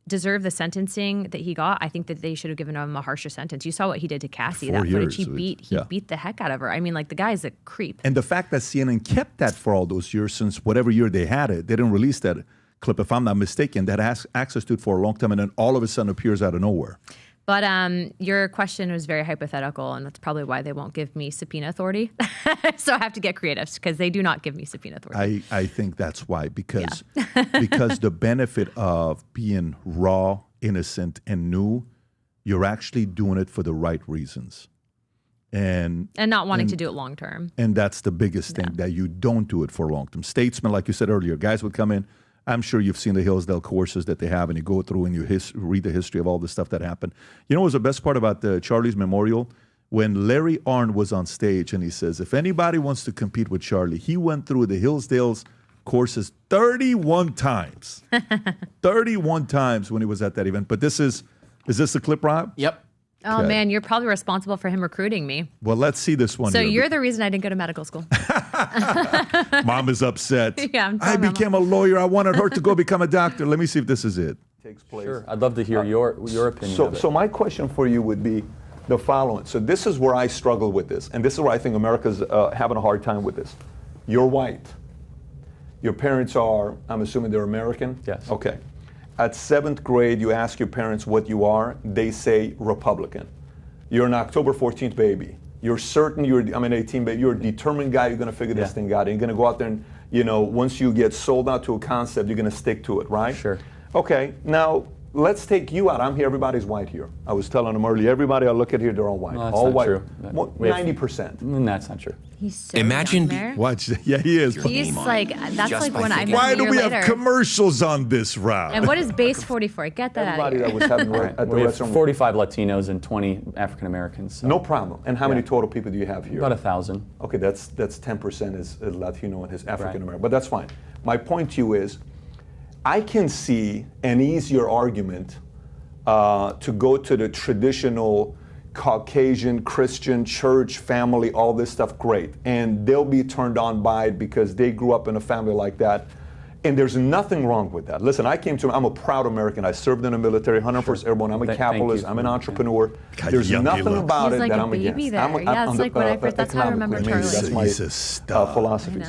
deserve the sentencing that he got? I think that they should have given him a harsher sentence. You saw what he did to Cassie. 4 years. He beat the heck out of her. I mean, like, the guy's a creep. And the fact that CNN kept that for all those years, since whatever year they had it, they didn't release that clip, if I'm not mistaken, that has access to it for a long time, and then all of a sudden appears out of nowhere. But your question was very hypothetical, and that's probably why they won't give me subpoena authority. So I have to get creative because they do not give me subpoena authority. I think that's why, because the benefit of being raw, innocent, and new, you're actually doing it for the right reasons. And not wanting to do it long term. And that's the biggest thing, that you don't do it for long term. Statesmen, like you said earlier, guys would come in. I'm sure you've seen the Hillsdale courses that they have, and you go through and you read the history of all the stuff that happened. You know what was the best part about Charlie's memorial? When Larry Arnn was on stage and he says, if anybody wants to compete with Charlie, he went through the Hillsdale's courses 31 times. 31 times when he was at that event. But is this the clip, Rob? Yep. Oh, man, you're probably responsible for him recruiting me. Well, let's see this one. So you're the reason I didn't go to medical school. Mom is upset. Yeah, I became a lawyer. I wanted her to go become a doctor. Let me see if this is it. Takes place. Sure. I'd love to hear your opinion of it. So my question for you would be the following. So this is where I struggle with this, and this is where I think America's having a hard time with this. You're white. Your parents are, I'm assuming they're American? Yes. Okay. At 7th grade, you ask your parents what you are. They say Republican. You're an October 14th baby. You're certain I'm an 18 baby. You're a determined guy. You're going to figure this thing out. And you're going to go out there and, once you get sold out to a concept, you're going to stick to it, right? Sure. Okay. Now, let's take you out. I'm here. Everybody's white here. I was telling them earlier, everybody I look at here, they're all white. No, that's all not white. True. 90%. That's not true. He's so Imagine young there. Watch. Yeah, he is. He's like, that's like when I met Why do we later. have commercials on this, Rob? And what is base 44? Get that out of here. That was having at the We have restaurant. 45 Latinos and 20 African Americans. So. No problem. And how many total people do you have here? About 1,000. Okay, that's 10% is Latino and his African American. But that's fine. My point to you is, I can see an easier argument to go to the traditional Caucasian, Christian, church, family, all this stuff, great. And they'll be turned on by it because they grew up in a family like that. And there's nothing wrong with that. Listen, I'm a proud American. I served in the military, 101st Airborne. I'm a capitalist. I'm an entrepreneur. There's nothing about it that I'm against. Yeah, it's like when I first, that's how I remember Charlie. That's my philosophies.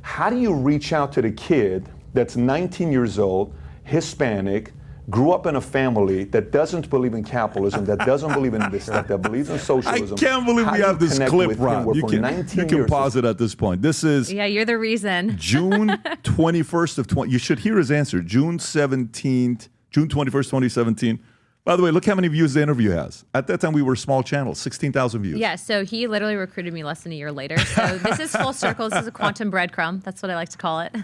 How do you reach out to the kid that's 19 years old, Hispanic, grew up in a family that doesn't believe in capitalism, that doesn't believe in this stuff, that believes in socialism? I can't believe we have this clip, Rob. You can pause it at this point. This is... Yeah, you're the reason. June 21st of 20... You should hear his answer. June 21st, 2017. By the way, look how many views the interview has. At that time, we were a small channel, 16,000 views. Yeah, so he literally recruited me less than a year later. So this is full circle. This is a quantum breadcrumb. That's what I like to call it.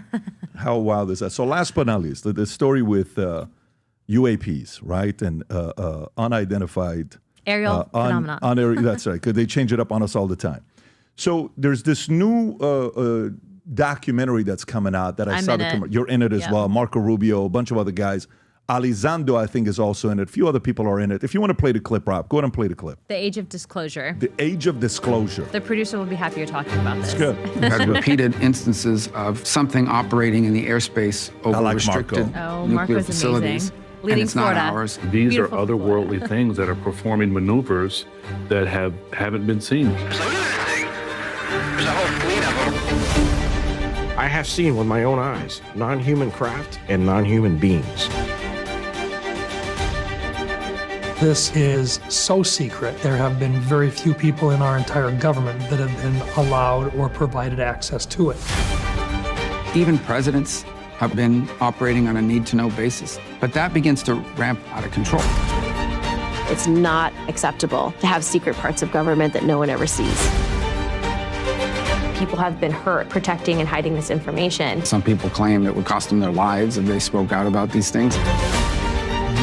How wild is that? So last but not least, the story with... UAPs, right, and unidentified aerial phenomena. That's right, because they change it up on us all the time. So there's this new documentary that's coming out that I saw. You're in it as well. Marco Rubio, a bunch of other guys. Alizando, I think, is also in it. A few other people are in it. If you want to play the clip, Rob, go ahead and play the clip. The Age of Disclosure. The Age of Disclosure. The producer will be happy you're talking about this. It's good. We've had repeated instances of something operating in the airspace over restricted nuclear facilities. Amazing. Leading and it's Florida. Not ours. These are otherworldly things that are performing maneuvers that haven't been seen. I have seen with my own eyes non-human craft and non-human beings. This is so secret. There have been very few people in our entire government that have been allowed or provided access to it. Even presidents have been operating on a need-to-know basis, but that begins to ramp out of control. It's not acceptable to have secret parts of government that no one ever sees. People have been hurt protecting and hiding this information. Some people claim it would cost them their lives if they spoke out about these things.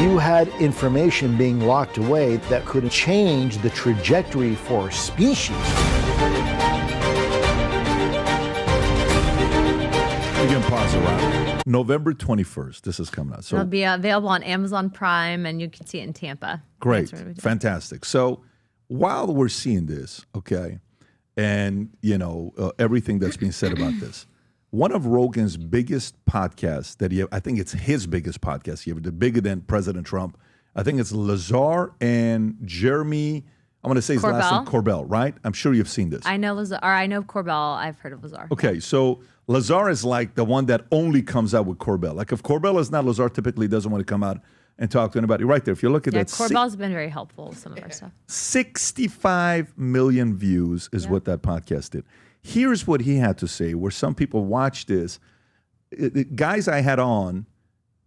You had information being locked away that could change the trajectory for species. You can pause it, Rob. November 21st, this is coming out. So it'll be available on Amazon Prime, and you can see it in Tampa. Great, fantastic. So while we're seeing this, okay, and everything that's being said about this, one of Rogan's biggest podcasts I think it's his biggest podcast he ever did, bigger than President Trump. I think it's Lazar and Jeremy. I'm going to say his last name, Corbell, right? I'm sure you've seen this. I know Lazar. Or I know Corbell. I've heard of Lazar. Okay, so Lazar is like the one that only comes out with Corbell. Like if Corbell is not, Lazar typically doesn't want to come out and talk to anybody. Right there, if you look at that. Corbell's been very helpful with some of our stuff. 65 million views is what that podcast did. Here's what he had to say, where some people watch this. Guys I had on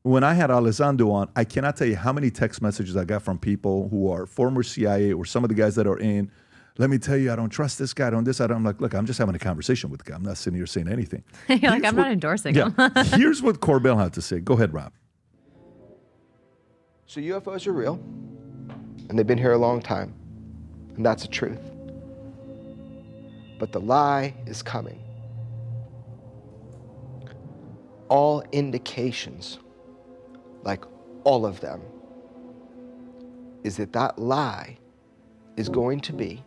when I had Alessandro on, I cannot tell you how many text messages I got from people who are former CIA or some of the guys that are in. Let me tell you, I don't trust this guy. I don't this. I don't. I'm like, look, I'm just having a conversation with the guy. I'm not sitting here saying anything. You're like, I'm not endorsing him. Here's what Corbell had to say. Go ahead, Rob. So UFOs are real, and they've been here a long time, and that's the truth. But the lie is coming. All indications, like all of them, is that that lie is going to be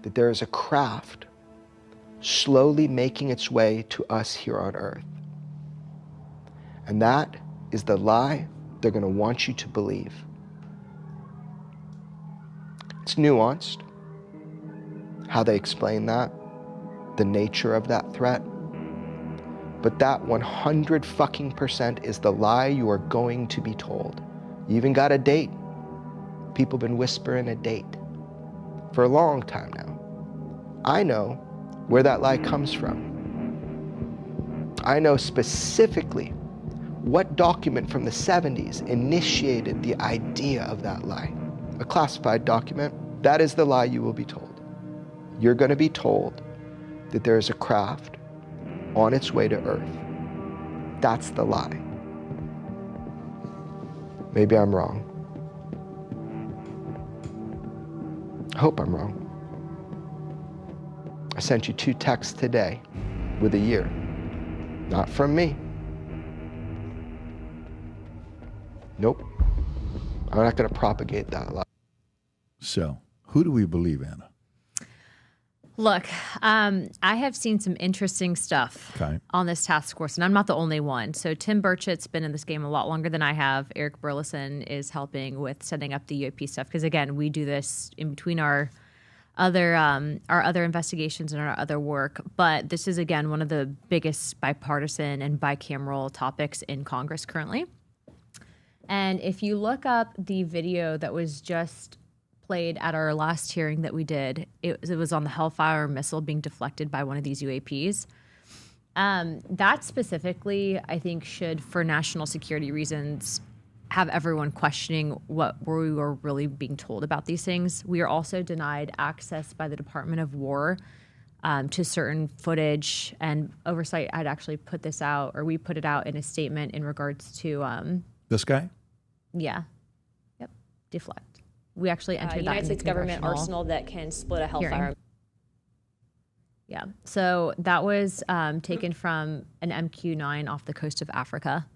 that there is a craft slowly making its way to us here on Earth. And that is the lie they're going to want you to believe. It's nuanced, how they explain that, the nature of that threat. But that 100% is the lie you are going to be told. You even got a date. People have been whispering a date for a long time now. I know where that lie comes from. I know specifically what document from the 70s initiated the idea of that lie. A classified document. That is the lie you will be told. You're going to be told that there is a craft on its way to Earth. That's the lie. Maybe I'm wrong. I hope I'm wrong. I sent you 2 texts today with a year. Not from me. Nope. I'm not going to propagate that lie. So, who do we believe, Anna? Look, I have seen some interesting stuff on this task force, and I'm not the only one. So Tim Burchett's been in this game a lot longer than I have. Eric Burleson is helping with setting up the UAP stuff because, again, we do this in between our other investigations and our other work. But this is, again, one of the biggest bipartisan and bicameral topics in Congress currently. And if you look up the video that was just played at our last hearing that we did, it was on the Hellfire missile being deflected by one of these UAPs. That specifically, I think, should, for national security reasons, have everyone questioning what we were really being told about these things. We are also denied access by the Department of War to certain footage, and Oversight had actually put this out, or we put it out in a statement in regards to this guy? Yeah. Yep. Deflect. We actually entered that United in States the government arsenal that can split a Hellfire. hearing. Yeah. So that was taken from an MQ-9 off the coast of Africa.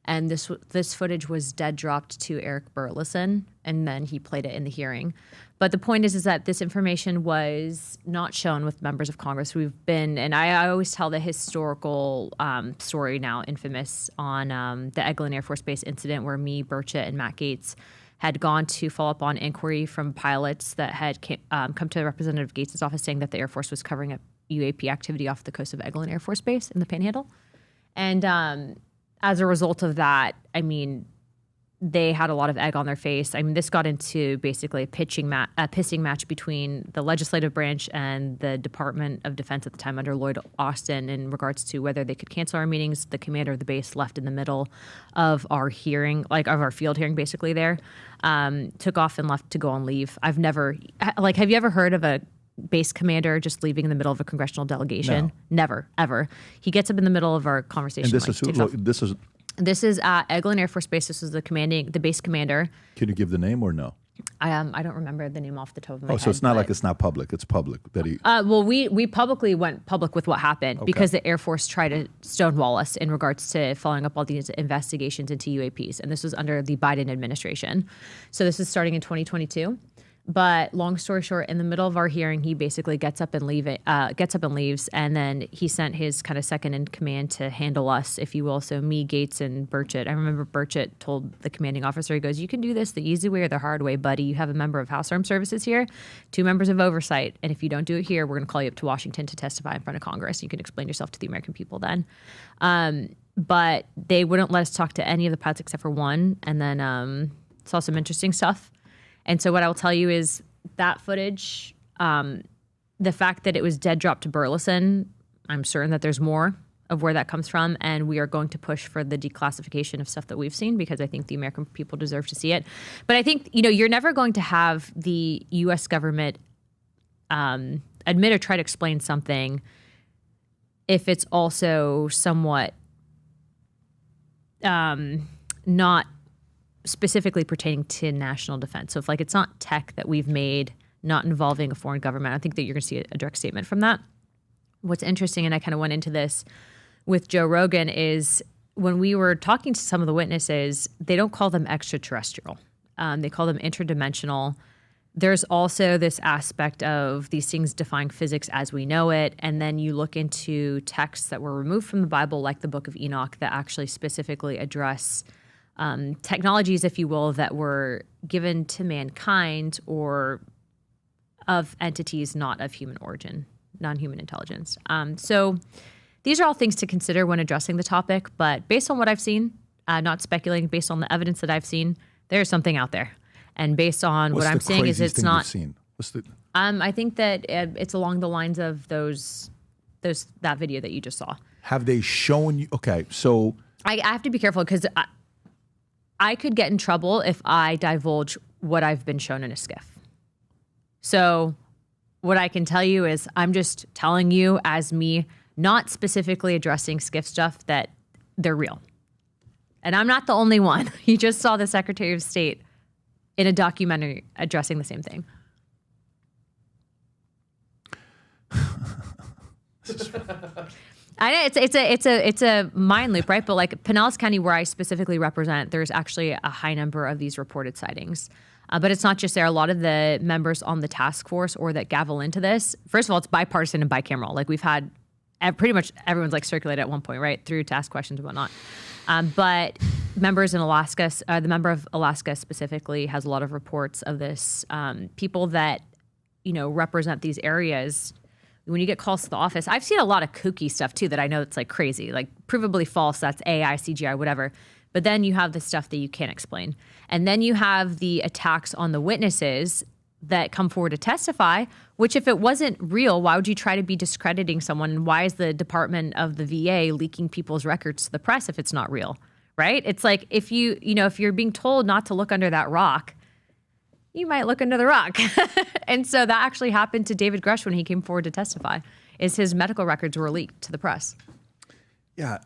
And this footage was dead dropped to Eric Burleson, and then he played it in the hearing. But the point is that this information was not shown with members of Congress. We've been, and I always tell the historical story now, infamous, on the Eglin Air Force Base incident where me, Burchett, and Matt Gaetz had gone to follow up on inquiry from pilots that had come to Representative Gates' office saying that the Air Force was covering up UAP activity off the coast of Eglin Air Force Base in the Panhandle. And as a result of that, I mean, they had a lot of egg on their face. I mean, this got into basically a pissing match between the legislative branch and the Department of Defense at the time under Lloyd Austin in regards to whether they could cancel our meetings. The commander of the base left in the middle of our hearing, like of our field hearing basically there, took off and left to go on leave. I've never, have you ever heard of a base commander just leaving in the middle of a congressional delegation? No. Never, ever. He gets up in the middle of our conversation. And This is at Eglin Air Force Base. This was the base commander. Can you give the name or no? I don't remember the name off the top of my head. Oh, so it's not like it's not public. It's public that he. Well, we publicly went public with what happened because the Air Force tried to stonewall us in regards to following up all these investigations into UAPs, and this was under the Biden administration. So this is starting in 2022. But long story short, in the middle of our hearing, he basically gets up and leaves, and then he sent his kind of second in command to handle us, if you will. So me, Gates, and Burchett. I remember Burchett told the commanding officer, he goes, "You can do this the easy way or the hard way, buddy. You have a member of House Armed Services here, 2 members of Oversight, and if you don't do it here, we're going to call you up to Washington to testify in front of Congress. You can explain yourself to the American people then." But they wouldn't let us talk to any of the pilots except for one, and then saw some interesting stuff. And so what I will tell you is that footage, the fact that it was dead dropped to Burleson, I'm certain that there's more. of where that comes from, and we are going to push for the declassification of stuff that we've seen because I think the American people deserve to see it. But I think, you're never going to have the U.S. government admit or try to explain something if it's also somewhat not specifically pertaining to national defense. So if it's not tech that we've made not involving a foreign government, I think that you're going to see a direct statement from that. What's interesting, and I kind of went into this with Joe Rogan, is when we were talking to some of the witnesses, they don't call them extraterrestrial. They call them interdimensional. There's also this aspect of these things defying physics as we know it. And then you look into texts that were removed from the Bible, like the Book of Enoch, that actually specifically address technologies, if you will, that were given to mankind or of entities not of human origin, non-human intelligence. So these are all things to consider when addressing the topic. But based on what I've seen, not speculating, based on the evidence that I've seen, there's something out there. And based on what I'm saying is it's not. I think that it's along the lines of that video that you just saw. Have they shown you? Okay, so I have to be careful because I could get in trouble if I divulge what I've been shown in a skiff. So what I can tell you is I'm just telling you as me, not specifically addressing skiff stuff, that they're real. And I'm not the only one. You just saw the Secretary of State in a documentary addressing the same thing. I know it's a mind loop, right? But like Pinellas County, where I specifically represent, there's actually a high number of these reported sightings. But it's not just there. A lot of the members on the task force or that gavel into this, first of all, it's bipartisan and bicameral. Like we've had pretty much everyone's circulated at one point, right? Through task questions and whatnot. But members in Alaska, the member of Alaska specifically has a lot of reports of this. People that, represent these areas, when you get calls to the office, I've seen a lot of kooky stuff too that I know it's crazy, provably false. That's AI, CGI, whatever. But then you have the stuff that you can't explain. And then you have the attacks on the witnesses that come forward to testify, which if it wasn't real, why would you try to be discrediting someone? And why is the Department of the VA leaking people's records to the press if it's not real, right? It's like if if you're being told not to look under that rock, you might look under the rock. And so that actually happened to David Grush when he came forward to testify, is his medical records were leaked to the press. Yeah,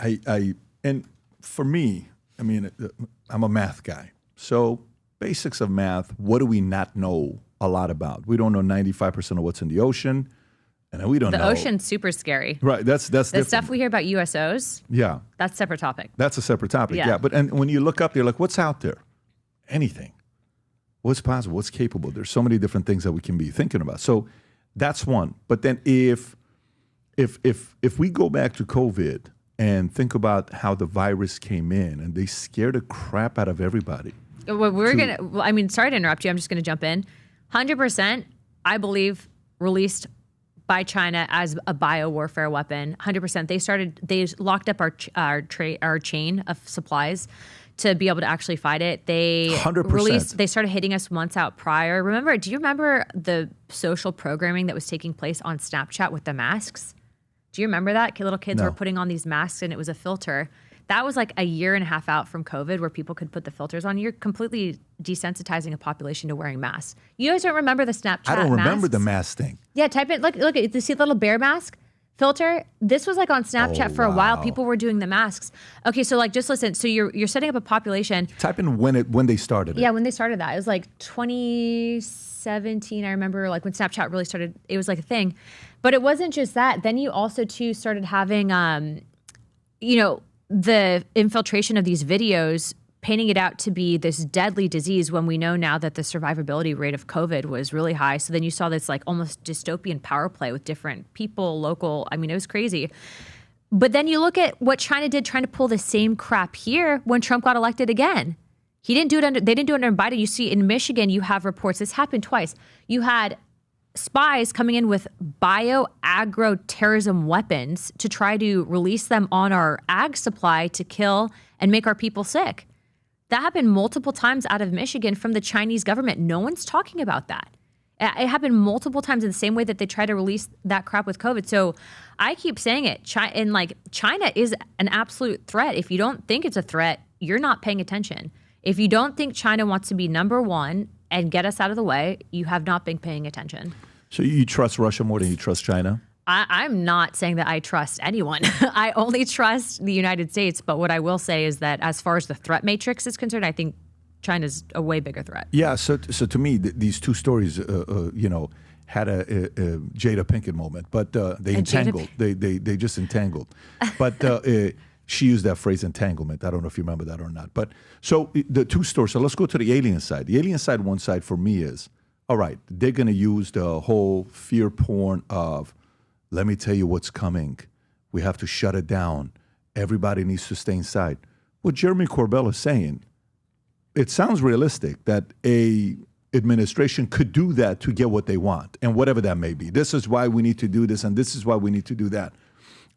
and for me, I'm a math guy. So basics of math, what do we not know a lot about? We don't know 95% of what's in the ocean, and we don't know. The ocean's super scary. Right, that's the different. stuff we hear about USOs. Yeah. That's a separate topic. That's a separate topic, yeah. But when you look up, you're like, what's out there? Anything. What's possible? What's capable? There's so many different things that we can be thinking about. So that's one. But then if we go back to COVID and think about how the virus came in and they scared the crap out of everybody. Well, sorry to interrupt you. I'm just going to jump in. 100%, I believe, released by China as a biowarfare weapon. 100%. They locked up our chain of supplies to be able to actually fight it. They 100%. They started hitting us months out prior. Do you remember the social programming that was taking place on Snapchat with the masks? Do you remember that? Little kids were putting on these masks and it was a filter. That was a year and a half out from COVID where people could put the filters on. You're completely desensitizing a population to wearing masks. You guys don't remember the Snapchat I don't remember masks? the mask thing. Yeah, type it. Look, you see the little bear mask filter? This was on Snapchat for a while. People were doing the masks. Okay, so just listen. So you're setting up a population. Type in when they started it. Yeah, when they started that. It was 2017. I remember when Snapchat really started, it was a thing. But it wasn't just that. Then you also too started having the infiltration of these videos, painting it out to be this deadly disease when we know now that the survivability rate of COVID was really high. So then you saw this almost dystopian power play with different people, local. It was crazy. But then you look at what China did trying to pull the same crap here when Trump got elected again. They didn't do it under Biden. You see in Michigan, you have reports. This happened twice. You had spies coming in with bio-agro-terrorism weapons to try to release them on our ag supply to kill and make our people sick. That happened multiple times out of Michigan from the Chinese government. No one's talking about that. It happened multiple times in the same way that they try to release that crap with COVID. So I keep saying it. China is an absolute threat. If you don't think it's a threat, you're not paying attention. If you don't think China wants to be number one and get us out of the way, you have not been paying attention. So you trust Russia more than you trust China? I'm not saying that I trust anyone. I only trust the United States. But what I will say is that as far as the threat matrix is concerned, I think China's a way bigger threat. Yeah. So to me, these two stories, had a Jada Pinkett moment, but they entangled. They just entangled. But she used that phrase, entanglement. I don't know if you remember that or not. But so the two stories. So let's go to the alien side. The alien side, one side for me is, all right, they're going to use the whole fear porn of, let me tell you what's coming. We have to shut it down. Everybody needs to stay inside. What Jeremy Corbell is saying, it sounds realistic that a administration could do that to get what they want, and whatever that may be. This is why we need to do this, and this is why we need to do that.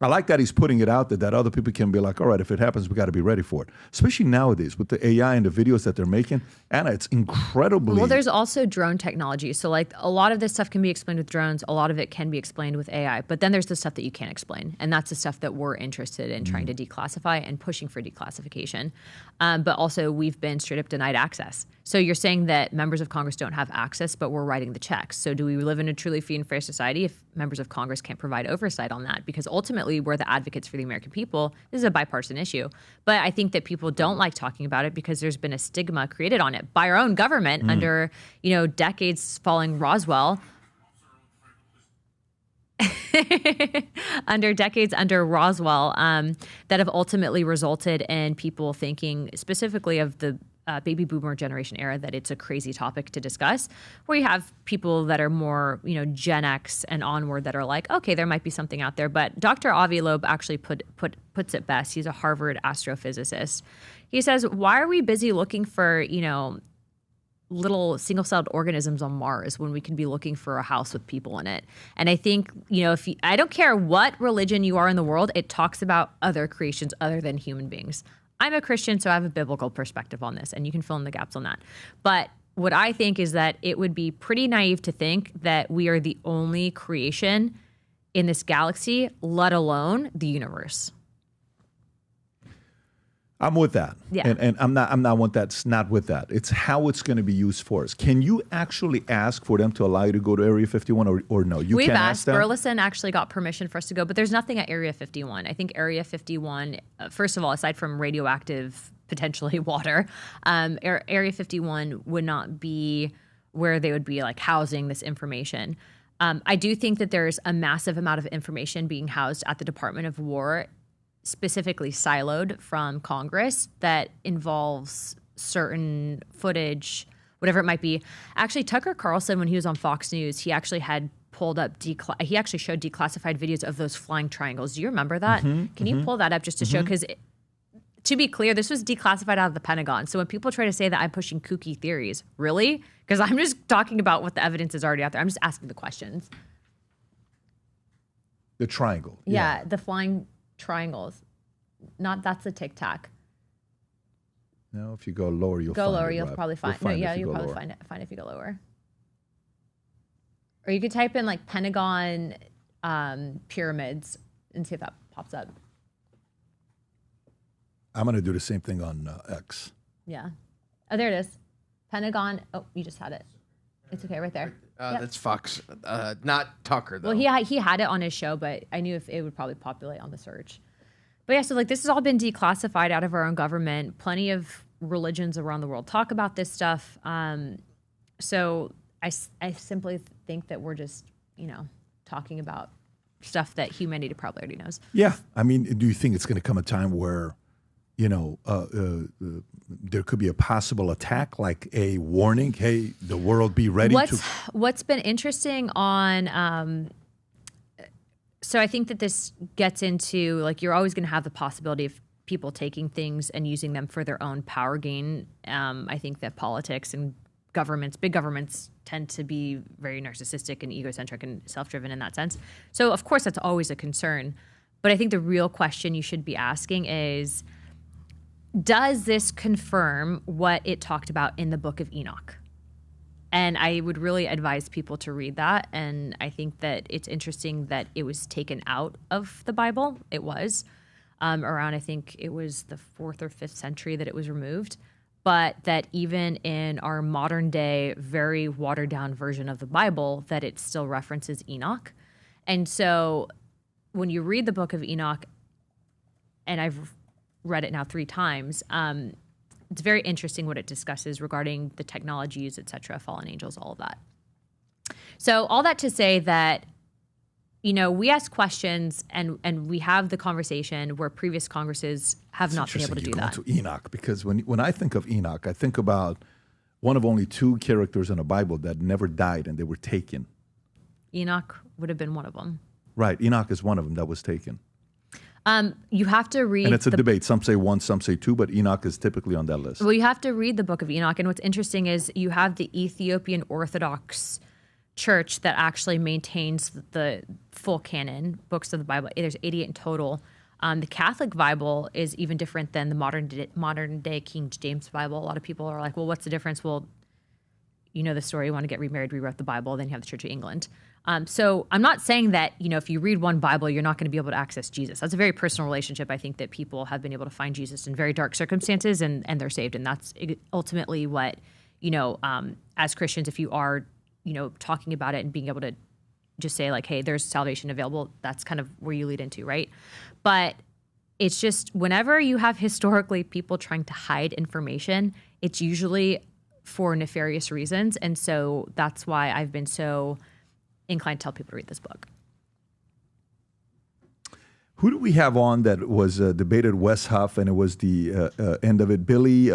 I like that he's putting it out there that other people can be like, all right, if it happens, we got to be ready for it. Especially nowadays with the AI and the videos that they're making. Anna, it's incredibly... Well, there's also drone technology. So like a lot of this stuff can be explained with drones. A lot of it can be explained with AI. But then there's the stuff that you can't explain. And that's the stuff that we're interested in trying to declassify and pushing for declassification. But also we've been straight up denied access. So you're saying that members of Congress don't have access, but we're writing the checks. So do we live in a truly free and fair society if members of Congress can't provide oversight on that? Because ultimately, we're the advocates for the American people. This is a bipartisan issue. But I think that people don't like talking about it because there's been a stigma created on it by our own government under, decades following Roswell. under Roswell, that have ultimately resulted in people thinking specifically of the baby boomer generation era that it's a crazy topic to discuss, where you have people that are more, Gen X and onward that are like, okay, there might be something out there. But Dr. Avi Loeb actually puts it best. He's a Harvard astrophysicist. He says, why are we busy looking for, little single-celled organisms on Mars when we can be looking for a house with people in it? And I think, I don't care what religion you are in the world, it talks about other creations other than human beings. I'm a Christian, so I have a biblical perspective on this, and you can fill in the gaps on that. But what I think is that it would be pretty naive to think that we are the only creation in this galaxy, let alone the universe. I'm with that. Yeah. And I'm not one that's not with that. It's how it's going to be used for us. Can you actually ask for them to allow you to go to Area 51 or no? We've asked. Burleson actually got permission for us to go, but there's nothing at Area 51. I think Area 51, first of all, aside from radioactive, potentially water, Area 51 would not be where they would be like housing this information. I do think that there's a massive amount of information being housed at the Department of War, specifically siloed from Congress, that involves certain footage, whatever it might be. Actually, Tucker Carlson, when he was on Fox News, he actually had pulled up, he actually showed declassified videos of those flying triangles. Do you remember that? Can you pull that up just to show? Because to be clear, this was declassified out of the Pentagon. So when people try to say that I'm pushing kooky theories, really? Because I'm just talking about what the evidence is already out there. I'm just asking the questions. The triangle. Yeah, the flying triangles. That's a Tic Tac. No, if you go lower, you'll go find lower. it, You'll Rob. probably find. You'll No, yeah, if you you'll go probably lower. find it if you go lower. Or you could type in like Pentagon pyramids and see if that pops up. I'm going to do the same thing on X. Yeah. Oh, there it is. Pentagon. Oh, you just had it. It's okay, right there. Yep. That's Fox, not Tucker, though. Well, he had it on his show, but I knew if it would probably populate on the search. But yeah, so like this has all been declassified out of our own government. Plenty of religions around the world talk about this stuff. So I simply think that we're just, talking about stuff that humanity probably already knows. Yeah. I mean, do you think it's going to come a time where, there could be a possible attack, like a warning, hey, the world be ready to... What's been interesting on... So I think that this gets into, like, you're always going to have the possibility of people taking things and using them for their own power gain. I think that politics and governments, big governments, tend to be very narcissistic and egocentric and self-driven in that sense. So, of course, that's always a concern. But I think the real question you should be asking is, does this confirm what it talked about in the Book of Enoch? And I would really advise people to read that. And I think that it's interesting that it was taken out of the Bible. It was around, I think it was the 4th or 5th century that it was removed. But that even in our modern day, very watered down version of the Bible, that it still references Enoch. And so when you read the book of Enoch, and I've read it now 3 times, it's very interesting what it discusses regarding the technologies, et cetera, fallen angels, all of that. So all that to say that, we ask questions and we have the conversation where previous Congresses have not been able to do that. To Enoch, because when I think of Enoch, I think about one of only 2 characters in the Bible that never died and they were taken. Enoch would have been one of them. Right. Enoch is one of them that was taken. You have to read. And it's a debate. Some say 1, some say 2, but Enoch is typically on that list. Well, you have to read the book of Enoch. And what's interesting is you have the Ethiopian Orthodox Church that actually maintains the full canon books of the Bible. There's 88 in total. The Catholic Bible is even different than the modern day King James Bible. A lot of people are like, well, what's the difference? Well, you know the story. You want to get remarried, rewrote the Bible. Then you have the Church of England. So I'm not saying that, if you read one Bible, you're not going to be able to access Jesus. That's a very personal relationship. I think that people have been able to find Jesus in very dark circumstances and they're saved. And that's ultimately what, as Christians, if you are, talking about it and being able to just say like, hey, there's salvation available, that's kind of where you lead into, right? But it's just whenever you have historically people trying to hide information, it's usually for nefarious reasons. And so that's why I've been so inclined to tell people to read this book. Who do we have on that was debated West Huff, and it was the end of it? Billy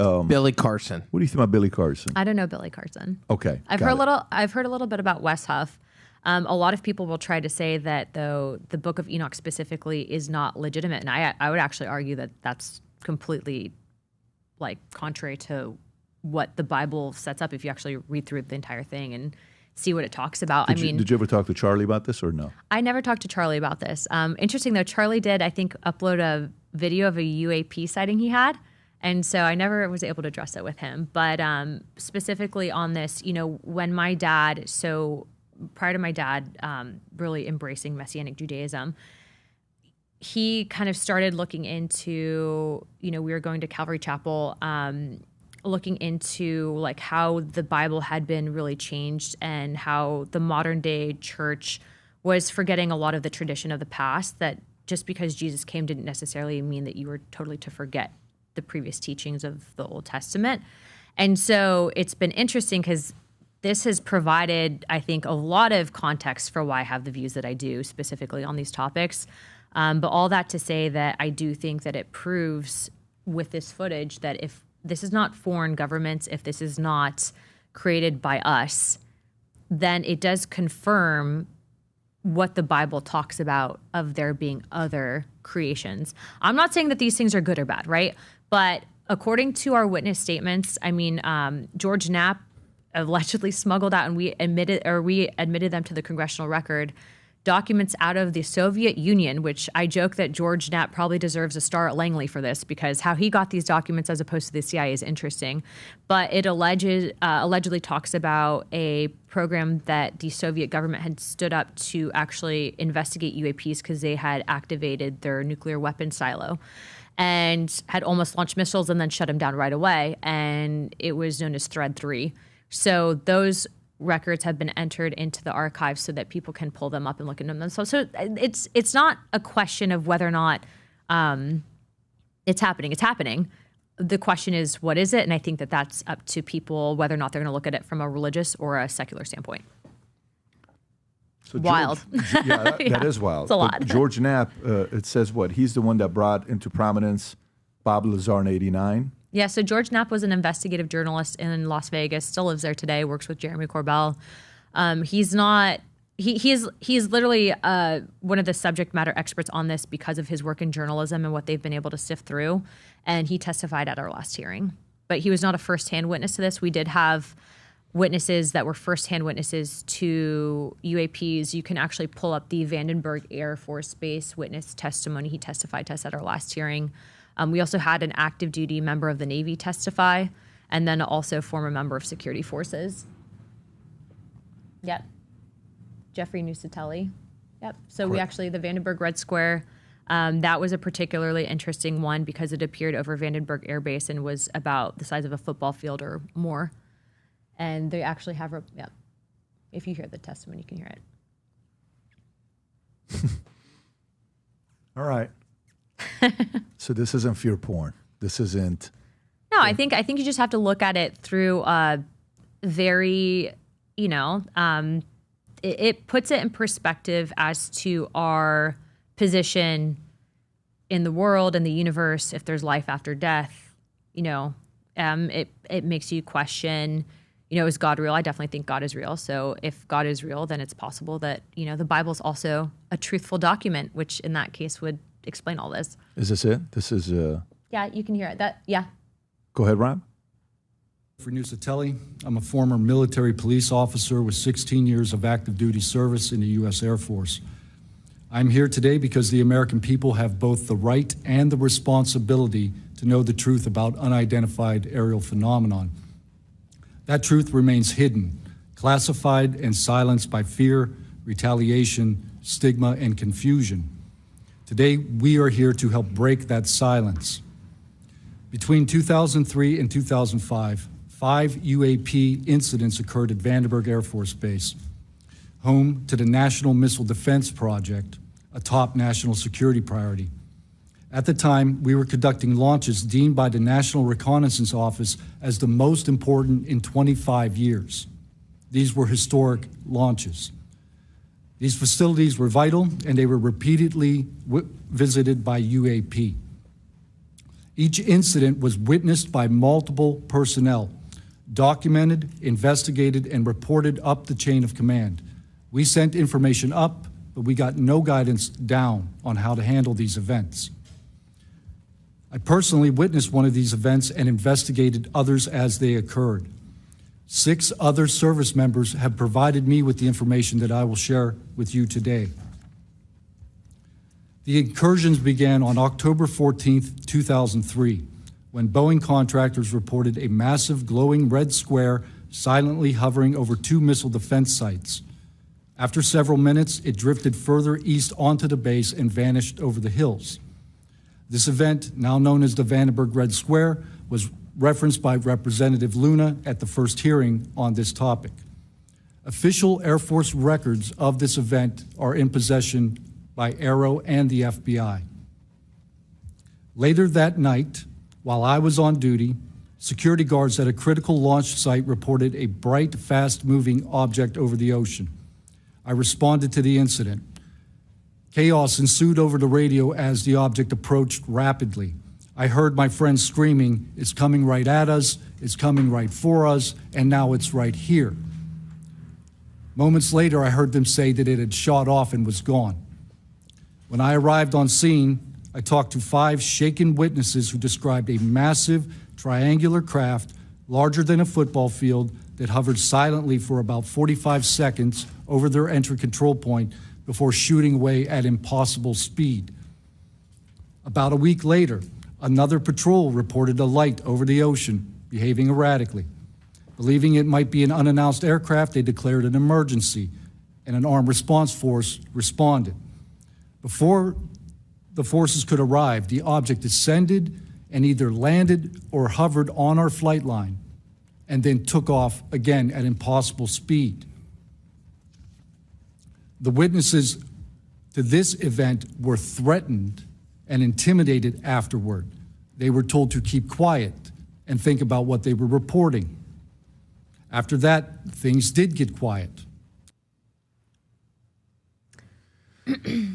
Carson. What do you think about Billy Carson? I don't know Billy Carson. Okay, I've heard a little bit about West Huff. A lot of people will try to say that though the Book of Enoch specifically is not legitimate, and I would actually argue that that's completely contrary to what the Bible sets up. If you actually read through the entire thing and see what it talks about. Did you ever talk to Charlie about this or no? I never talked to Charlie about this. Interesting though, Charlie did, I think, upload a video of a UAP sighting he had. And so I never was able to address it with him. But specifically on this, when my dad, prior to my dad really embracing Messianic Judaism, he kind of started looking into, we were going to Calvary Chapel, looking into how the Bible had been really changed and how the modern day church was forgetting a lot of the tradition of the past, that just because Jesus came didn't necessarily mean that you were totally to forget the previous teachings of the Old Testament. And so it's been interesting because this has provided, I think, a lot of context for why I have the views that I do specifically on these topics. But all that to say that I do think that it proves with this footage that if this is not foreign governments, if this is not created by us, then it does confirm what the Bible talks about of there being other creations. I'm not saying that these things are good or bad, right? But according to our witness statements, George Knapp allegedly smuggled out, and we admitted them to the congressional record, documents out of the Soviet Union, which I joke that George Knapp probably deserves a star at Langley for this, because how he got these documents as opposed to the CIA is interesting. But it allegedly talks about a program that the Soviet government had stood up to actually investigate UAPs because they had activated their nuclear weapons silo and had almost launched missiles and then shut them down right away. And it was known as Thread 3. So those records have been entered into the archives so that people can pull them up and look into them. So it's not a question of whether or not it's happening. It's happening. The question is, what is it? And I think that that's up to people whether or not they're going to look at it from a religious or a secular standpoint. So wild. That is wild. It's a lot. But George Knapp, it says what? He's the one that brought into prominence Bob Lazar in '89. Yeah, so George Knapp was an investigative journalist in Las Vegas, still lives there today, works with Jeremy Corbell. He's literally one of the subject matter experts on this because of his work in journalism and what they've been able to sift through. And he testified at our last hearing. But he was not a firsthand witness to this. We did have witnesses that were firsthand witnesses to UAPs. You can actually pull up the Vandenberg Air Force Base witness testimony. He testified to us at our last hearing. We also had an active duty member of the Navy testify, and then also a former member of security forces. Yep. Jeffrey Nusatelli. Yep. So we actually, the Vandenberg Red Square, that was a particularly interesting one because it appeared over Vandenberg Air Base and was about the size of a football field or more. And they actually have, if you hear the testimony, you can hear it. All right. So this isn't fear porn. This isn't. No, I think you just have to look at it through very, it puts it in perspective as to our position in the world and the universe. If there's life after death, it makes you question, is God real? I definitely think God is real. So if God is real, then it's possible that, the Bible's also a truthful document, which in that case would explain all this. Is this it? This is Yeah, you can hear it. Go ahead, Rob. For Nusatelli, I'm a former military police officer with 16 years of active duty service in the U.S. Air Force. I'm here today because the American people have both the right and the responsibility to know the truth about unidentified aerial phenomenon. That truth remains hidden, classified and silenced by fear, retaliation, stigma, and confusion. Today, we are here to help break that silence. Between 2003 and 2005, 5 UAP incidents occurred at Vandenberg Air Force Base, home to the National Missile Defense Project, a top national security priority. At the time, we were conducting launches deemed by the National Reconnaissance Office as the most important in 25 years. These were historic launches. These facilities were vital, and they were repeatedly visited by UAP. Each incident was witnessed by multiple personnel, documented, investigated, and reported up the chain of command. We sent information up, but we got no guidance down on how to handle these events. I personally witnessed one of these events and investigated others as they occurred. 6 other service members have provided me with the information that I will share with you today. The incursions began on October 14th, 2003, when Boeing contractors reported a massive glowing red square silently hovering over 2 missile defense sites. After several minutes, it drifted further east onto the base and vanished over the hills. This event, now known as the Vandenberg Red Square, was referenced by Representative Luna at the first hearing on this topic. Official Air Force records of this event are in possession by Aero and the FBI. Later that night, while I was on duty, security guards at a critical launch site reported a bright, fast-moving object over the ocean. I responded to the incident. Chaos ensued over the radio as the object approached rapidly. I heard my friends screaming, "It's coming right at us, it's coming right for us, and now it's right here." Moments later, I heard them say that it had shot off and was gone. When I arrived on scene, I talked to 5 shaken witnesses who described a massive triangular craft larger than a football field that hovered silently for about 45 seconds over their entry control point before shooting away at impossible speed. About a week later, another patrol reported a light over the ocean behaving erratically. Believing it might be an unannounced aircraft, they declared an emergency, and an armed response force responded. Before the forces could arrive, the object descended and either landed or hovered on our flight line and then took off again at impossible speed. The witnesses to this event were threatened and intimidated afterward. They were told to keep quiet and think about what they were reporting. After that, things did get quiet.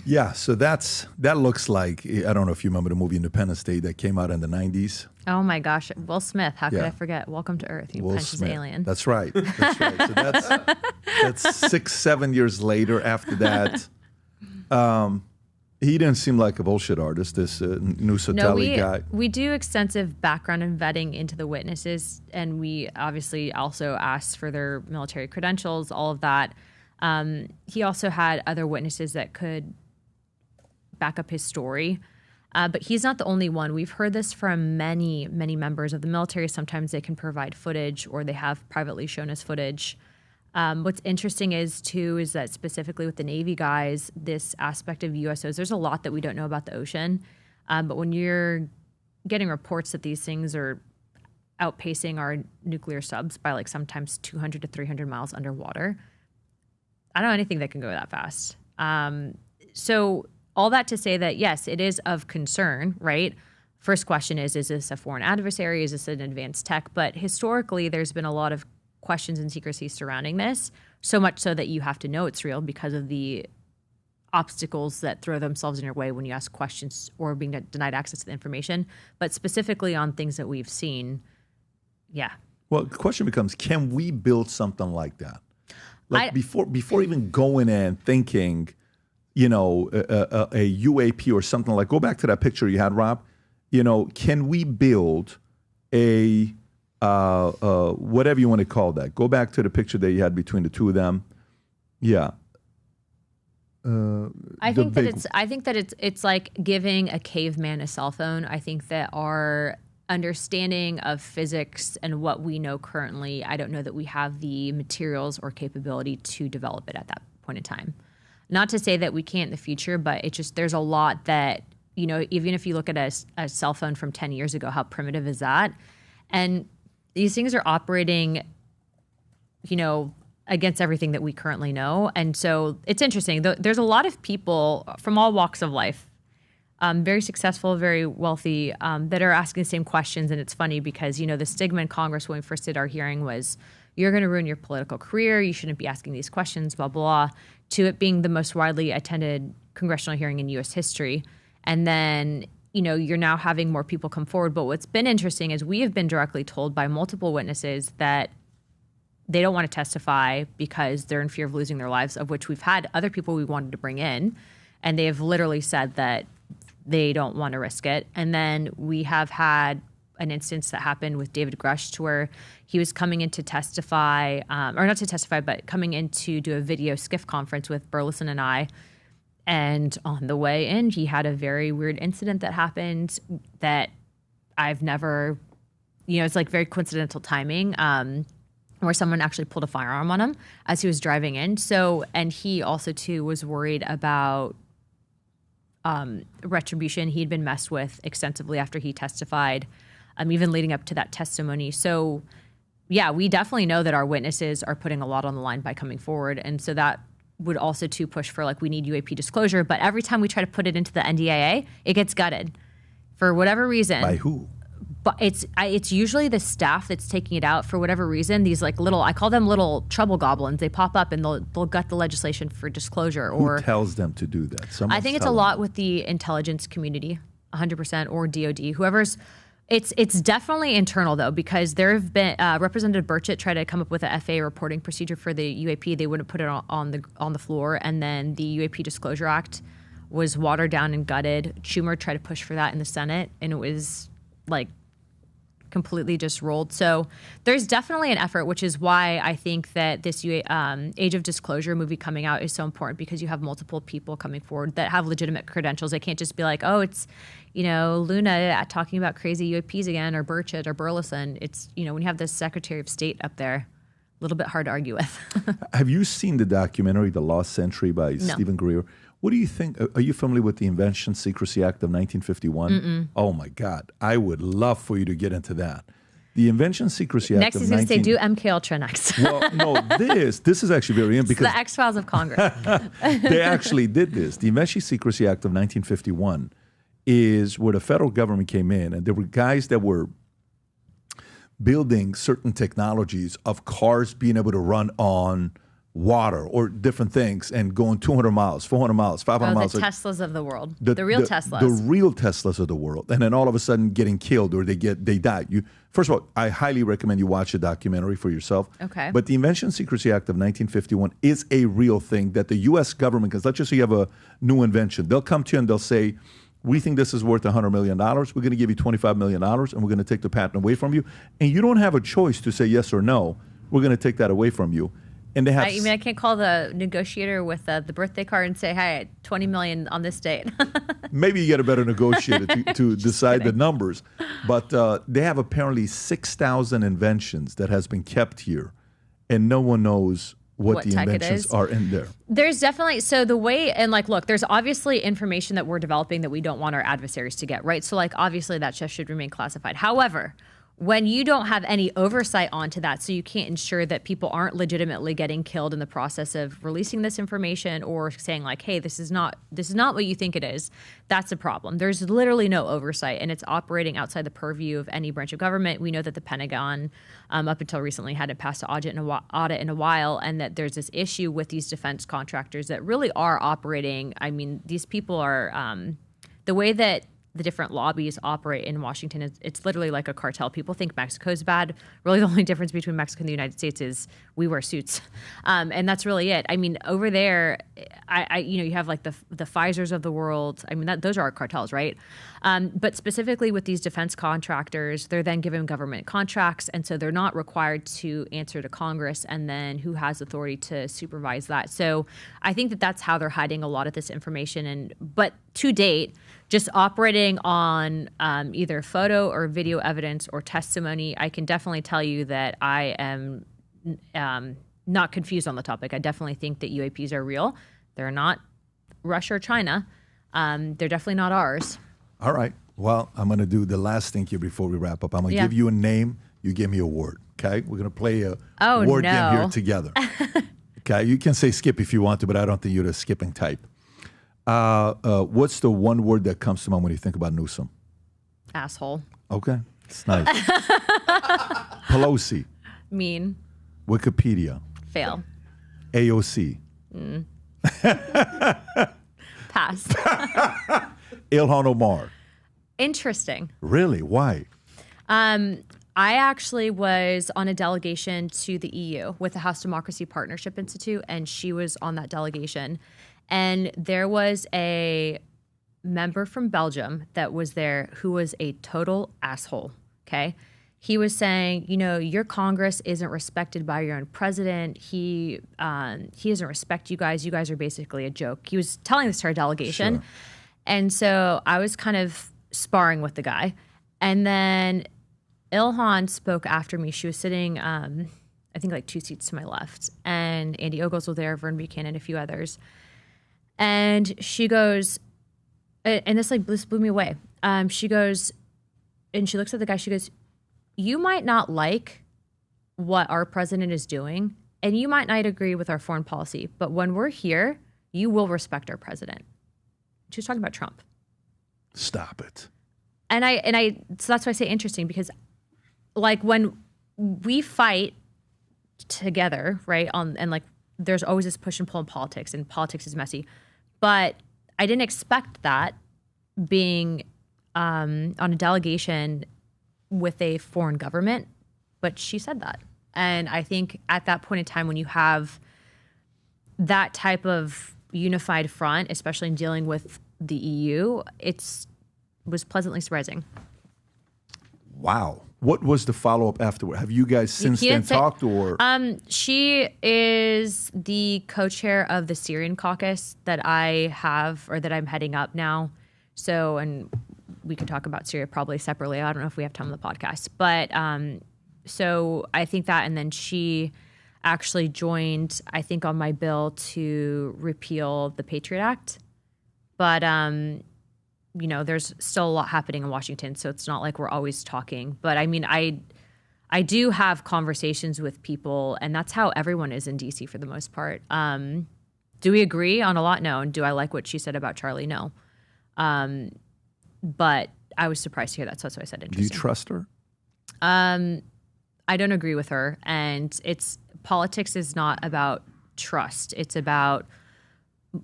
Yeah, so that looks like, I don't know if you remember the movie Independence Day that came out in the 90s. Oh my gosh, Will Smith, how could I forget? Welcome to Earth, he punches aliens. That's right, that's right. So that's 6-7 years later after that. He didn't seem like a bullshit artist, this Nusatelli guy. We do extensive background and vetting into the witnesses, and we obviously also asked for their military credentials, all of that. He also had other witnesses that could back up his story, but he's not the only one. We've heard this from many, many members of the military. Sometimes they can provide footage or they have privately shown us footage. What's interesting is that specifically with the Navy guys, this aspect of USOs, there's a lot that we don't know about the ocean. But when you're getting reports that these things are outpacing our nuclear subs by like sometimes 200 to 300 miles underwater, I don't know anything that can go that fast. So all that to say that, yes, it is of concern, right? First question is this a foreign adversary? Is this an advanced tech? But historically, there's been a lot of questions and secrecy surrounding this, so much so that you have to know it's real because of the obstacles that throw themselves in your way when you ask questions or being denied access to the information. But specifically on things that we've seen, yeah. Well, the question becomes, can we build something like that? Like before even going in thinking, you know, a UAP or something like, go back to that picture you had, Rob. You know, can we build a whatever you want to call that? Go back to the picture that you had between the two of them. Yeah. I think that it's like giving a caveman a cell phone. I think that our understanding of physics and what we know currently, I don't know that we have the materials or capability to develop it at that point in time. Not to say that we can't in the future, but it's just, there's a lot that, you know, even if you look at a cell phone from 10 years ago, how primitive is that? And these things are operating, you know, against everything that we currently know. And so it's interesting. There's a lot of people from all walks of life, very successful, very wealthy, that are asking the same questions. And it's funny because, you know, the stigma in Congress when we first did our hearing was, you're going to ruin your political career. You shouldn't be asking these questions, blah, blah, to it being the most widely attended congressional hearing in U.S. history. And then, you know, you're now having more people come forward. But what's been interesting is we have been directly told by multiple witnesses that they don't want to testify because they're in fear of losing their lives, of which we've had other people we wanted to bring in. And they have literally said that they don't want to risk it. And then we have had an instance that happened with David Grush to where he was coming in to testify, or not to testify, but coming in to do a video skiff conference with Burleson and I. And on the way in, he had a very weird incident that happened that I've never, you know, it's like very coincidental timing, where someone actually pulled a firearm on him as he was driving in. So, and he also too was worried about retribution. He'd been messed with extensively after he testified, even leading up to that testimony. So yeah, we definitely know that our witnesses are putting a lot on the line by coming forward. And so that would also to push for like, we need UAP disclosure. But every time we try to put it into the NDAA, it gets gutted for whatever reason. By who? But it's usually the staff that's taking it out for whatever reason. These like little, I call them little trouble goblins. They pop up and they'll gut the legislation for disclosure. Or who tells them to do that? I think it's a lot with the intelligence community, 100%, or DOD. Whoever's, it's definitely internal though, because there have been Representative Burchett tried to come up with a FAA reporting procedure for the UAP. They wouldn't put it on the floor, and then the UAP Disclosure Act was watered down and gutted. Schumer tried to push for that in the Senate, and it was like completely just rolled. So there's definitely an effort, which is why I think that this Age of Disclosure movie coming out is so important, because you have multiple people coming forward that have legitimate credentials. They can't just be like, oh, it's, you know, Luna talking about crazy UAPs again, or Burchett or Burleson. It's, you know, when you have the Secretary of State up there, a little bit hard to argue with. Have you seen the documentary, The Lost Century by Stephen Greer? What do you think? Are you familiar with the Invention Secrecy Act of 1951? Mm-mm. Oh my God. I would love for you to get into that. The Invention Secrecy Act next of he's going to say, do MK Ultra next. Well, no, this is actually very interesting. Because the X-Files of Congress. They actually did this. The Invention Secrecy Act of 1951 is where the federal government came in, and there were guys that were building certain technologies of cars being able to run on water or different things and going 200 miles, 400 miles, 500 miles. The Teslas of the world. The real Teslas. The real Teslas of the world. And then all of a sudden getting killed or they die. First of all, I highly recommend you watch the documentary for yourself. Okay. But the Invention Secrecy Act of 1951 is a real thing that the U.S. government, because let's just say you have a new invention. They'll come to you and they'll say, we think this is worth $100 million. We're going to give you $25 million and we're going to take the patent away from you. And you don't have a choice to say yes or no. We're going to take that away from you. And they have. I can't call the negotiator with the birthday card and say, "Hey, $20 million on this date." Maybe you get a better negotiator to decide the numbers. But they have apparently 6,000 inventions that has been kept here, and no one knows what the inventions are in there. There's definitely, so the way, and like, look, there's obviously information that we're developing that we don't want our adversaries to get, right? So like, obviously that just should remain classified. However, when you don't have any oversight onto that, so you can't ensure that people aren't legitimately getting killed in the process of releasing this information or saying like, hey, this is not what you think it is, that's a problem. There's literally no oversight, and it's operating outside the purview of any branch of government. We know that the Pentagon, up until recently, hadn't passed an audit in a while, and that there's this issue with these defense contractors that really are operating. I mean, these people are, the way that the different lobbies operate in Washington, it's literally like a cartel. People think Mexico's bad. Really, the only difference between Mexico and the United States is we wear suits, and that's really it. I mean, over there, you have like the Pfizers of the world. I mean, those are our cartels, right? But specifically with these defense contractors, they're then given government contracts, and so they're not required to answer to Congress, and then who has authority to supervise that? So I think that that's how they're hiding a lot of this information. But to date, just operating on either photo or video evidence or testimony, I can definitely tell you that I am not confused on the topic. I definitely think that UAPs are real. They're not Russia or China. They're definitely not ours. All right. Well, I'm going to do the last thing here before we wrap up. I'm going to give you a name. You give me a word. Okay? We're going to play a word game here together. Okay? You can say skip if you want to, but I don't think you're the skipping type. What's the one word that comes to mind when you think about Newsom? Asshole. Okay. It's nice. Pelosi. Mean. Wikipedia. Fail. AOC. Pass. Ilhan Omar. Interesting. Really? Why? I actually was on a delegation to the EU with the House Democracy Partnership Institute, and she was on that delegation. And there was a member from Belgium that was there who was a total asshole, okay? He was saying, your Congress isn't respected by your own president. He doesn't respect you guys. You guys are basically a joke. He was telling this to our delegation. Sure. And so I was kind of sparring with the guy. And then Ilhan spoke after me. She was sitting, I think like 2 seats to my left. And Andy Ogles was there, Vern Buchanan, a few others. And she goes, and this blew me away. She goes, and she looks at the guy, she goes, you might not like what our president is doing, and you might not agree with our foreign policy, but when we're here, you will respect our president. She was talking about Trump. Stop it. And so that's why I say interesting, because like when we fight together, right, and like there's always this push and pull in politics, and politics is messy. But I didn't expect that being on a delegation with a foreign government, but she said that. And I think at that point in time, when you have that type of unified front, especially in dealing with the EU, it was pleasantly surprising. Wow. What was the follow-up afterward? Have you guys since then talked, or? She is the co-chair of the Syrian caucus that I have, or that I'm heading up now. So, and we could talk about Syria probably separately. I don't know if we have time on the podcast. But so I think that, and then she actually joined, I think, on my bill to repeal the Patriot Act. But there's still a lot happening in Washington, so it's not like we're always talking. But I mean, I do have conversations with people, and that's how everyone is in DC for the most part. Do we agree on a lot? No. And do I like what she said about Charlie? No. But I was surprised to hear that, so that's why I said interesting. Do you trust her? I don't agree with her, and politics is not about trust. It's about,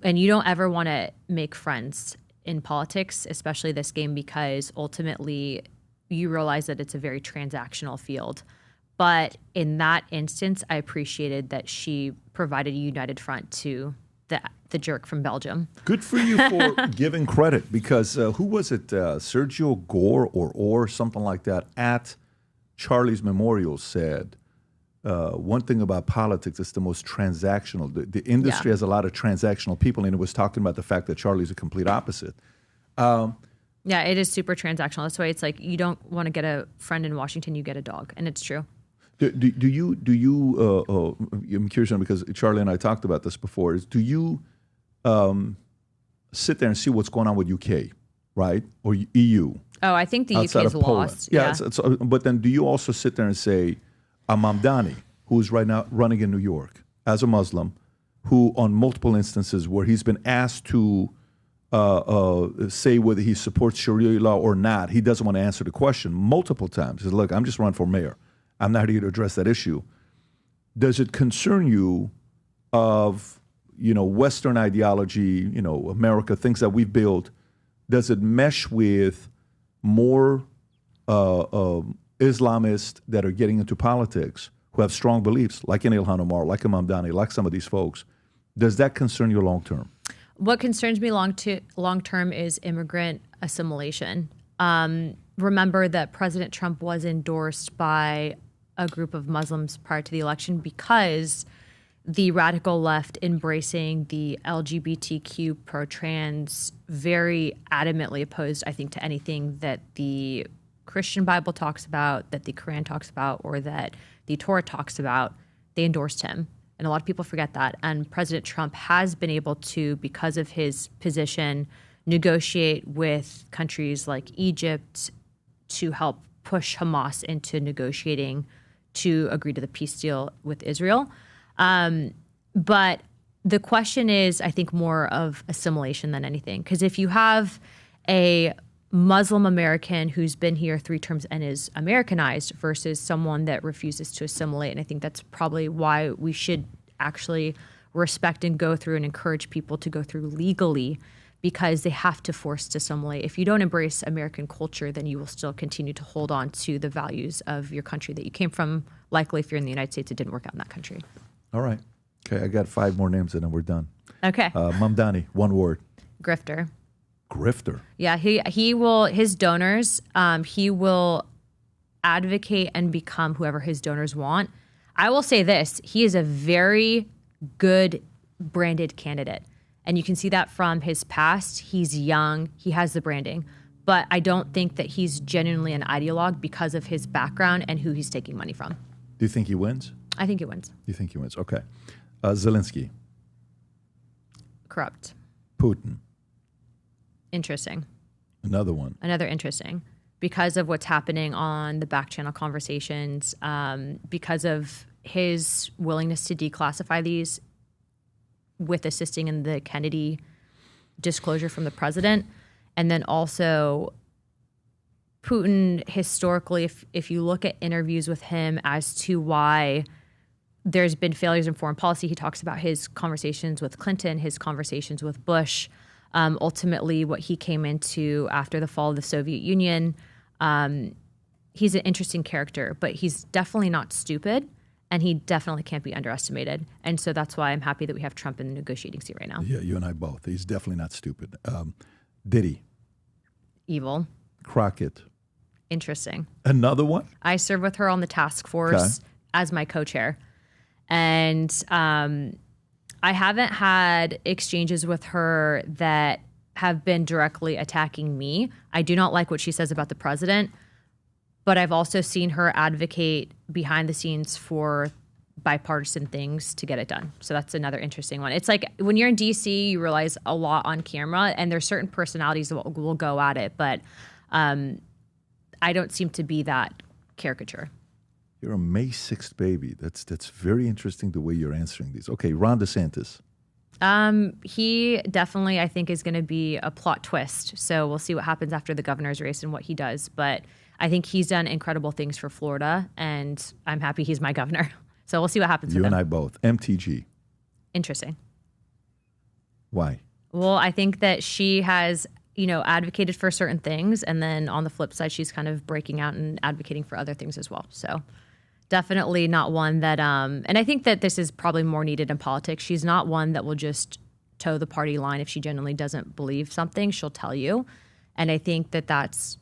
and you don't ever want to make friends in politics, especially this game, because ultimately you realize that it's a very transactional field. But in that instance, I appreciated that she provided a united front to the jerk from Belgium. Good for you for giving credit, because who was it? Sergio Gore or something like that at Charlie's memorial said, one thing about politics, it's the most transactional. The industry has a lot of transactional people, and it was talking about the fact that Charlie's a complete opposite. Yeah, it is super transactional. That's why it's like you don't want to get a friend in Washington, you get a dog, and it's true. Do you? I'm curious because Charlie and I talked about this before. Do you sit there and see what's going on with UK, right, or EU? Oh, I think the UK is lost. Yeah. But then, do you also sit there and say, Mamdani, who is right now running in New York as a Muslim, who on multiple instances where he's been asked to say whether he supports Sharia law or not, he doesn't want to answer the question multiple times. He says, look, I'm just running for mayor. I'm not here to address that issue. Does it concern you of, Western ideology, America, things that we've built, does it mesh with more Islamists that are getting into politics who have strong beliefs, like in Ilhan Omar, like Imam Dani, like some of these folks? Does that concern you long term? What concerns me long term is immigrant assimilation. Remember that President Trump was endorsed by a group of Muslims prior to the election because the radical left embracing the LGBTQ pro-trans very adamantly opposed, I think, to anything that the Christian Bible talks about, that the Quran talks about, or that the Torah talks about. They endorsed him. And a lot of people forget that. And President Trump has been able to, because of his position, negotiate with countries like Egypt to help push Hamas into negotiating to agree to the peace deal with Israel. But the question is, I think, more of assimilation than anything. Because if you have a Muslim American who's been here 3 terms and is Americanized versus someone that refuses to assimilate, and I think that's probably why we should actually respect and go through and encourage people to go through legally, because they have to force to assimilate. If you don't embrace American culture, then you will still continue to hold on to the values of your country that you came from. Likely, if you're in the United States, it didn't work out in that country. All right. Okay, I got 5 more names and then we're done. Okay. Mamdani, one word. Grifter. Grifter. Yeah, he will, his donors, he will advocate and become whoever his donors want. I will say this, he is a very good branded candidate. And you can see that from his past. He's young, he has the branding. But I don't think that he's genuinely an ideologue because of his background and who he's taking money from. Do you think he wins? I think he wins. You think he wins? Okay. Zelensky. Corrupt. Putin. Interesting. Another one. Another interesting. Because of what's happening on the back channel conversations, because of his willingness to declassify these with assisting in the Kennedy disclosure from the president. And then also Putin, historically, if you look at interviews with him as to why there's been failures in foreign policy, he talks about his conversations with Clinton, his conversations with Bush, ultimately what he came into after the fall of the Soviet Union. He's an interesting character, but he's definitely not stupid, and he definitely can't be underestimated. And so that's why I'm happy that we have Trump in the negotiating seat right now. Yeah, you and I both. He's definitely not stupid. Diddy. Evil. Crockett. Interesting. Another one? I served with her on the task force as my co-chair. And I haven't had exchanges with her that have been directly attacking me. I do not like what she says about the president, but I've also seen her advocate behind the scenes for bipartisan things to get it done. So that's another interesting one. It's like when you're in DC, you realize a lot on camera, and there's certain personalities that will go at it, but I don't seem to be that caricature. You're a May 6th baby. That's very interesting the way you're answering these. Okay, Ron DeSantis. He definitely, I think, is going to be a plot twist. So we'll see what happens after the governor's race and what he does. But I think he's done incredible things for Florida, and I'm happy he's my governor. So we'll see what happens with him. You and I both. MTG. Interesting. Why? Well, I think that she has, advocated for certain things, and then on the flip side, she's kind of breaking out and advocating for other things as well. So definitely not one that, and I think that this is probably more needed in politics. She's not one that will just toe the party line. If she genuinely doesn't believe something, she'll tell you. And I think that that's,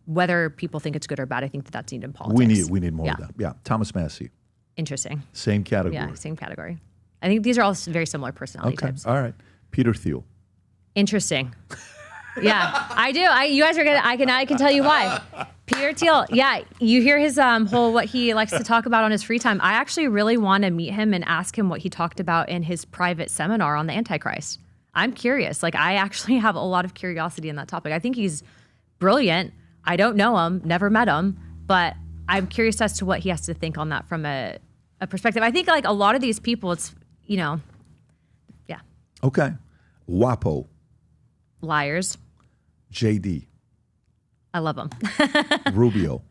whether people think it's good or bad, I think that that's needed in politics. We need more of that. Yeah. Thomas Massey. Interesting. Same category. Yeah, same category. I think these are all very similar personality types. All right. Peter Thiel. Interesting. Yeah, I do. You guys are gonna. I can tell you why. Peter Your deal. Yeah, you hear his whole what he likes to talk about on his free time. I actually really want to meet him and ask him what he talked about in his private seminar on the Antichrist. I'm curious. Like, I actually have a lot of curiosity in that topic. I think he's brilliant. I don't know him, never met him, but I'm curious as to what he has to think on that from a perspective. I think like a lot of these people, it's, yeah. Okay. WAPO. Liars. JD. I love him. Rubio.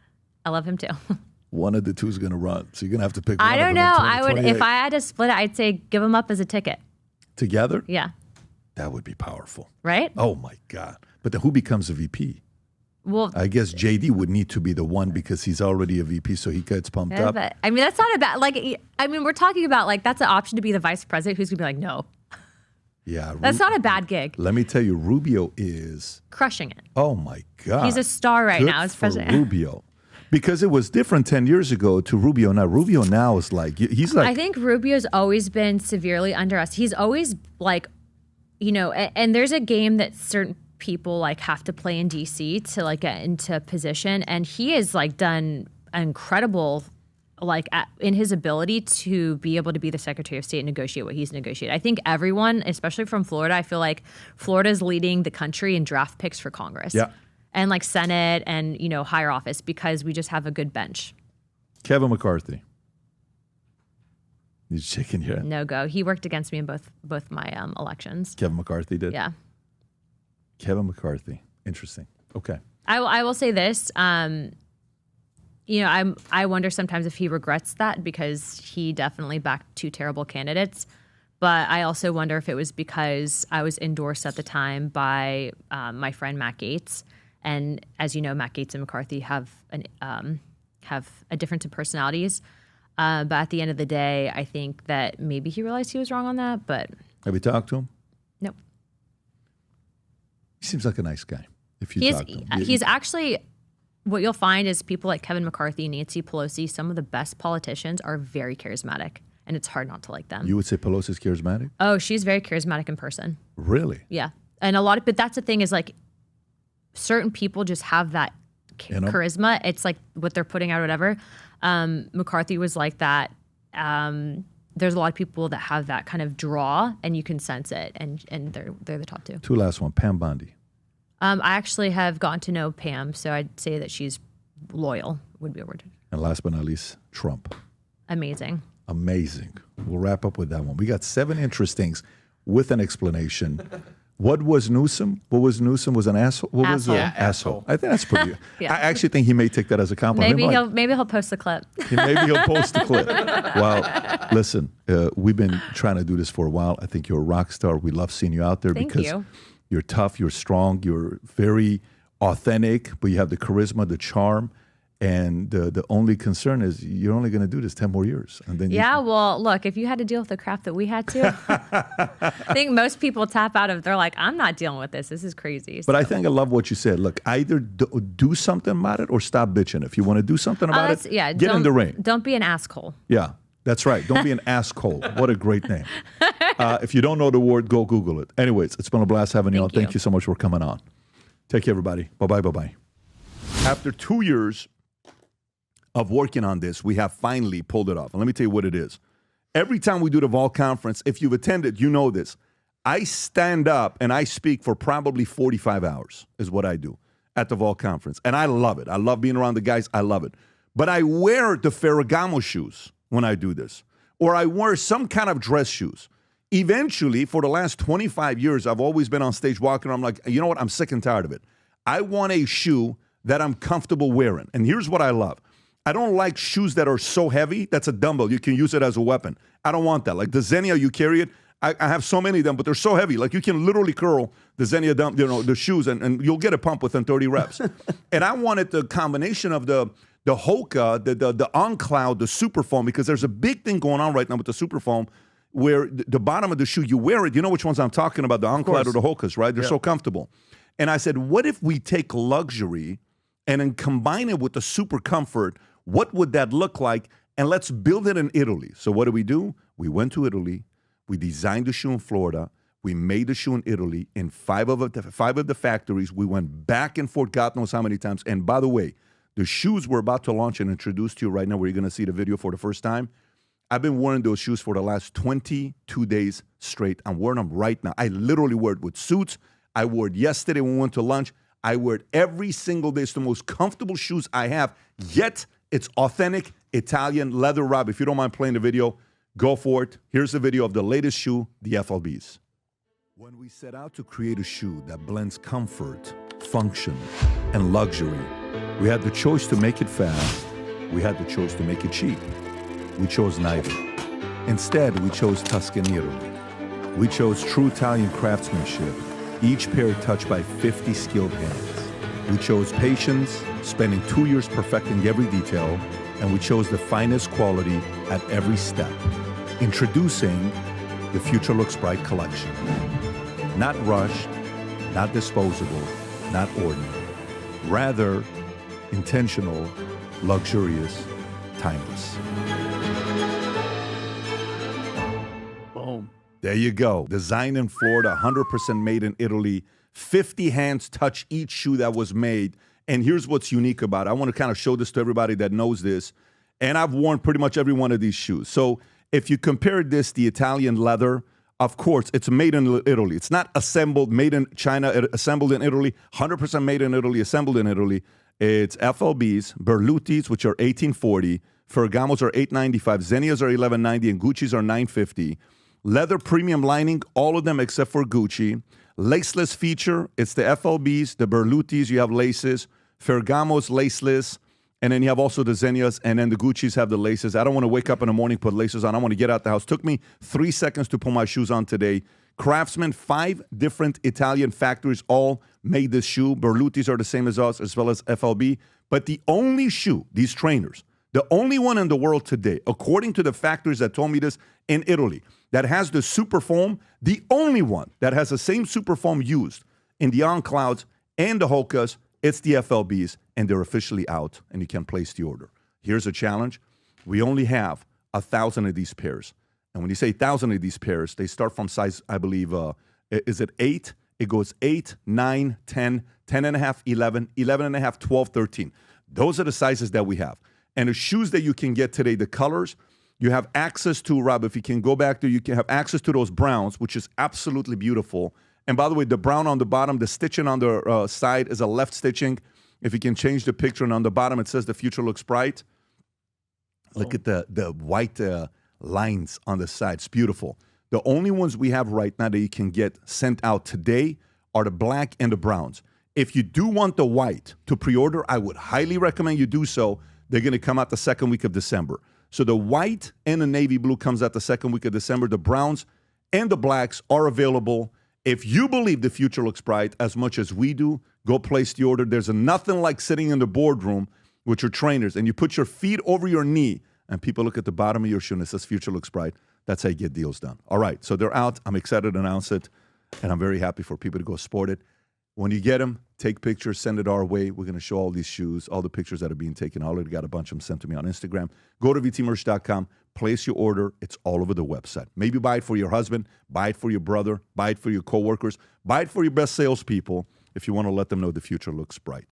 I love him too. One of the two is going to run, so you're going to have to pick one. I don't know. I would, if I had to split it, I'd say give him up as a ticket. Together? Yeah. That would be powerful. Right? Oh my God. But then who becomes a VP? Well, I guess JD would need to be the one because he's already a VP, so he gets pumped up. But, I mean, that's not a bad, we're talking about like, that's an option to be the vice president who's going to be like, no. Yeah. That's not a bad gig. Let me tell you, Rubio is crushing it. Oh my God. He's a star right now as president. Rubio. Because it was different 10 years ago to Rubio now. Rubio now is like, he's like. I think Rubio's always been severely under us. He's always like, and there's a game that certain people like have to play in DC to like get into position. And he has like done incredible, like in his ability to be able to be the Secretary of State and negotiate what he's negotiated. I think everyone, especially from Florida, I feel like Florida's leading the country in draft picks for Congress. Yeah. And like Senate and, higher office because we just have a good bench. Kevin McCarthy. He's shaking your head. No go. He worked against me in both my elections. Kevin McCarthy did? Yeah. Kevin McCarthy. Interesting. Okay. I will say this. I wonder sometimes if he regrets that because he definitely backed two terrible candidates. But I also wonder if it was because I was endorsed at the time by my friend Matt Gaetz. And as you know, Matt Gaetz and McCarthy have a difference in personalities. But at the end of the day, I think that maybe he realized he was wrong on that. But have you talked to him? Nope. He seems like a nice guy. If you talk to him, he's actually. What you'll find is people like Kevin McCarthy, Nancy Pelosi, some of the best politicians are very charismatic, and it's hard not to like them. You would say Pelosi's charismatic? Oh, she's very charismatic in person. Really? Yeah, and but that's the thing is like, certain people just have that charisma. It's like what they're putting out, or whatever. McCarthy was like that. There's a lot of people that have that kind of draw, and you can sense it, and they're the top two. Two last one. Pam Bondi. I actually have gotten to know Pam, so I'd say that she's loyal, would be a word. And last but not least, Trump. Amazing. Amazing. We'll wrap up with that one. We got 7 interestings with an explanation. What was Newsom? What was Newsom? Was an asshole? What was asshole? I think that's pretty. Yeah. I actually think he may take that as a compliment. Maybe he'll post the clip. Maybe he'll post the clip. Well, listen, we've been trying to do this for a while. I think you're a rock star. We love seeing you out there because you're tough, you're strong, you're very authentic, but you have the charisma, the charm. And the only concern is you're only going to do this 10 more years. And then well, look, if you had to deal with the crap that we had to, I think most people tap out of, they're like, I'm not dealing with this. This is crazy. But I think I love what you said. Look, either do something about it or stop bitching. If you want to do something about it, get in the ring. Don't be an asshole. Yeah, that's right. Don't be an asshole. What a great name. If you don't know the word, go Google it. Anyways, it's been a blast having you on. Thank you so much for coming on. Take care, everybody. Bye-bye, bye-bye. After 2 years of working on this, we have finally pulled it off. And let me tell you what it is. Every time we do the Vol Conference, if you've attended, you know this. I stand up and I speak for probably 45 hours is what I do at the Vol Conference. And I love it. I love being around the guys. I love it. But I wear the Ferragamo shoes when I do this. Or I wear some kind of dress shoes. Eventually, for the last 25 years, I've always been on stage walking around. I'm like, you know what? I'm sick and tired of it. I want a shoe that I'm comfortable wearing. And here's what I love. I don't like shoes that are so heavy. That's a dumbbell. You can use it as a weapon. I don't want that. Like the Xenia, you carry it. I have so many of them, but they're so heavy. Like you can literally curl the Xenia, the shoes, and you'll get a pump within 30 reps. And I wanted the combination of the Hoka, the On Cloud, the Super Foam, because there's a big thing going on right now with the Super Foam where the bottom of the shoe, you wear it. You know which ones I'm talking about, the On Cloud or the Hokas, right? They're so comfortable. And I said, what if we take luxury and then combine it with the super comfort? What would that look like? And let's build it in Italy. So what do? We went to Italy. We designed the shoe in Florida. We made the shoe in Italy in 5 of the factories. We went back and forth, God knows how many times. And by the way, The shoes we're about to launch and introduce to you right now, where you're going to see the video for the first time, I've been wearing those shoes for the last 22 days straight. I'm wearing them right now. I literally wear it with suits. I wore it yesterday when we went to lunch. I wear it every single day. It's the most comfortable shoes I have, yet it's authentic Italian leather. Rob, if you don't mind playing the video, go for it. Here's the video of the latest shoe, the FLBs. When we set out to create a shoe that blends comfort, function, and luxury, we had the choice to make it fast. We had the choice to make it cheap. We chose neither. Instead, we chose Tuscany, Italy. We chose true Italian craftsmanship, each pair touched by 50 skilled hands. We chose patience, spending 2 years perfecting every detail, and we chose the finest quality at every step. Introducing the Future Looks Bright collection. Not rushed, not disposable, not ordinary. Rather, intentional, luxurious, timeless. Boom. There you go. Designed in Florida, 100% made in Italy. 50 hands touch each shoe that was made. And here's what's unique about it. I want to kind of show this to everybody that knows this. And I've worn pretty much every one of these shoes. So if you compare this, the Italian leather, of course, it's made in Italy. It's not assembled, made in China, assembled in Italy, 100% made in Italy, assembled in Italy. It's FLBs, Berlutis, which are $18.40, Ferragamos are $8.95, Zennias are $11.90, and Gucci's are $9.50. Leather premium lining, all of them except for Gucci. Laceless feature, it's the FLBs, the Berlutis, you have laces, Ferragamos laceless, and then you have also the Zennias, and then the Gucci's have the laces. I don't want to wake up in the morning, put laces on. I want to get out the house. Took me 3 seconds to put my shoes on today. Craftsman, 5 different Italian factories all made this shoe. Berlutis are the same as us, as well as FLB. But the only shoe, these trainers, the only one in the world today, according to the factories that told me this in Italy, that has the super foam, the only one that has the same super foam used in the On Clouds and the Hokas, it's the FLBs, and they're officially out, and you can place the order. Here's a challenge. We only have 1,000 of these pairs. And when you say 1,000 of these pairs, they start from size, I believe, is it 8? It goes 8, 9, 10, 10.5, 11, 11.5, 12, 13. Those are the sizes that we have. And the shoes that you can get today, the colors, you have access to, Rob, if you can go back there, you can have access to those browns, which is absolutely beautiful. And by the way, the brown on the bottom, the stitching on the side is a left stitching. If you can change the picture, and on the bottom it says the future looks bright. Look at the white lines on the side. It's beautiful. The only ones we have right now that you can get sent out today are the black and the browns. If you do want the white to pre-order, I would highly recommend you do so. They're going to come out the second week of December. So the white and the navy blue comes out the second week of December. The browns and the blacks are available. If you believe the future looks bright as much as we do, go place the order. There's nothing like sitting in the boardroom with your trainers and you put your feet over your knee and people look at the bottom of your shoe and it says future looks bright. That's how you get deals done. All right, so they're out. I'm excited to announce it, and I'm very happy for people to go sport it. When you get them, take pictures, send it our way. We're going to show all these shoes, all the pictures that are being taken. I already got a bunch of them sent to me on Instagram. Go to vtmerch.com, place your order. It's all over the website. Maybe buy it for your husband, buy it for your brother, buy it for your coworkers, buy it for your best salespeople if you want to let them know the future looks bright.